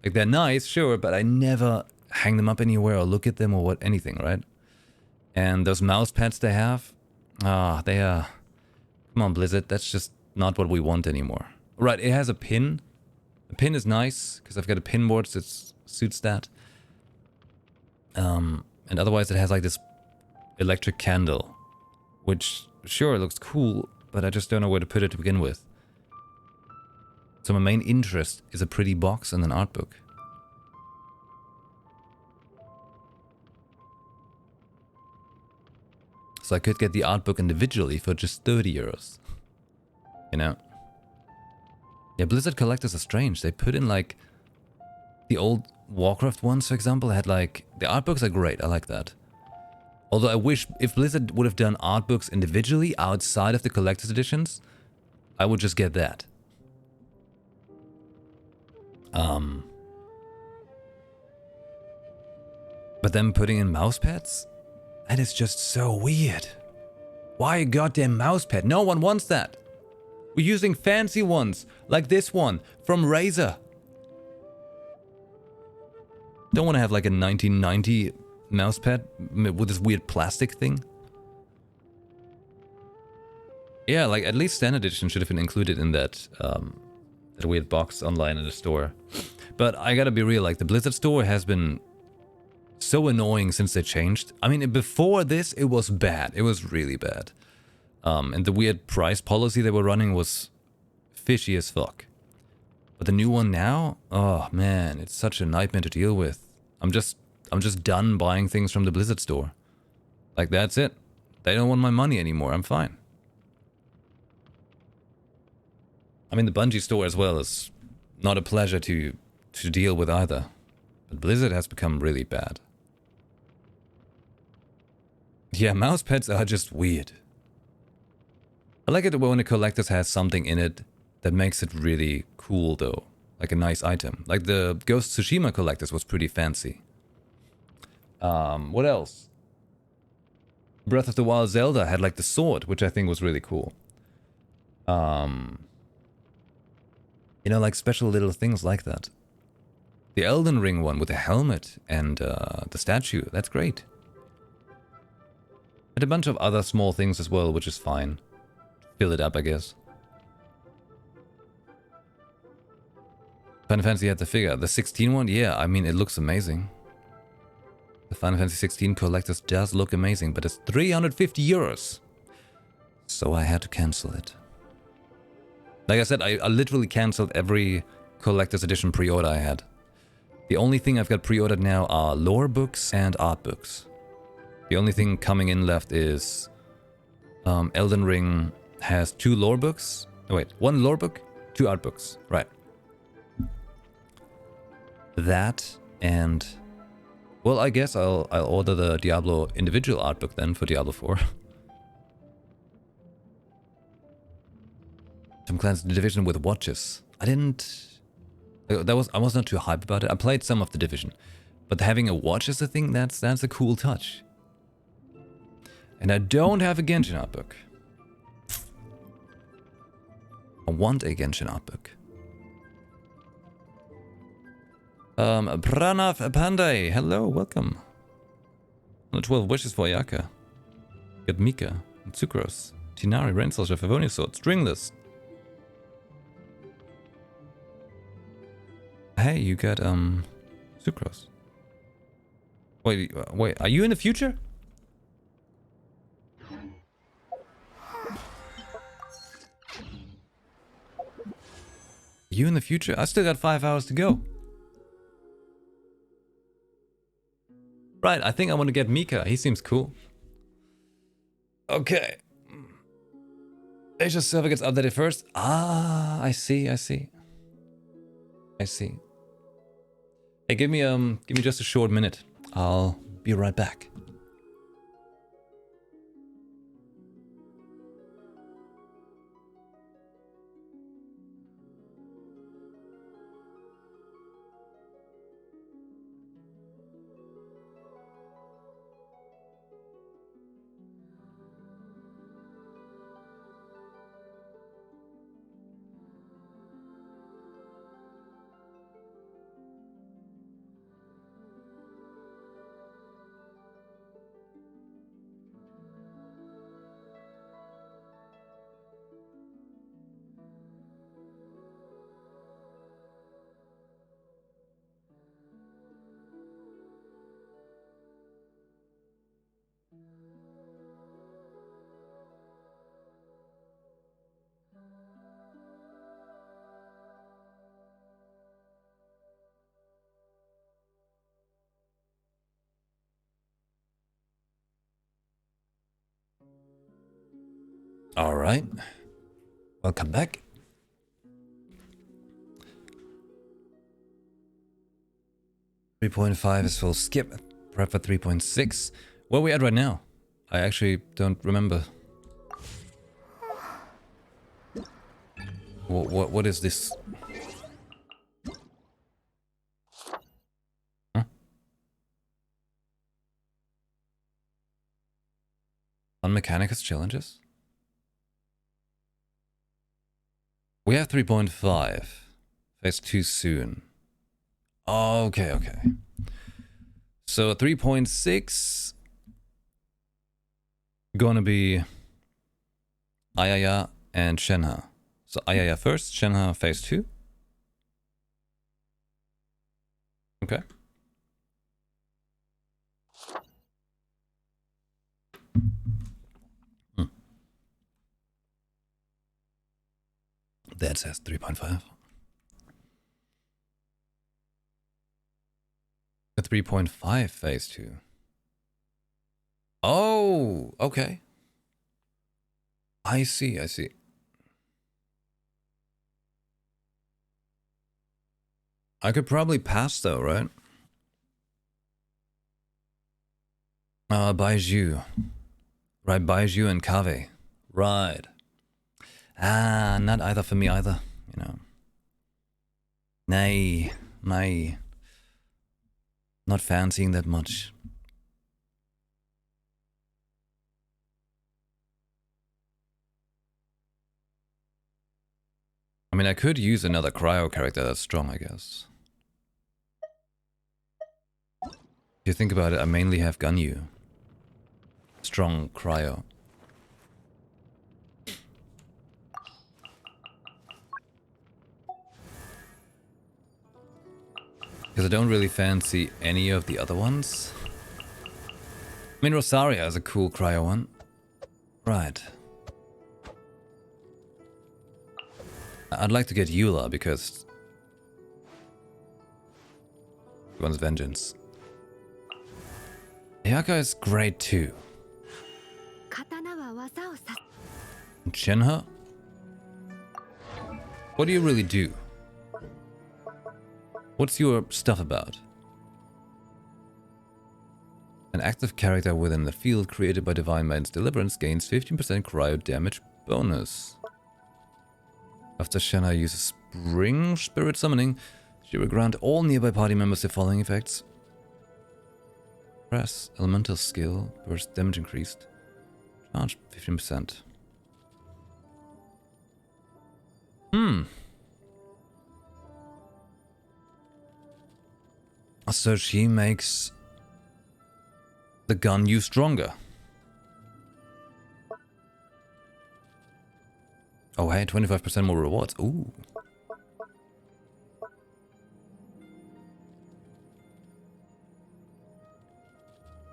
Like they're nice, sure, but I never hang them up anywhere or look at them or what anything, right? And those mouse pads they have, they are Come on, Blizzard, that's just not what we want anymore. Right, it has a pin. The pin is nice, because I've got a pin board that suits that. And otherwise it has like this electric candle, which, sure, it looks cool, but I just don't know where to put it to begin with. So my main interest is a pretty box and an art book. So I could get the art book individually for just 30 euros. You know? Yeah, Blizzard collectors are strange. They put in like... The old Warcraft ones, for example, had like... The art books are great, I like that. Although I wish if Blizzard would have done art books individually outside of the collector's editions, I would just get that. But then putting in mouse pads? That is just so weird. Why a goddamn mouse pad? No one wants that. We're using fancy ones, like this one, from Razer. Don't want to have like a 1990 mouse pad with this weird plastic thing. Yeah, like at least standard edition should have been included in that, that weird box online in the store. But I gotta be real, like the Blizzard store has been so annoying since they changed. I mean, before this, it was bad. It was really bad. And the weird price policy they were running was fishy as fuck. But the new one now, oh man, it's such a nightmare to deal with. I'm just done buying things from the Blizzard store. Like, that's it. They don't want my money anymore. I'm fine. I mean, the Bungie store as well is not a pleasure to deal with either. But Blizzard has become really bad. Yeah, mouse pads are just weird. I like it when a collector's has something in it that makes it really cool though. Like a nice item. Like the Ghost Tsushima collector's was pretty fancy. What else? Breath of the Wild Zelda had like the sword, which I think was really cool. You know, like special little things like that. The Elden Ring one with the helmet and the statue, that's great. And a bunch of other small things as well, which is fine. Fill it up, I guess. Final Fantasy had the figure. The 16 one? Yeah, I mean, it looks amazing. The Final Fantasy 16 Collector's does look amazing, but it's 350 euros. So I had to cancel it. Like I said, I literally cancelled every Collector's Edition pre-order I had. The only thing I've got pre-ordered now are lore books and art books. The only thing coming in left is Elden Ring has 2 lore books. Oh, wait, 1 lore book, 2 art books. Right. That and... Well, I guess I'll order the Diablo individual art book then for Diablo 4. Tom Clancy's Division with watches. I was not too hyped about it. I played some of the Division. But having a watch as a thing, that's a cool touch. And I don't have a Genshin art book. I want a Genshin art book. Pranav Pandey, hello, welcome. 112 wishes for Ayaka. Got Mika, and Sucrose, Tinari, Rainsoldier, Favonius Stringless. Hey, you got, Sucrose. Wait, are you in the future? You in the future? I still got 5 hours to go. Right, I think I want to get Mika. He seems cool. Okay. Asia server gets updated first. Ah, I see. Hey, give me just a short minute. I'll be right back. All right. Welcome back. .5 is full skip. Prep for 3.6. Where are we at right now? I actually don't remember. What is this? Huh? On Mechanicus challenges? We have 3.5. Phase 2 soon. Okay, okay. So 3.6 gonna be Ayaya and Shenhe. So Ayaya first, Shenhe phase 2. Okay. That says 3.5. A 3.5 phase 2. Oh, okay. I see, I see. I could probably pass though, right? Baiju. Right, Baiju and Kave. Right. Ah, not either for me either, you know. Nay, nay. Not fancying that much. I mean, I could use another cryo character that's strong, I guess. If you think about it, I mainly have Ganyu. Strong cryo. Because I don't really fancy any of the other ones. I mean, Rosaria is a cool cryo one. Right. I'd like to get Eula because he wants vengeance. Ayaka is great too. And Shenhe? What do you really do? What's your stuff about? An active character within the field created by Divine Maiden's Deliverance gains 15% cryo damage bonus. After Shenhe uses Spring Spirit Summoning, she will grant all nearby party members the following effects. Press, Elemental Skill, burst damage increased. Charge 15%. So she makes the gun use stronger. Oh hey, 25% more rewards. Ooh.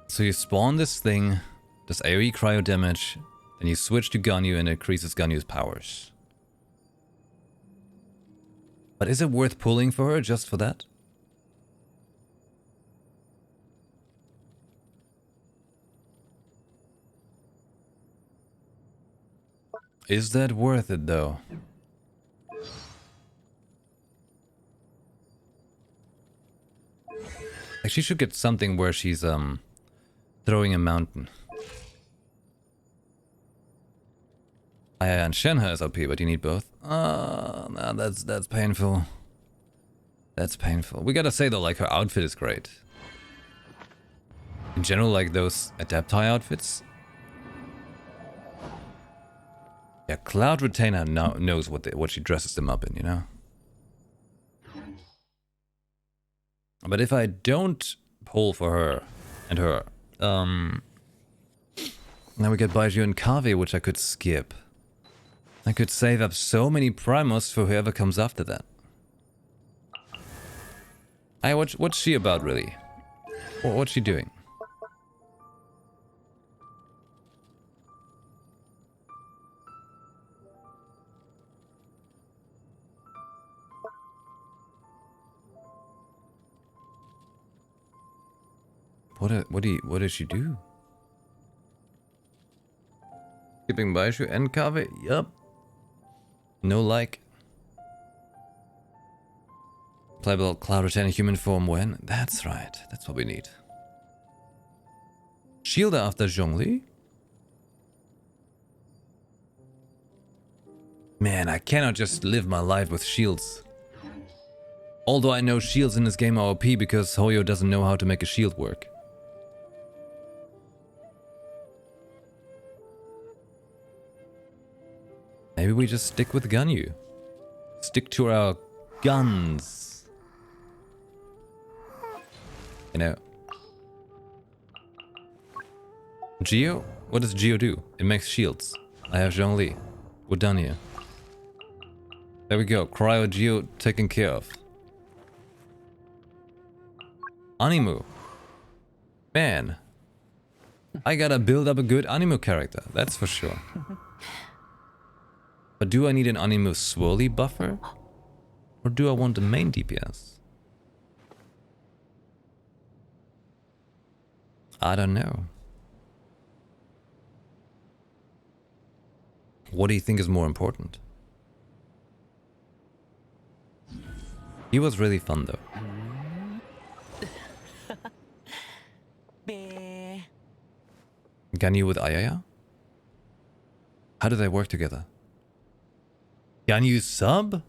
So you spawn this thing, does AoE cryo damage, then you switch to Ganyu and it increases Ganyu's powers. But is it worth pulling for her just for that? Is that worth it though? Like she should get something where she's throwing a mountain. And Shenhe is OP, but you need both. No, that's painful. That's painful. We gotta say though, like her outfit is great. In general, like those Adepti outfits. Yeah, Cloud Retainer knows what she dresses them up in, you know? But if I don't pull for her and her, now we get Baiju and Kave, which I could skip. I could save up so many primos for whoever comes after that. Hey, what's she about, really? What's she doing? What does she do? Skipping Baishu and Kave. Yup. No like. Playable Cloud retain human form when? That's right. That's what we need. Shield after Zhongli. Man, I cannot just live my life with shields. Although I know shields in this game are OP because Hoyo doesn't know how to make a shield work. Maybe we just stick with Ganyu. Stick to our guns. You know. Geo? What does Geo do? It makes shields. I have Zhongli. We're done here. There we go. Cryo Geo taken care of. Animu. Man. I gotta build up a good Animu character. That's for sure. But do I need an Animu swirly buffer? Or do I want the main DPS? I don't know. What do you think is more important? He was really fun though. Ganyu with Ayaya? How do they work together? Ganyu sub?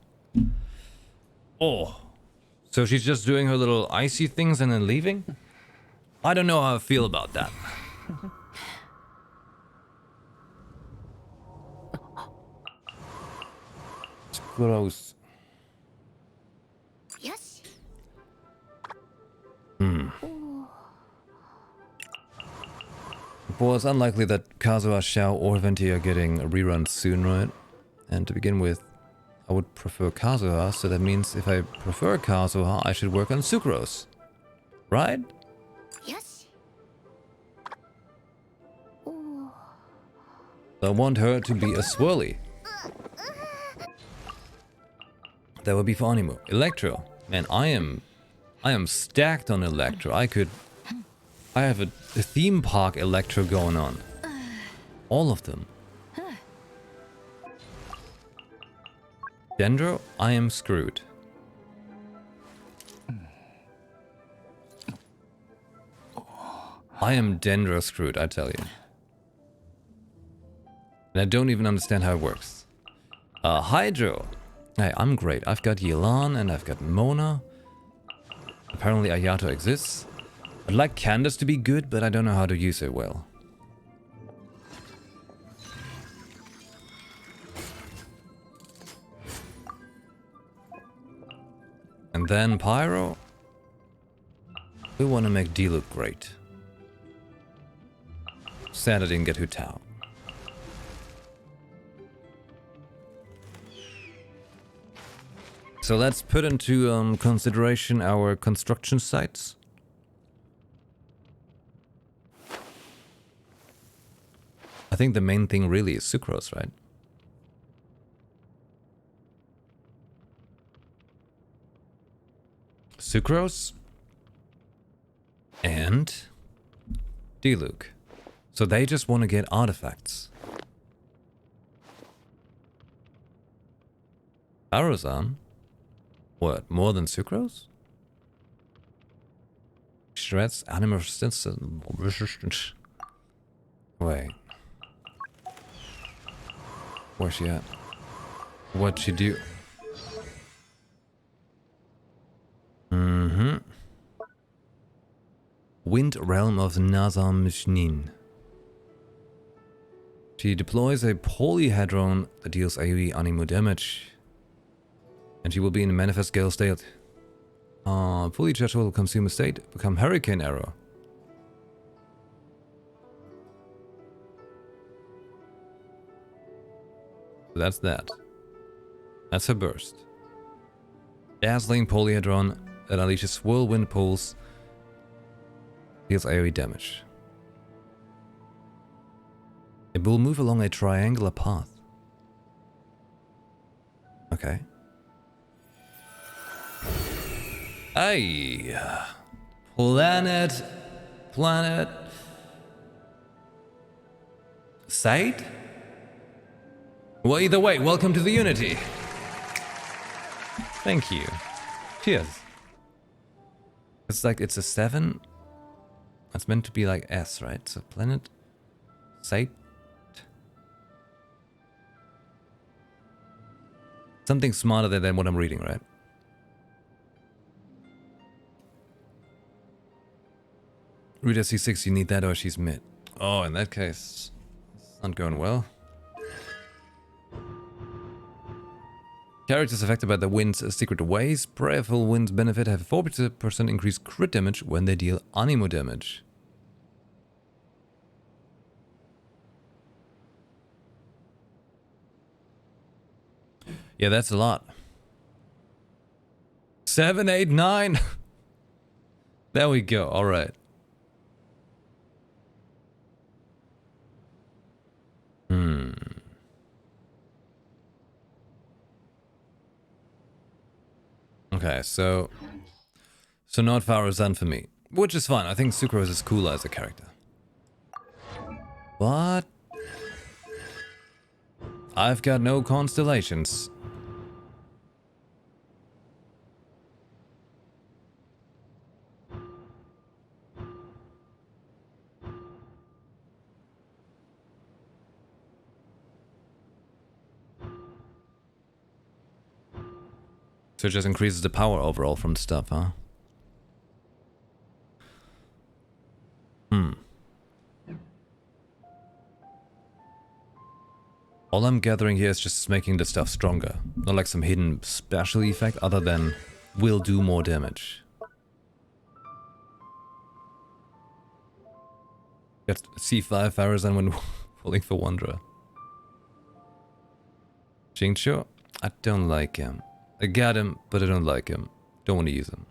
Oh. So she's just doing her little icy things and then leaving? I don't know how I feel about that. It's gross. Yes. Well, it's unlikely that Kazuha, Xiao, or Venti are getting a rerun soon, right? And to begin with, I would prefer Kazuha, so that means if I prefer Kazuha, I should work on Sucrose. Right? Yes. I want her to be a swirly. That would be for Animu. Electro. Man, I am stacked on Electro. I have a theme park Electro going on. All of them. Dendro, I am screwed. I am Dendro screwed, I tell you. And I don't even understand how it works. Hydro. Hey, I'm great. I've got Yelan and I've got Mona. Apparently Ayato exists. I'd like Candace to be good, but I don't know how to use it well. And then Pyro. We want to make D look great. Sad I didn't get Hu Tao. So let's put into consideration our construction sites. I think the main thing really is Sucrose, right? Sucrose and Diluc. So they just want to get artifacts. Arozan? What, more than Sucrose? Shreds animal resistance. Wait. Where's she at? What'd she do? Wind Realm of Nazam Mishnin. She deploys a polyhedron that deals AoE Animu damage. And she will be in a manifest gale state. Fully charged will consume a state, become hurricane arrow. So that's that. That's her burst. Dazzling polyhedron that unleashes whirlwind pulse. Deals AoE damage. It will move along a triangular path. Okay. Hey, planet. Site? Well, either way, welcome to the Unity. Thank you. Cheers. It's like, it's a 7. It's meant to be like S, right? So planet. Site. Something smarter than what I'm reading, right? Reader C6, you need that or she's mid. Oh, in that case, it's not going well. Characters affected by the wind's secret ways. Prayerful winds benefit have 40% increased crit damage when they deal animo damage. Yeah, that's a lot. 7, 8, 9. There we go. All right. Okay, so not Faruzan for me, which is fine. I think Sucrose is cooler as a character. But I've got no constellations. So it just increases the power overall from the stuff, huh? All I'm gathering here is just making the stuff stronger. Not like some hidden special effect other than will do more damage. Get C5 Farazan when falling for Wanderer. Jingcho? I don't like him. I got him, but I don't like him. Don't want to use him.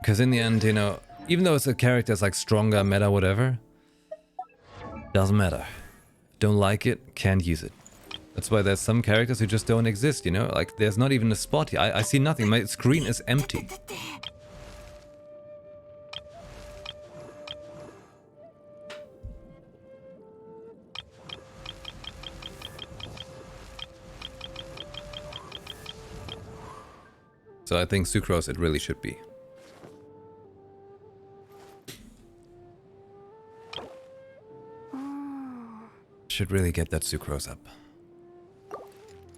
Because in the end, you know, even though it's a character that's like stronger, meta, whatever, doesn't matter. Don't like it, can't use it. That's why there's some characters who just don't exist, you know? Like, there's not even a spot here. I see nothing. My screen is empty. So I think Sucrose it really should be. Should really get that Sucrose up.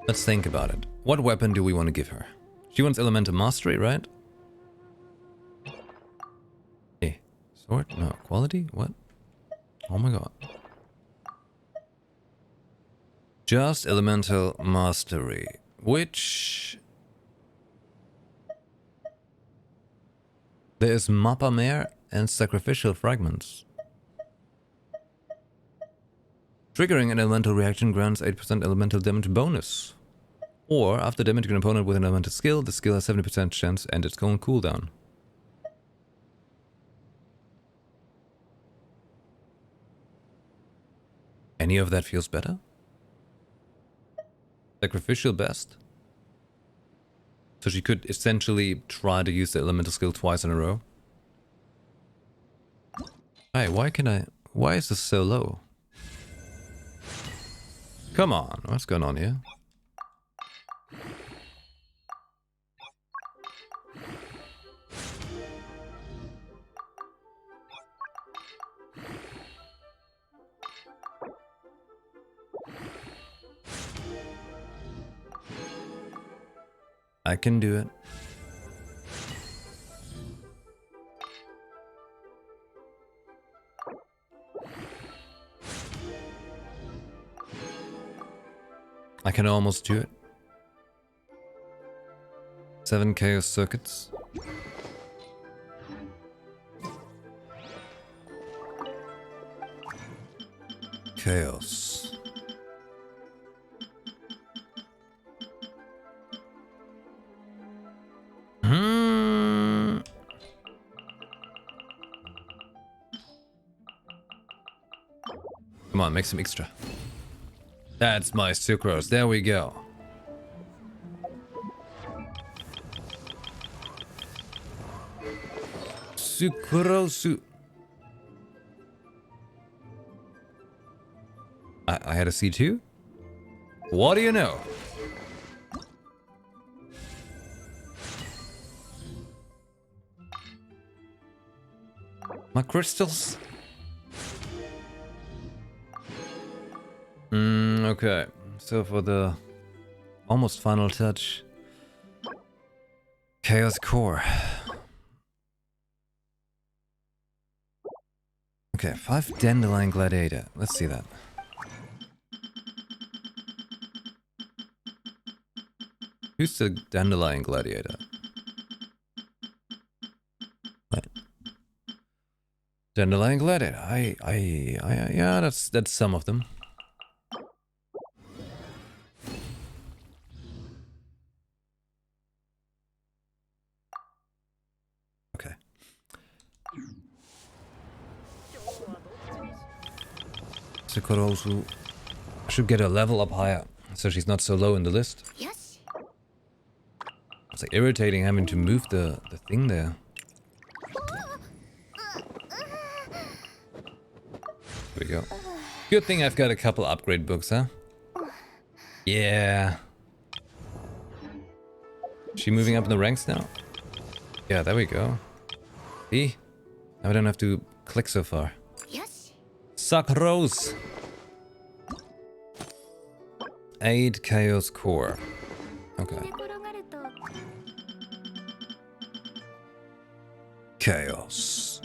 Let's think about it. What weapon do we want to give her? She wants Elemental Mastery, right? Hey, sword? No, quality? What? Oh my god. Just Elemental Mastery, which... There is Mappa Mare and Sacrificial Fragments. Triggering an elemental reaction grants 8% elemental damage bonus. Or, after damaging an opponent with an elemental skill, the skill has 70% chance to end its own cooldown. Any of that feels better? Sacrificial best? So she could essentially try to use the elemental skill twice in a row. Hey, why is this so low? Come on, what's going on here? I can do it. I can almost do it. 7 chaos circuits. Chaos. Come on, make some extra. That's my sucrose. There we go. Sucrose. I had a C2? What do you know? My crystals? Okay. So for the almost final touch. Chaos Core. Okay, 5 Dandelion Gladiator. Let's see that. Who's the Dandelion Gladiator? What? Dandelion Gladiator. Yeah, that's some of them. Okay. Sakurazu should get a level up higher, so she's not so low in the list. Yes. It's like irritating having to move the thing there. Here we go. Good thing I've got a couple upgrade books, huh? Yeah. Is she moving up in the ranks now? Yeah, there we go. See? Now I don't have to click so far. Yes. Suck Rose! 8 Chaos Core. Okay. Chaos.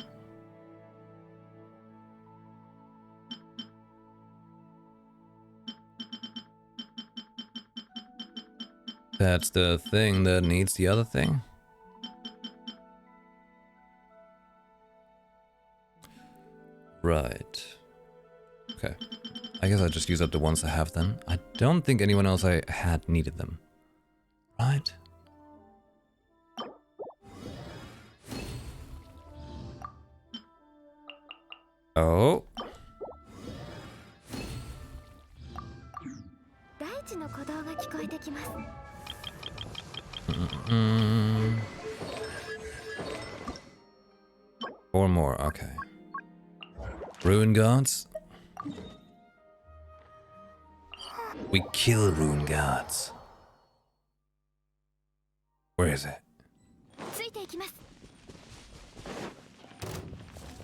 That's the thing that needs the other thing. Right. Okay. I guess I'll just use up the ones I have then. I don't think anyone else I had needed them. Right? Oh. Four more, okay. Ruin Gods? We kill Ruin Gods. Where is it?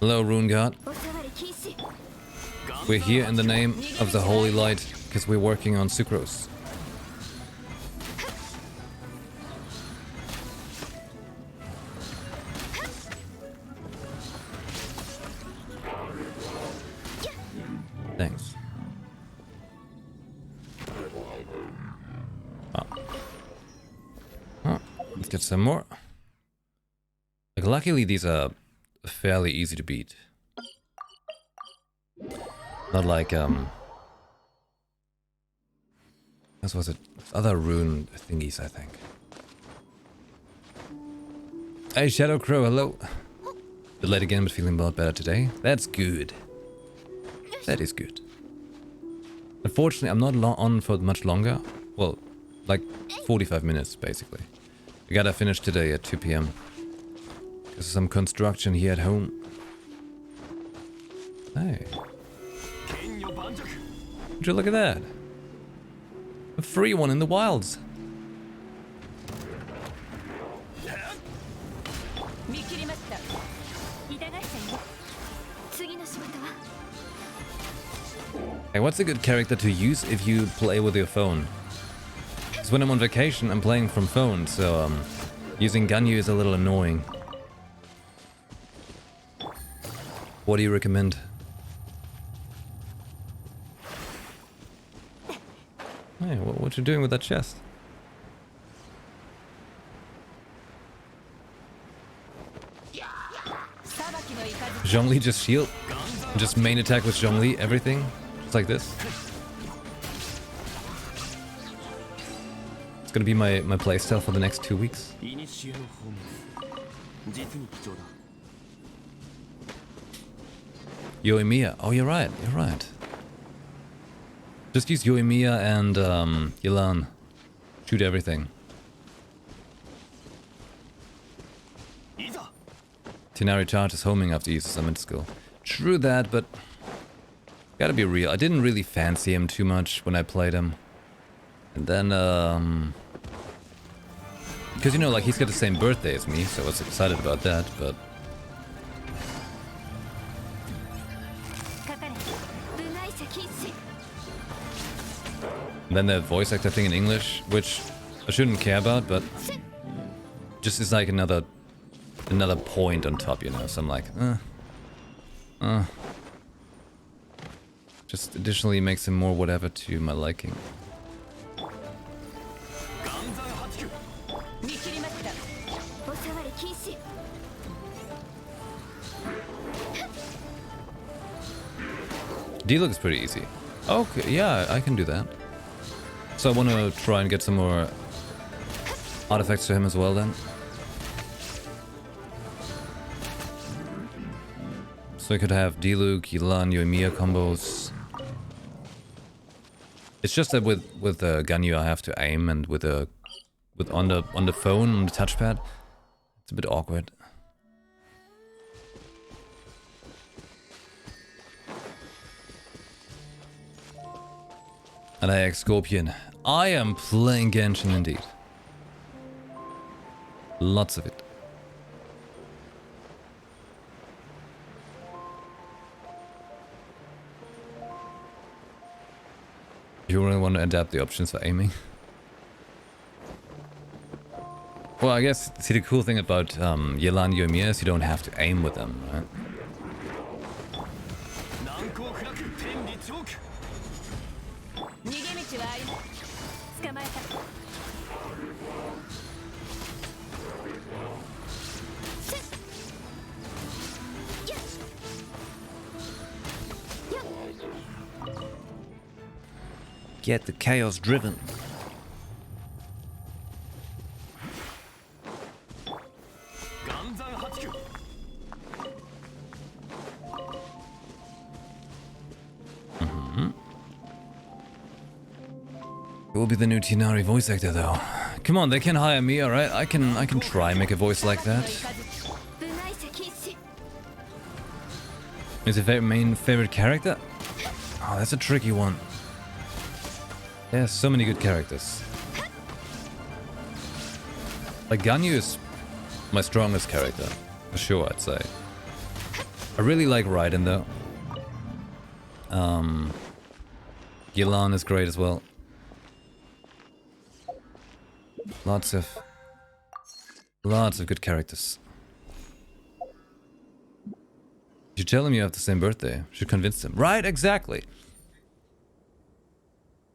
Hello, Ruin God. We're here in the name of the Holy Light, because we're working on Sucrose. Thanks. Oh, let's get some more. Like, luckily these are fairly easy to beat. Not like, this was it. Other rune thingies, I think. Hey, Shadow Crow, hello. Bit late again, but feeling a lot better today. That's good. That is good. Unfortunately, I'm not on for much longer. Well, like 45 minutes, basically. I gotta finish today at 2 p.m. There's some construction here at home. Hey. Would you look at that? A free one in the wilds. Hey, what's a good character to use if you play with your phone? Because when I'm on vacation, I'm playing from phone, so using Ganyu is a little annoying. What do you recommend? Hey, what you doing with that chest? Zhongli just shield? Just main attack with Zhongli, everything? Just like this? It's gonna be my playstyle for the next 2 weeks. Yoimiya. Oh, you're right. You're right. Just use Yoimiya and Yelan. Shoot everything. Tinari charge is homing after he uses summon skill. True that, but Gotta be real. I didn't really fancy him too much when I played him. And then, because, you know, like, he's got the same birthday as me, so I was excited about that, but... And then the voice actor thing in English, which I shouldn't care about, but... just is like another point on top, you know, so I'm like, just additionally makes him more whatever to my liking. D-Look is pretty easy. Okay, yeah, I can do that. So I want to try and get some more artifacts to him as well then. So I could have D-Luke, Yilan, Yoimiya combos. It's just that with Ganyu I have to aim, and with on the phone, on the touchpad, it's a bit awkward. And I Scorpion. I am playing Genshin indeed. Lots of it. You really want to adapt the options for aiming? Well, I guess, see, the cool thing about Yilan Yoimiya is you don't have to aim with them, right? Get the chaos driven. Who will be the new Tinari voice actor though? Come on, they can hire me, alright? I can try make a voice like that. Is your main favorite character? Oh, that's a tricky one. There's so many good characters. Like, Ganyu is my strongest character, for sure, I'd say. I really like Raiden though. Yilan is great as well. Lots of good characters. You tell them you have the same birthday. Should convince them. Right, exactly.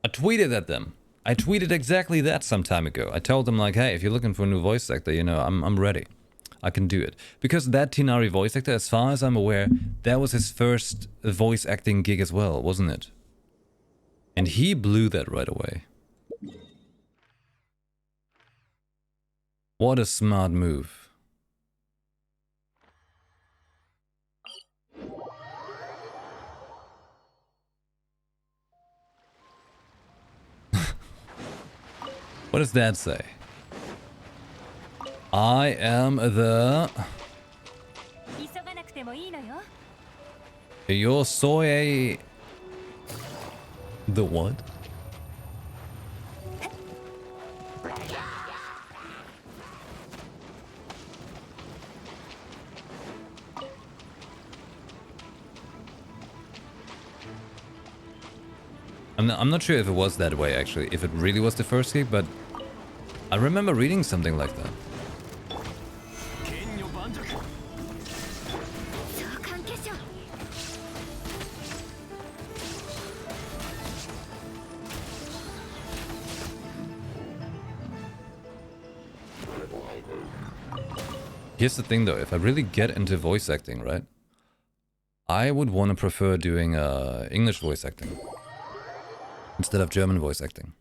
I tweeted at them. I tweeted exactly that some time ago. I told them like, hey, if you're looking for a new voice actor, you know, I'm ready. I can do it. Because that Tinari voice actor, as far as I'm aware, that was his first voice acting gig as well, wasn't it? And he blew that right away. What a smart move. What does that say? I am the... Yo soy... The what? I'm not sure if it was that way actually, if it really was the first gig, but I remember reading something like that. Here's the thing though, if I really get into voice acting, right? I would want to prefer doing English voice acting instead of German voice acting.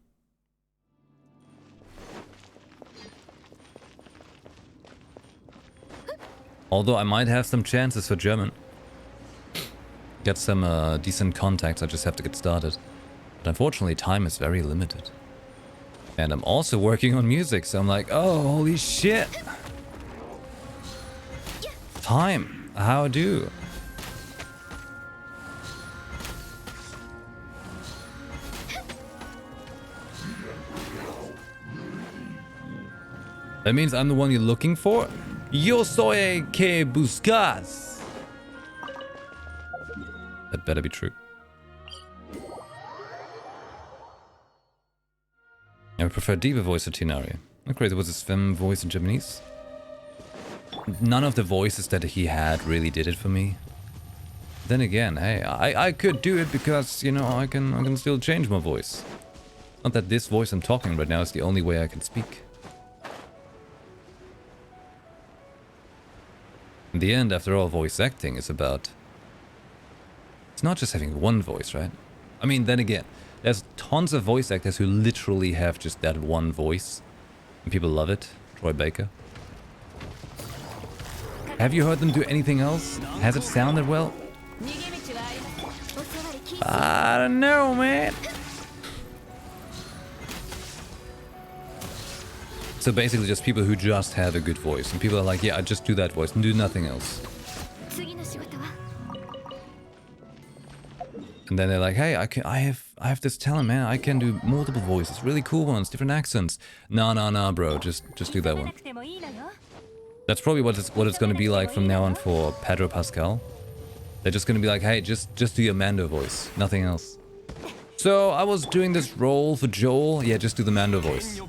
Although I might have some chances for German. Get some decent contacts, I just have to get started. But unfortunately time is very limited. And I'm also working on music, so I'm like, oh, holy shit! Time! How do? That means I'm the one you're looking for? Yo soy el que buscas. That better be true. I would prefer deeper voice of Tinari. Not crazy, was his femme voice in Japanese? None of the voices that he had really did it for me. Then again, hey, I could do it because, you know, I can still change my voice. Not that this voice I'm talking right now is the only way I can speak. In the end, after all, voice acting is about... It's not just having one voice, right? I mean, then again, there's tons of voice actors who literally have just that one voice. And people love it. Troy Baker. Have you heard them do anything else? Has it sounded well? I don't know, man. So basically just people who just have a good voice. And people are like, yeah, I just do that voice and do nothing else. And then they're like, hey, I have this talent, man. I can do multiple voices, really cool ones, different accents. Nah, bro, just do that one. That's probably what it's going to be like from now on for Pedro Pascal. They're just going to be like, hey, just do your Mando voice, nothing else. So I was doing this role for Joel. Yeah, just do the Mando voice.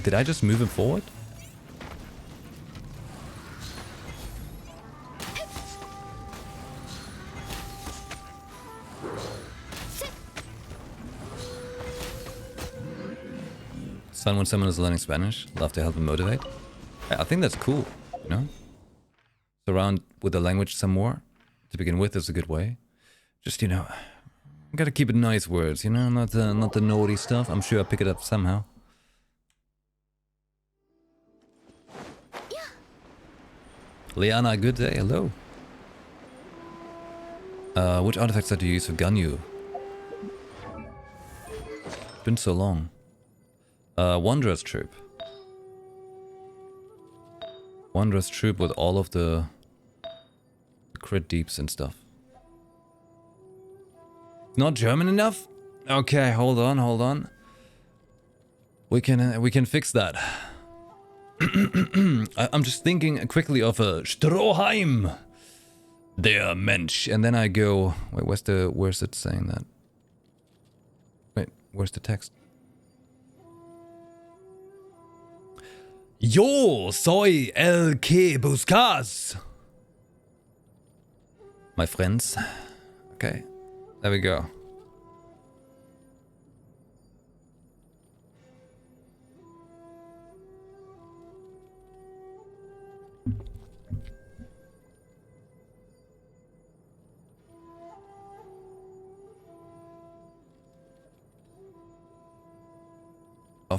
Did I just move him forward? Son, when someone is learning Spanish, love to help them motivate. I think that's cool, you know? Surround with the language some more. To begin with is a good way. Just, you know, gotta keep it nice words, you know? Not the naughty stuff. I'm sure I'll pick it up somehow. Liana, good day, hello. Which artifacts do you use for Ganyu? Been so long. Wanderer's Troop. Wanderer's Troop with all of the crit deeps and stuff. Not German enough? Okay, hold on. We can fix that. I'm just thinking quickly of a Stroheim, der Mensch, and then I go. Wait, where's it saying that? Wait, where's the text? Yo soy el que buscas. My friends. Okay, there we go.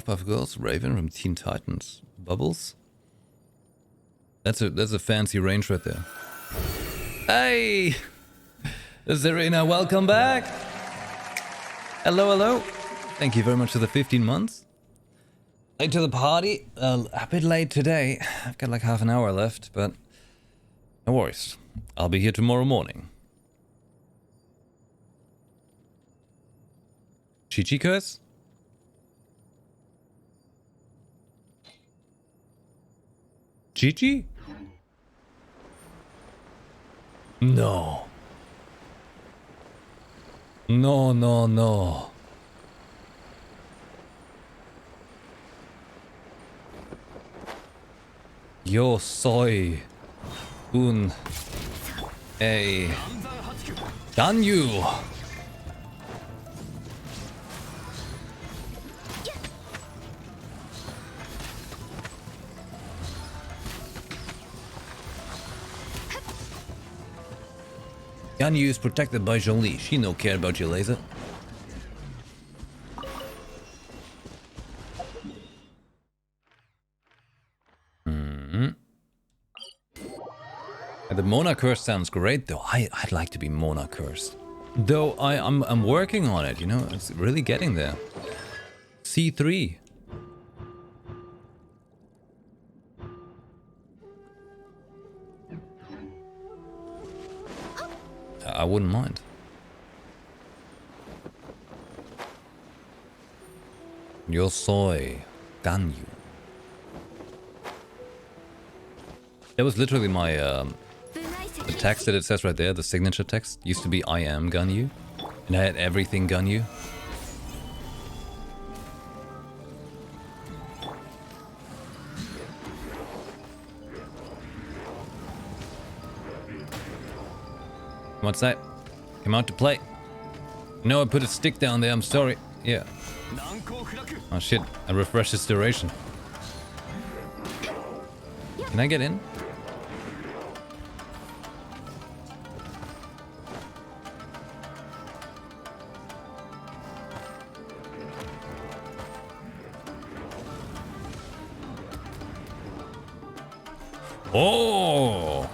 Puff Girls, Raven from Teen Titans, Bubbles. That's a fancy range right there. Hey, Serena, welcome back. Hello. Thank you very much for the 15 months. Late to the party, a bit late today. I've got like half an hour left, but no worries. I'll be here tomorrow morning. Chi curse? Gigi? No. No. Yo soy un Ganyu. Ganyu is protected by Jolie. She no care about your laser. The Mona Curse sounds great though. I'd like to be Mona Cursed. Though I'm working on it, you know, it's really getting there. C3. I wouldn't mind. Yo soy Ganyu. That was literally my the text that it says right there, the signature text, used to be I am Ganyu. And I had everything Ganyu. What's that? Come out to play. No, I put a stick down there, I'm sorry. Yeah. Oh shit, I refreshed its duration. Can I get in? Oh!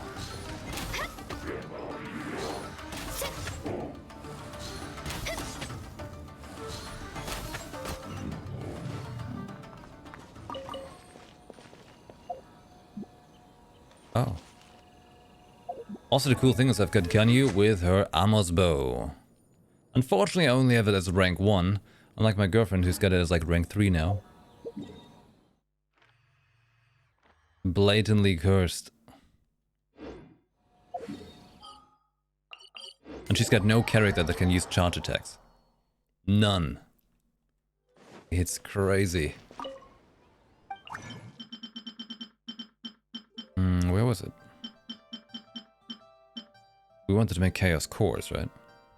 Oh. Also, the cool thing is I've got Ganyu with her Amos bow. Unfortunately, I only have it as rank 1, unlike my girlfriend who's got it as like rank 3 now. Blatantly cursed. And she's got no character that can use charge attacks. None. It's crazy. Where was it? We wanted to make Chaos Cores, right?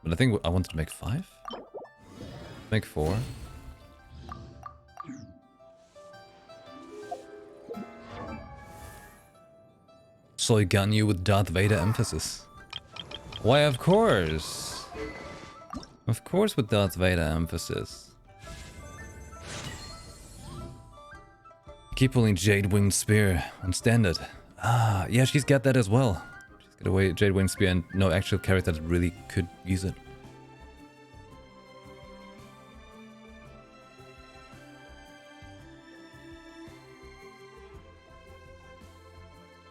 But I think I wanted to make 5? Make 4. Soy Ganyu with Darth Vader emphasis. Why, of course. Of course with Darth Vader emphasis. Keep pulling Jade Winged Spear on standard. Ah, yeah, she's got that as well. She's got a Jade Winged Spear and no actual character that really could use it.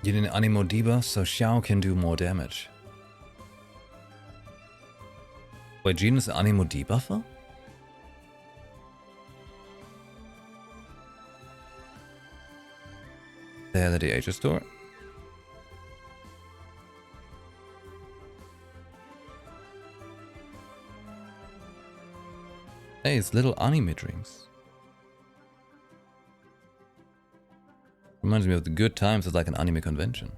You need an Animo debuff so Xiao can do more damage. Wait, Jean is an Animo debuffer? There at the Asia store. Hey, it's little anime drinks. Reminds me of the good times at like an anime convention.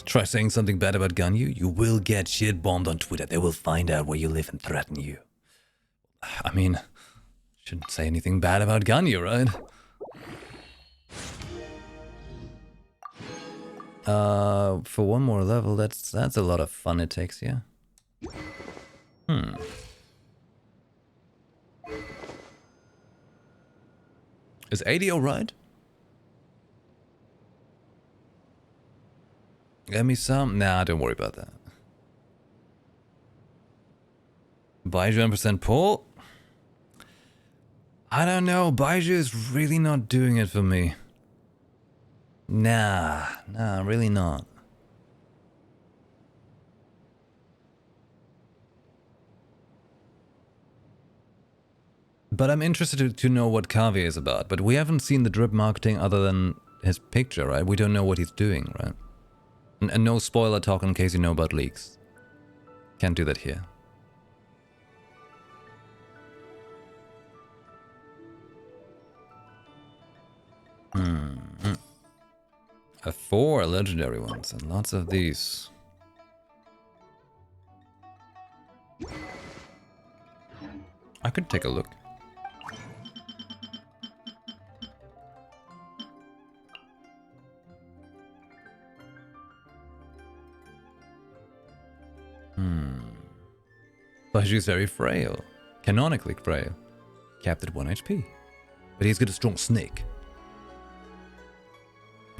Try saying something bad about Ganyu, you will get shit bombed on Twitter. They will find out where you live and threaten you. I mean, shouldn't say anything bad about Ganyu, right? For one more level, that's a lot of fun it takes, yeah. Is 80 alright? Get me some? Nah, don't worry about that. Baiju 1% pull? I don't know, Baiju is really not doing it for me. Nah, really not. But I'm interested to know what Kavi is about. But we haven't seen the drip marketing other than his picture, right? We don't know what he's doing, right? And no spoiler talk in case you know about leaks. Can't do that here. A 4 legendary ones and lots of these. I could take a look. Baiju is very frail. Canonically frail. Capped at 1 HP. But he's got a strong snake.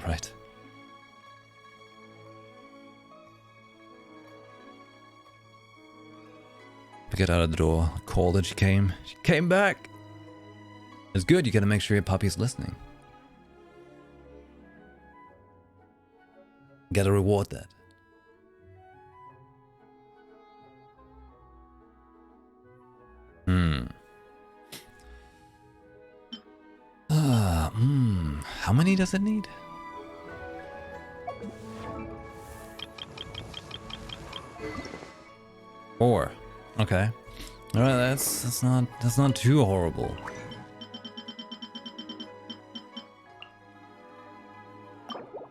Right. Get out of the door. Call that she came. She came back. It's good. You gotta make sure your puppy's listening. Gotta reward that. many does it need? Four. Okay. All right, that's not too horrible.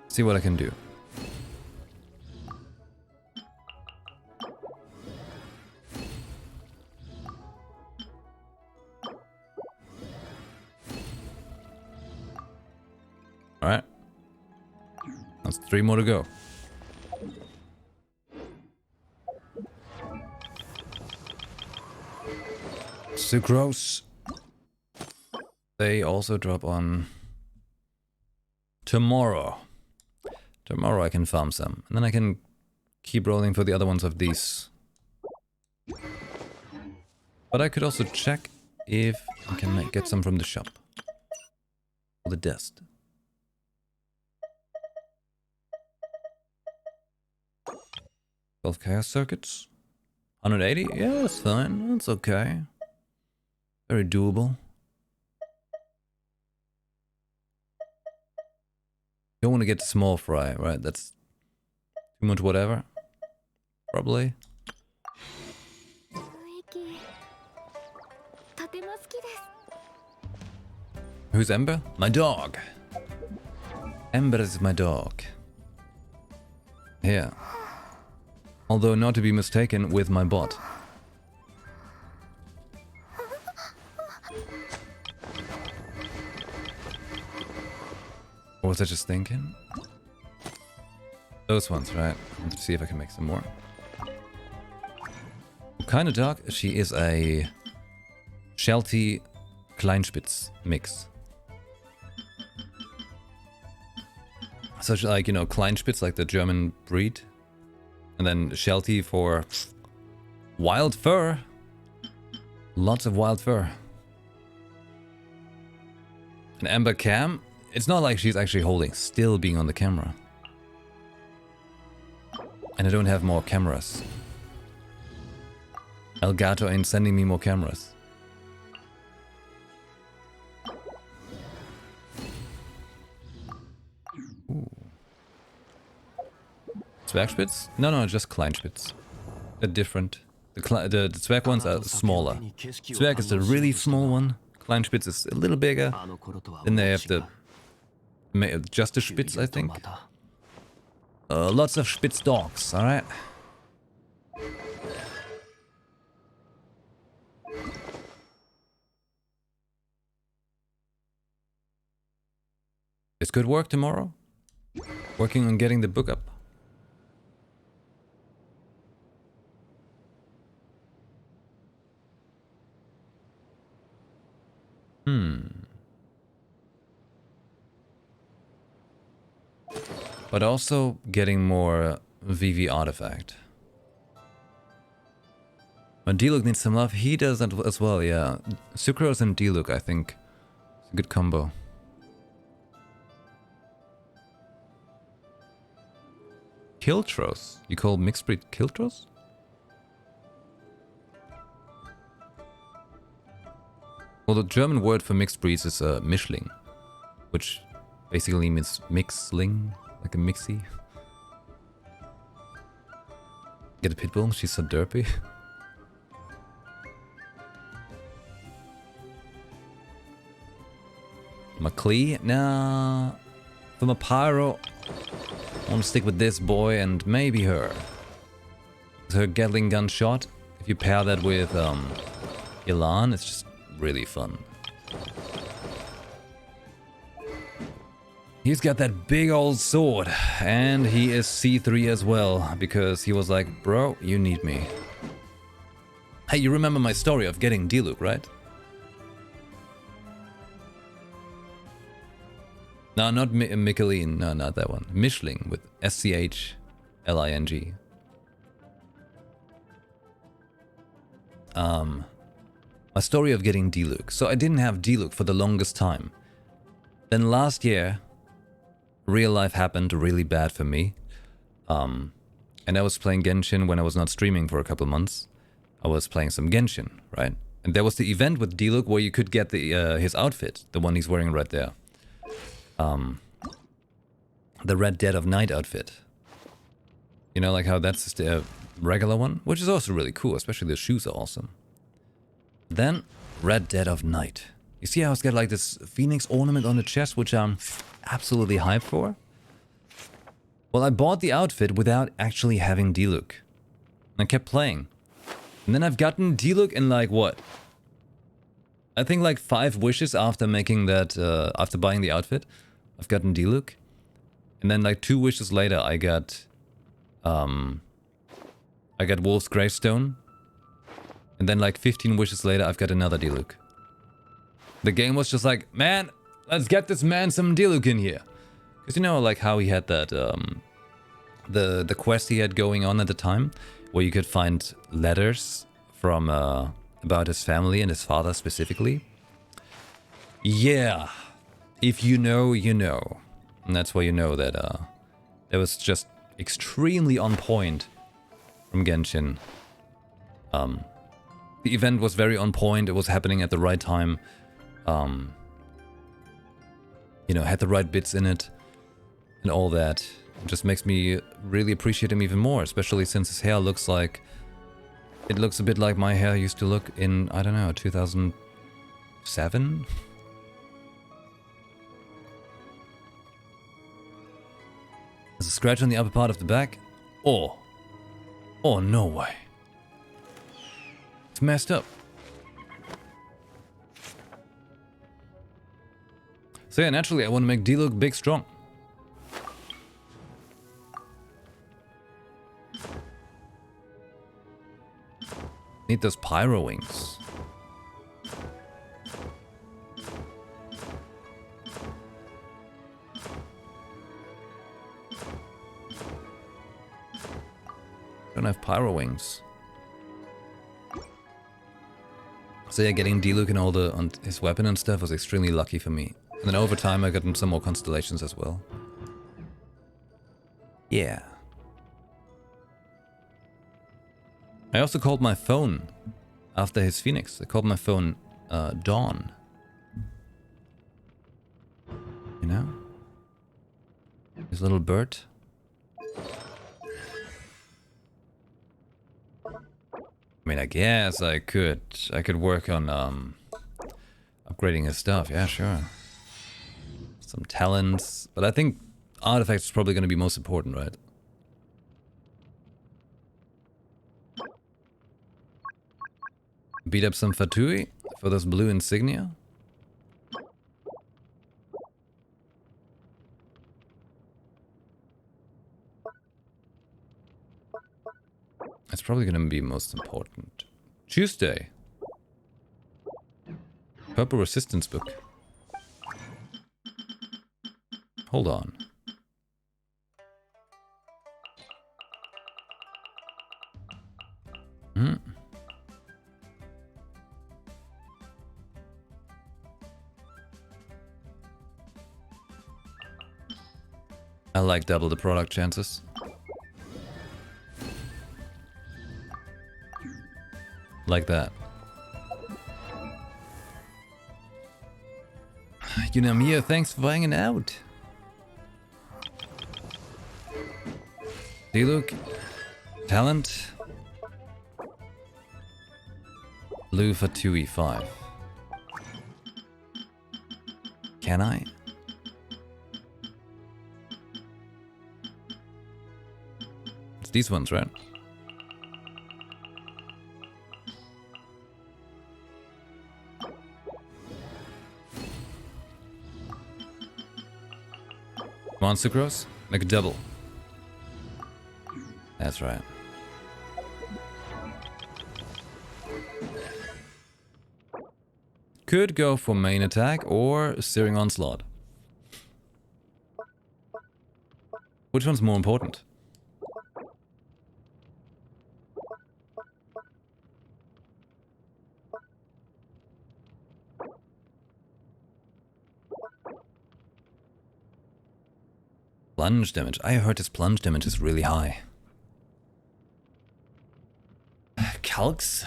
See what I can do. All right. That's 3 more to go. Sucrose. They also drop on tomorrow. Tomorrow I can farm some. And then I can keep rolling for the other ones of these. But I could also check if I can get some from the shop. Or the desk. 12 chaos circuits. 180? Yeah, that's fine. That's okay. Very doable. Don't want to get small fry, right? That's too much whatever. Probably. Who's Ember? My dog. Ember is my dog. Here. Although not to be mistaken with my bot. What was I just thinking? Those ones, right? Let's see if I can make some more. What kind of dog? She is a Sheltie Kleinspitz mix. Such like, you know, Kleinspitz, like the German breed. And then Sheltie for wild fur. Lots of wild fur. And Amber Cam, it's not like she's actually holding still being on the camera. And I don't have more cameras. Elgato ain't sending me more cameras. Ooh. Zwergspitz? No, just Kleinspitz. They're different. The Zwerg ones are smaller. Zwerg is the really small one. Kleinspitz is a little bigger. Then they have the just the Spitz, I think. Lots of Spitz dogs, alright? It's good work tomorrow. Working on getting the book up. But also getting more VV artifact. But D-Look needs some love. He does that as well, yeah. Sucrose and D-Look, I think. It's a good combo. Kiltros? You call mixed breed Kiltros? Well, the German word for mixed breeds is Mischling, which basically means mixling, like a mixie. Get a pitbull, she's so derpy. McClee? Nah. From a pyro, I want to stick with this boy and maybe her. Her Gatling gun shot, if you pair that with Elan, it's just really fun. He's got that big old sword, and he is C3 as well, because he was like, bro, you need me. Hey, you remember my story of getting D-Luke, right? No, not Michelin, no, not that one. Mischling with S-C-H-L-I-N-G. My story of getting D-Luke. So I didn't have D-Luke for the longest time. Then last year, real life happened really bad for me. And I was playing Genshin when I was not streaming for a couple months. I was playing some Genshin, right? And there was the event with D-Luke where you could get the his outfit, the one he's wearing right there. the Red Dead of Night outfit. You know, like how that's just a regular one, which is also really cool, especially the shoes are awesome. Then, Red Dead of Night. You see how it's got like this Phoenix ornament on the chest, which I'm absolutely hyped for? Well, I bought the outfit without actually having D-Look. And I kept playing. And then I've gotten D-Look in like, what? I think like 5 wishes after making that, after buying the outfit. I've gotten D-Look. And then like 2 wishes later I got Wolf's Gravestone. And then like 15 wishes later I've got another D-Look. The game was just like, man, let's get this man some D-Look in here. Because you know like how he had that, the quest he had going on at the time, where you could find letters from, about his family and his father specifically. Yeah, if you know, you know. And that's why you know that, that was just extremely on point from Genshin. The event was very on point, it was happening at the right time. You know, had the right bits in it and all that. It just makes me really appreciate him even more, especially since his hair looks like... It looks a bit like my hair used to look in, I don't know, 2007? There's a scratch on the upper part of the back. Oh. Oh, no way. It's messed up. So yeah, naturally I want to make D look big strong. Need those pyro wings. Don't have pyro wings. So yeah, getting D-Luke and all the on his weapon and stuff was extremely lucky for me. And then over time I got him some more constellations as well. Yeah. I also called my phone after his Phoenix. I called my phone Dawn. You know? His little bird. I mean, I guess I could work on upgrading his stuff. Yeah, sure. Some talents, but I think artifacts is probably going to be most important, right? Beat up some Fatui for those blue insignia. That's probably going to be most important. Tuesday. Purple Resistance book. Hold on. Hmm. I like double the product chances. Like that. Yunamia, thanks for hanging out. D-Luke. Talent. Blue for 2e5. Can I? It's these ones, right? Monster Cross? Like a double. That's right. Could go for main attack or Searing Onslaught. Which one's more important? Plunge damage. I heard his plunge damage is really high. Calx?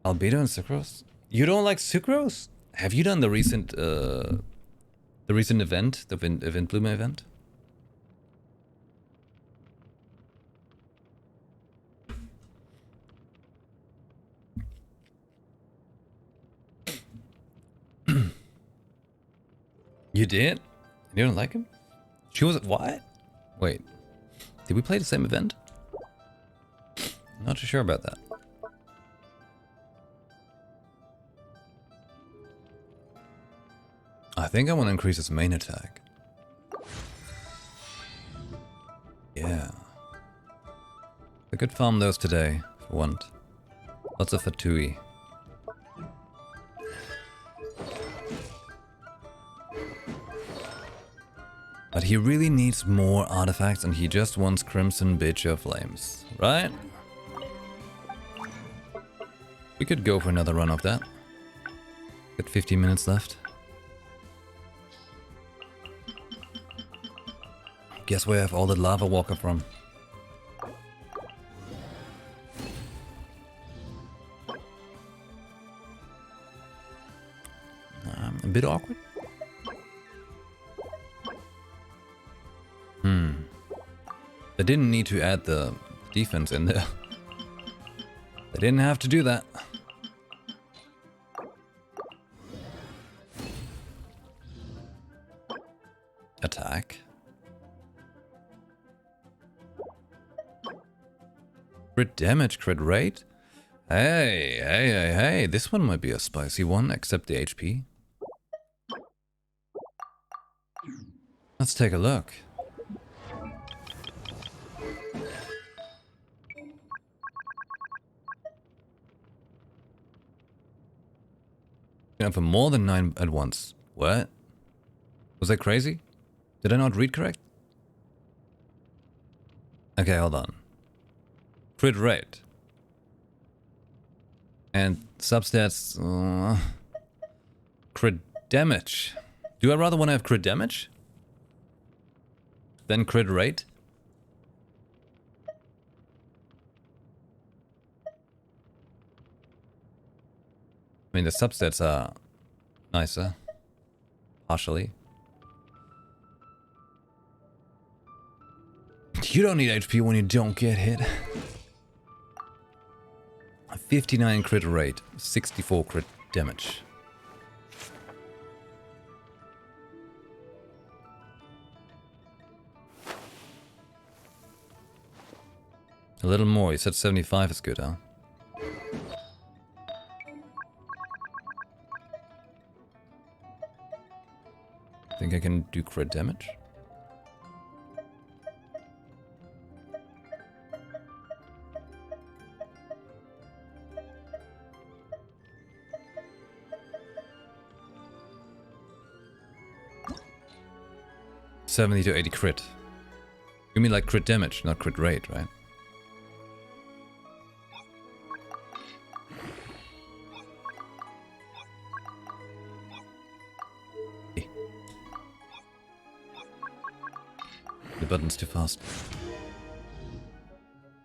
Albedo and Sucrose? You don't like Sucrose? Have you done the recent The recent event, the event bloomer event. You did? You don't like him? She was what? Wait, did we play the same event? Not too sure about that. I think I want to increase his main attack. Yeah. I could farm those today, if I want. Lots of Fatui. But he really needs more artifacts and he just wants Crimson Bitch of Flames, right? We could go for another run of that. Got 15 minutes left. Guess where I have all the lava walker from? A bit awkward. They didn't need to add the defense in there. They didn't have to do that. Attack. Crit damage, crit rate? Hey, this one might be a spicy one, except the HP. Let's take a look. You know, for more than 9 at once. What? Was that crazy? Did I not read correct? Okay, hold on. Crit rate. And substats... crit damage. Do I rather want to have crit damage? Than crit rate? I mean, the substats are nicer. Partially. You don't need HP when you don't get hit. 59 crit rate, 64 crit damage. A little more, you said 75 is good, huh? Think I can do crit damage? $70 to 80 crit. You mean like crit damage, not crit rate, right? The button's too fast.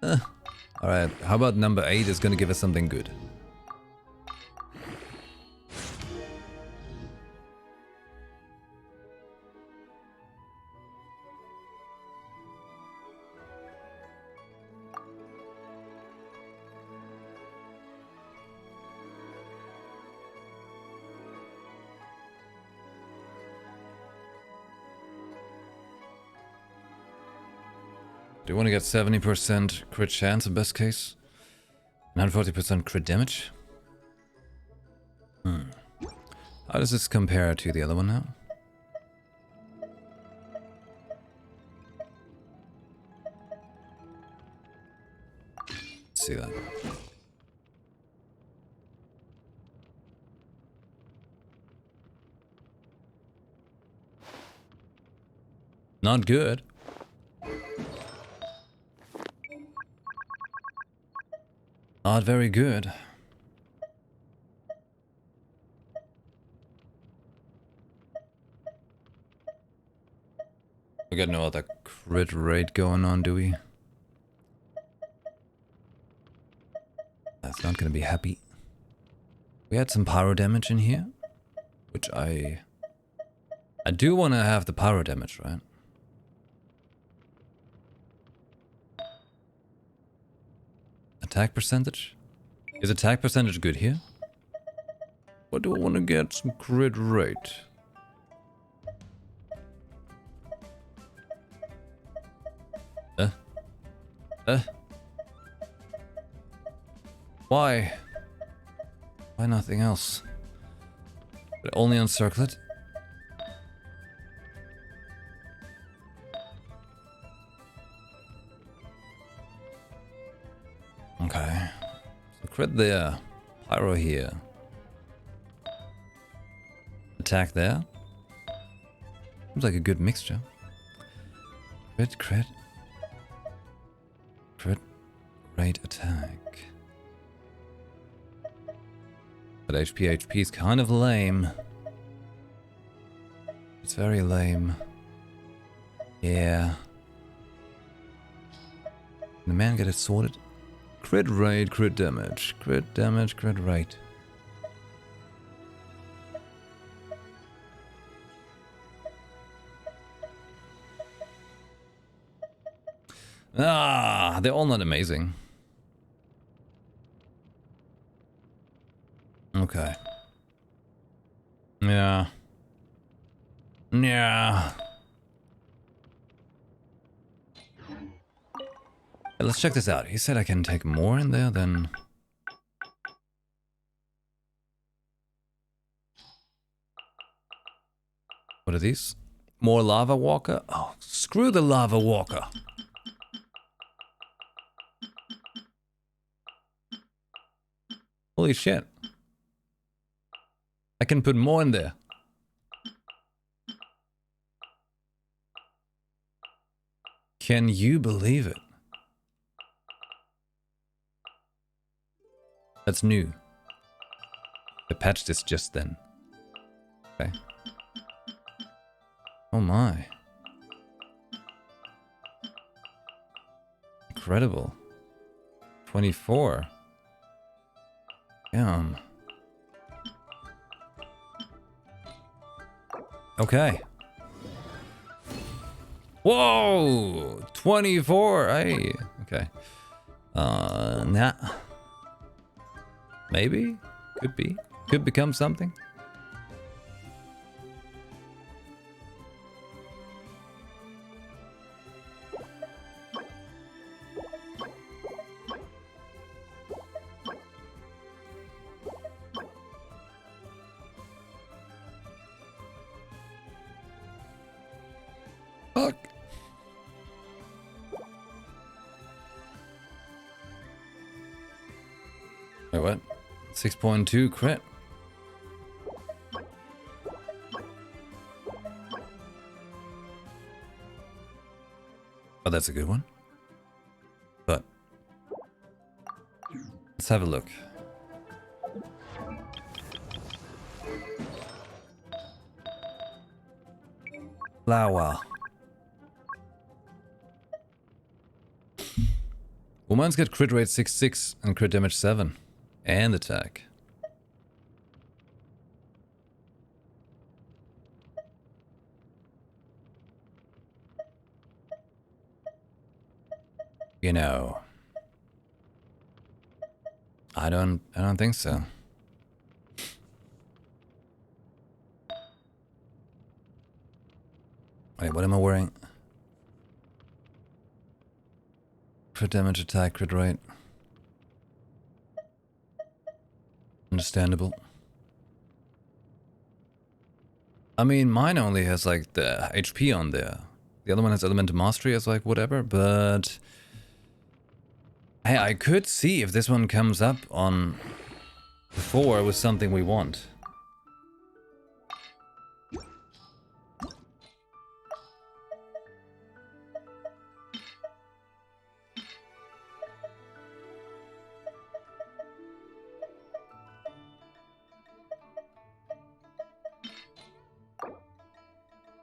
Alright, how about number 8 is gonna give us something good? Do you want to get 70% crit chance in best case? 140% crit damage? How does this compare to the other one now? Let's see that. Not good. Not very good. We got no other crit rate going on, do we? That's not gonna be happy. We had some pyro damage in here, which I I do want to have the pyro damage, right? Attack percentage? Is attack percentage good here? Or do I want to get some crit rate? Why? Why nothing else? But only uncircle it? Okay. So crit there. Pyro here. Attack there. Seems like a good mixture. Crit, crit. Crit rate attack. But HP is kind of lame. It's very lame. Yeah. Can the man get it sorted? Crit rate, crit damage, crit rate. Ah, they're all not amazing. Okay. Yeah. Yeah. Let's check this out. He said I can take more in there than... What are these? More lava walker? Oh, screw the lava walker. Holy shit. I can put more in there. Can you believe it? That's new. I patched this just then. Okay. Oh my. Incredible. 24. Damn. Okay. Whoa! 24! Hey! Okay. Nah. Maybe? Could be. Could become something. Fuck. Wait, what? 6.2 crit. Oh, that's a good one. But let's have a look. Flower. Woman's got crit rate 6.6 and crit damage 7. And attack. You know, I don't think so. Wait, what am I wearing? Crit damage, attack, crit rate. Understandable. I mean, mine only has like the HP on there. The other one has elemental mastery as like whatever, but hey, I could see if this one comes up on before with something we want.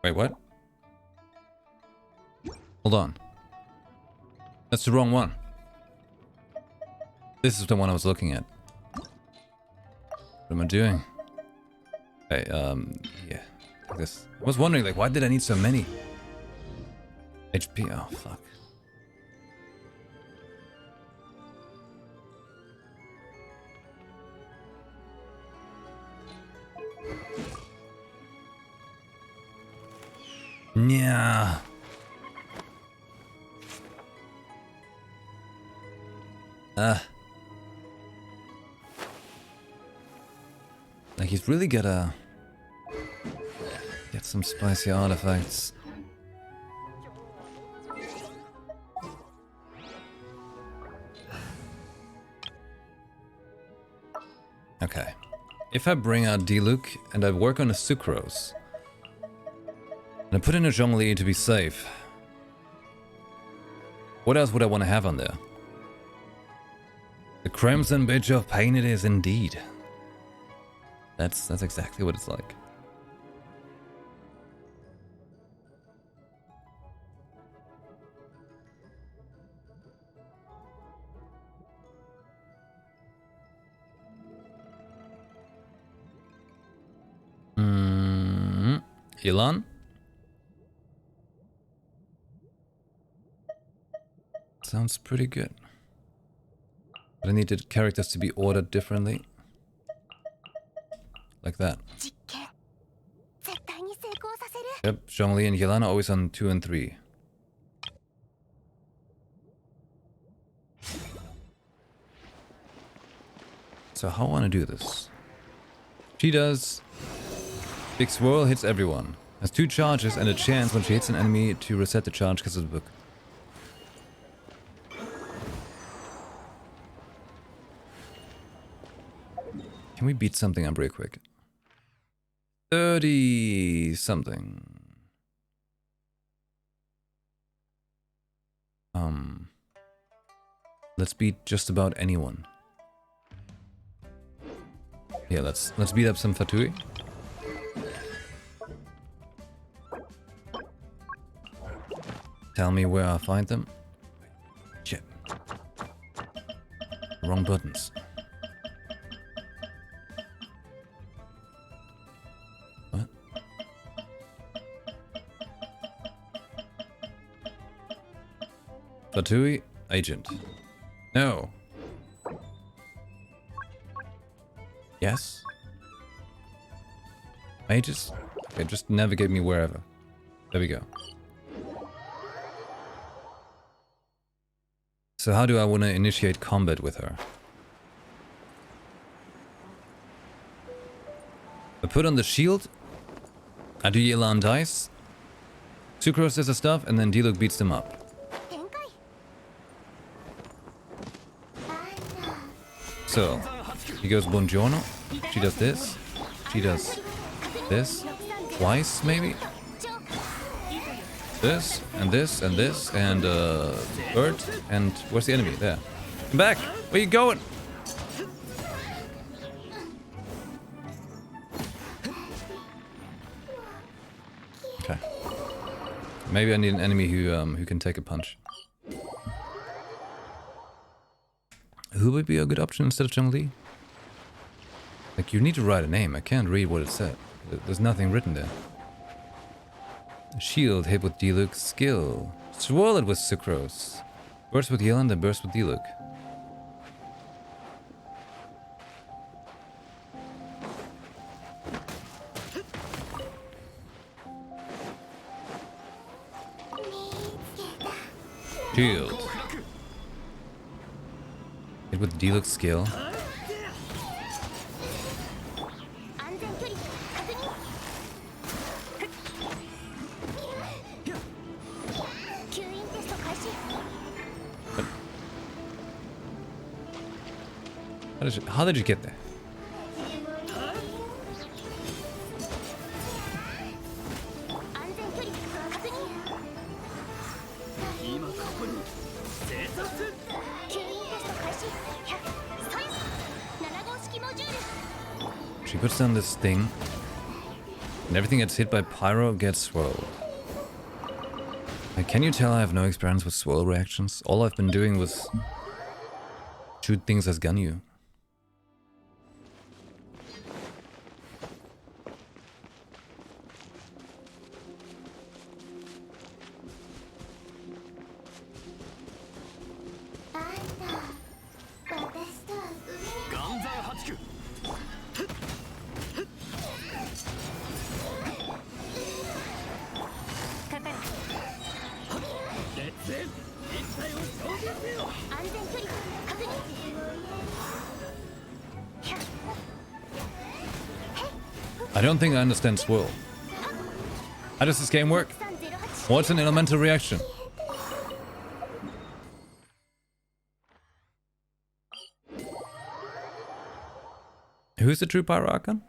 Wait, what? Hold on. That's the wrong one. This is the one I was looking at. What am I doing? Okay, yeah. Like this. I was wondering, like, why did I need so many? HP, oh fuck. Yeah. Like he's really gotta get some spicy artifacts. Okay. If I bring out Diluc and I work on a Sucrose, and I put in a Zhongli to be safe, what else would I want to have on there? The Crimson Bitch of Pain it is indeed. That's exactly what it's like. Elon? Sounds pretty good. But I need the characters to be ordered differently. Like that. Yep, Zhongli and Yelena always on 2 and 3. So how I want to do this? She does. Big Swirl hits everyone. Has 2 charges and a chance when she hits an enemy to reset the charge because of the book. Can we beat something up real quick? 30 something. Let's beat just about anyone. Yeah, let's beat up some Fatui. Tell me where I find them. Shit. Wrong buttons. What? Fatui, agent. No. Yes? Mages? Okay, just navigate me wherever. There we go. So how do I want to initiate combat with her? I put on the shield. I do Yelan dice. Sucrose does the stuff, and then Diluc beats them up. So, he goes Buongiorno. She does this. She does this. Twice, maybe? This, and this, and this, and bird. And where's the enemy? There. Come back! Where you going? Okay. Maybe I need an enemy who can take a punch. Who would be a good option instead of Zhongli? Like, you need to write a name. I can't read what it said. There's nothing written there. Shield hit with Diluc. Skill. Swirl it with Sucrose. Burst with Yelan, then burst with Diluc. Shield. Hit with Diluc skill. How did you get there? She puts down this thing, and everything that's hit by pyro gets swirled. Like, can you tell I have no experience with swirl reactions? All I've been doing was shoot things as Ganyu. 体を表現せよ。安全距離確認。I don't think I understand swirl. How does this game work? What's an elemental reaction? Who's the true Pyro Archon?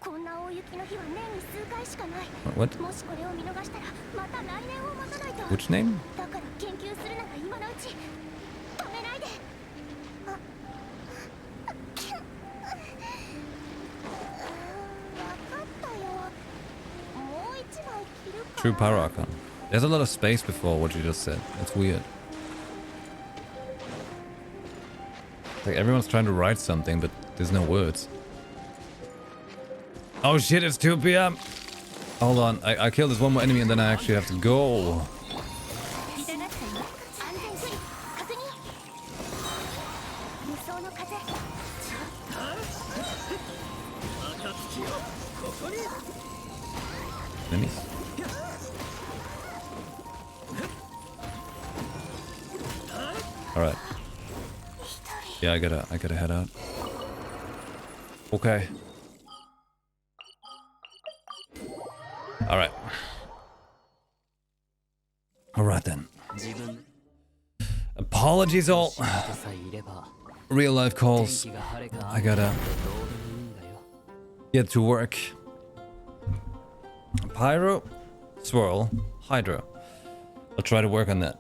こんな大雪の日は年に数回しかない。 What? もしこれを見逃したらまた来年を待たないと。 Which name? だから研究するなら今のうち。止めないで。あ、きゅっ。わかったよ。もう一枚着るか。 True Pyro Archon. There's a lot of space before what you just said. That's weird. Like everyone's trying to write something, but there's no words. Oh shit, it's 2 p.m. Hold on, I killed this one more enemy and then I actually have to go. 安全距離確認。無双の風。暁よ、ここに。 Enemies? Alright. Yeah, I gotta head out. Okay. Alright. Alright then. 自分 Apologies all. とさえいれば Real life 天 calls. 気が晴れか I 雨か gotta どうでもいいんだよ。 get to work. Pyro, swirl, hydro. I'll try to work on that.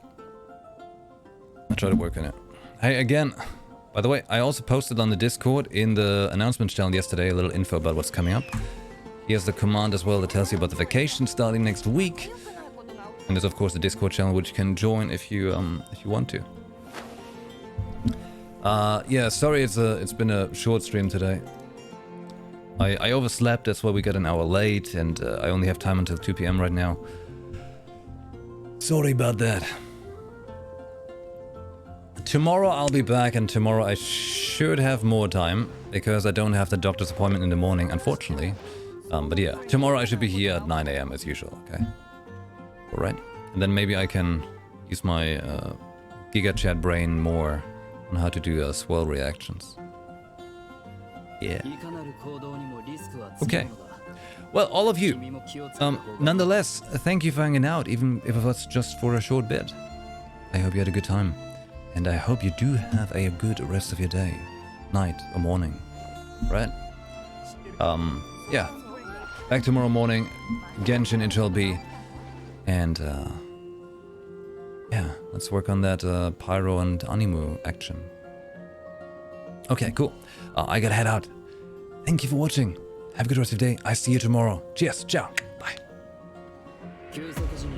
I'll try to work on it. Hey, again, by the way, I also posted on the Discord in the announcements channel yesterday a little info about what's coming up. Here's the command as well that tells you about the vacation starting next week. And there's of course the Discord channel which you can join if you want to. Yeah, sorry it's been a short stream today. I overslept, that's why we got an hour late, and I only have time until 2 p.m. right now. Sorry about that. Tomorrow I'll be back, and tomorrow I should have more time, because I don't have the doctor's appointment in the morning, unfortunately. But yeah, tomorrow I should be here at 9 a.m. as usual, okay? Alright. And then maybe I can use my Giga Chat brain more on how to do swirl reactions. Yeah. いかなる行動にもリスクはつき Okay. ものだ。 Well, all of you, 君も気をつけた方が nonetheless, thank you for hanging out, even if it was just for a short bit. I hope you had a good time. And I hope you do have a good rest of your day, night, or morning. Right? Yeah. Back tomorrow morning, Genshin it shall be. And, yeah, let's work on that Pyro and Animu action. Okay, cool. I gotta head out. Thank you for watching. Have a good rest of your day. I see you tomorrow. Cheers. Ciao. Bye. 急速時に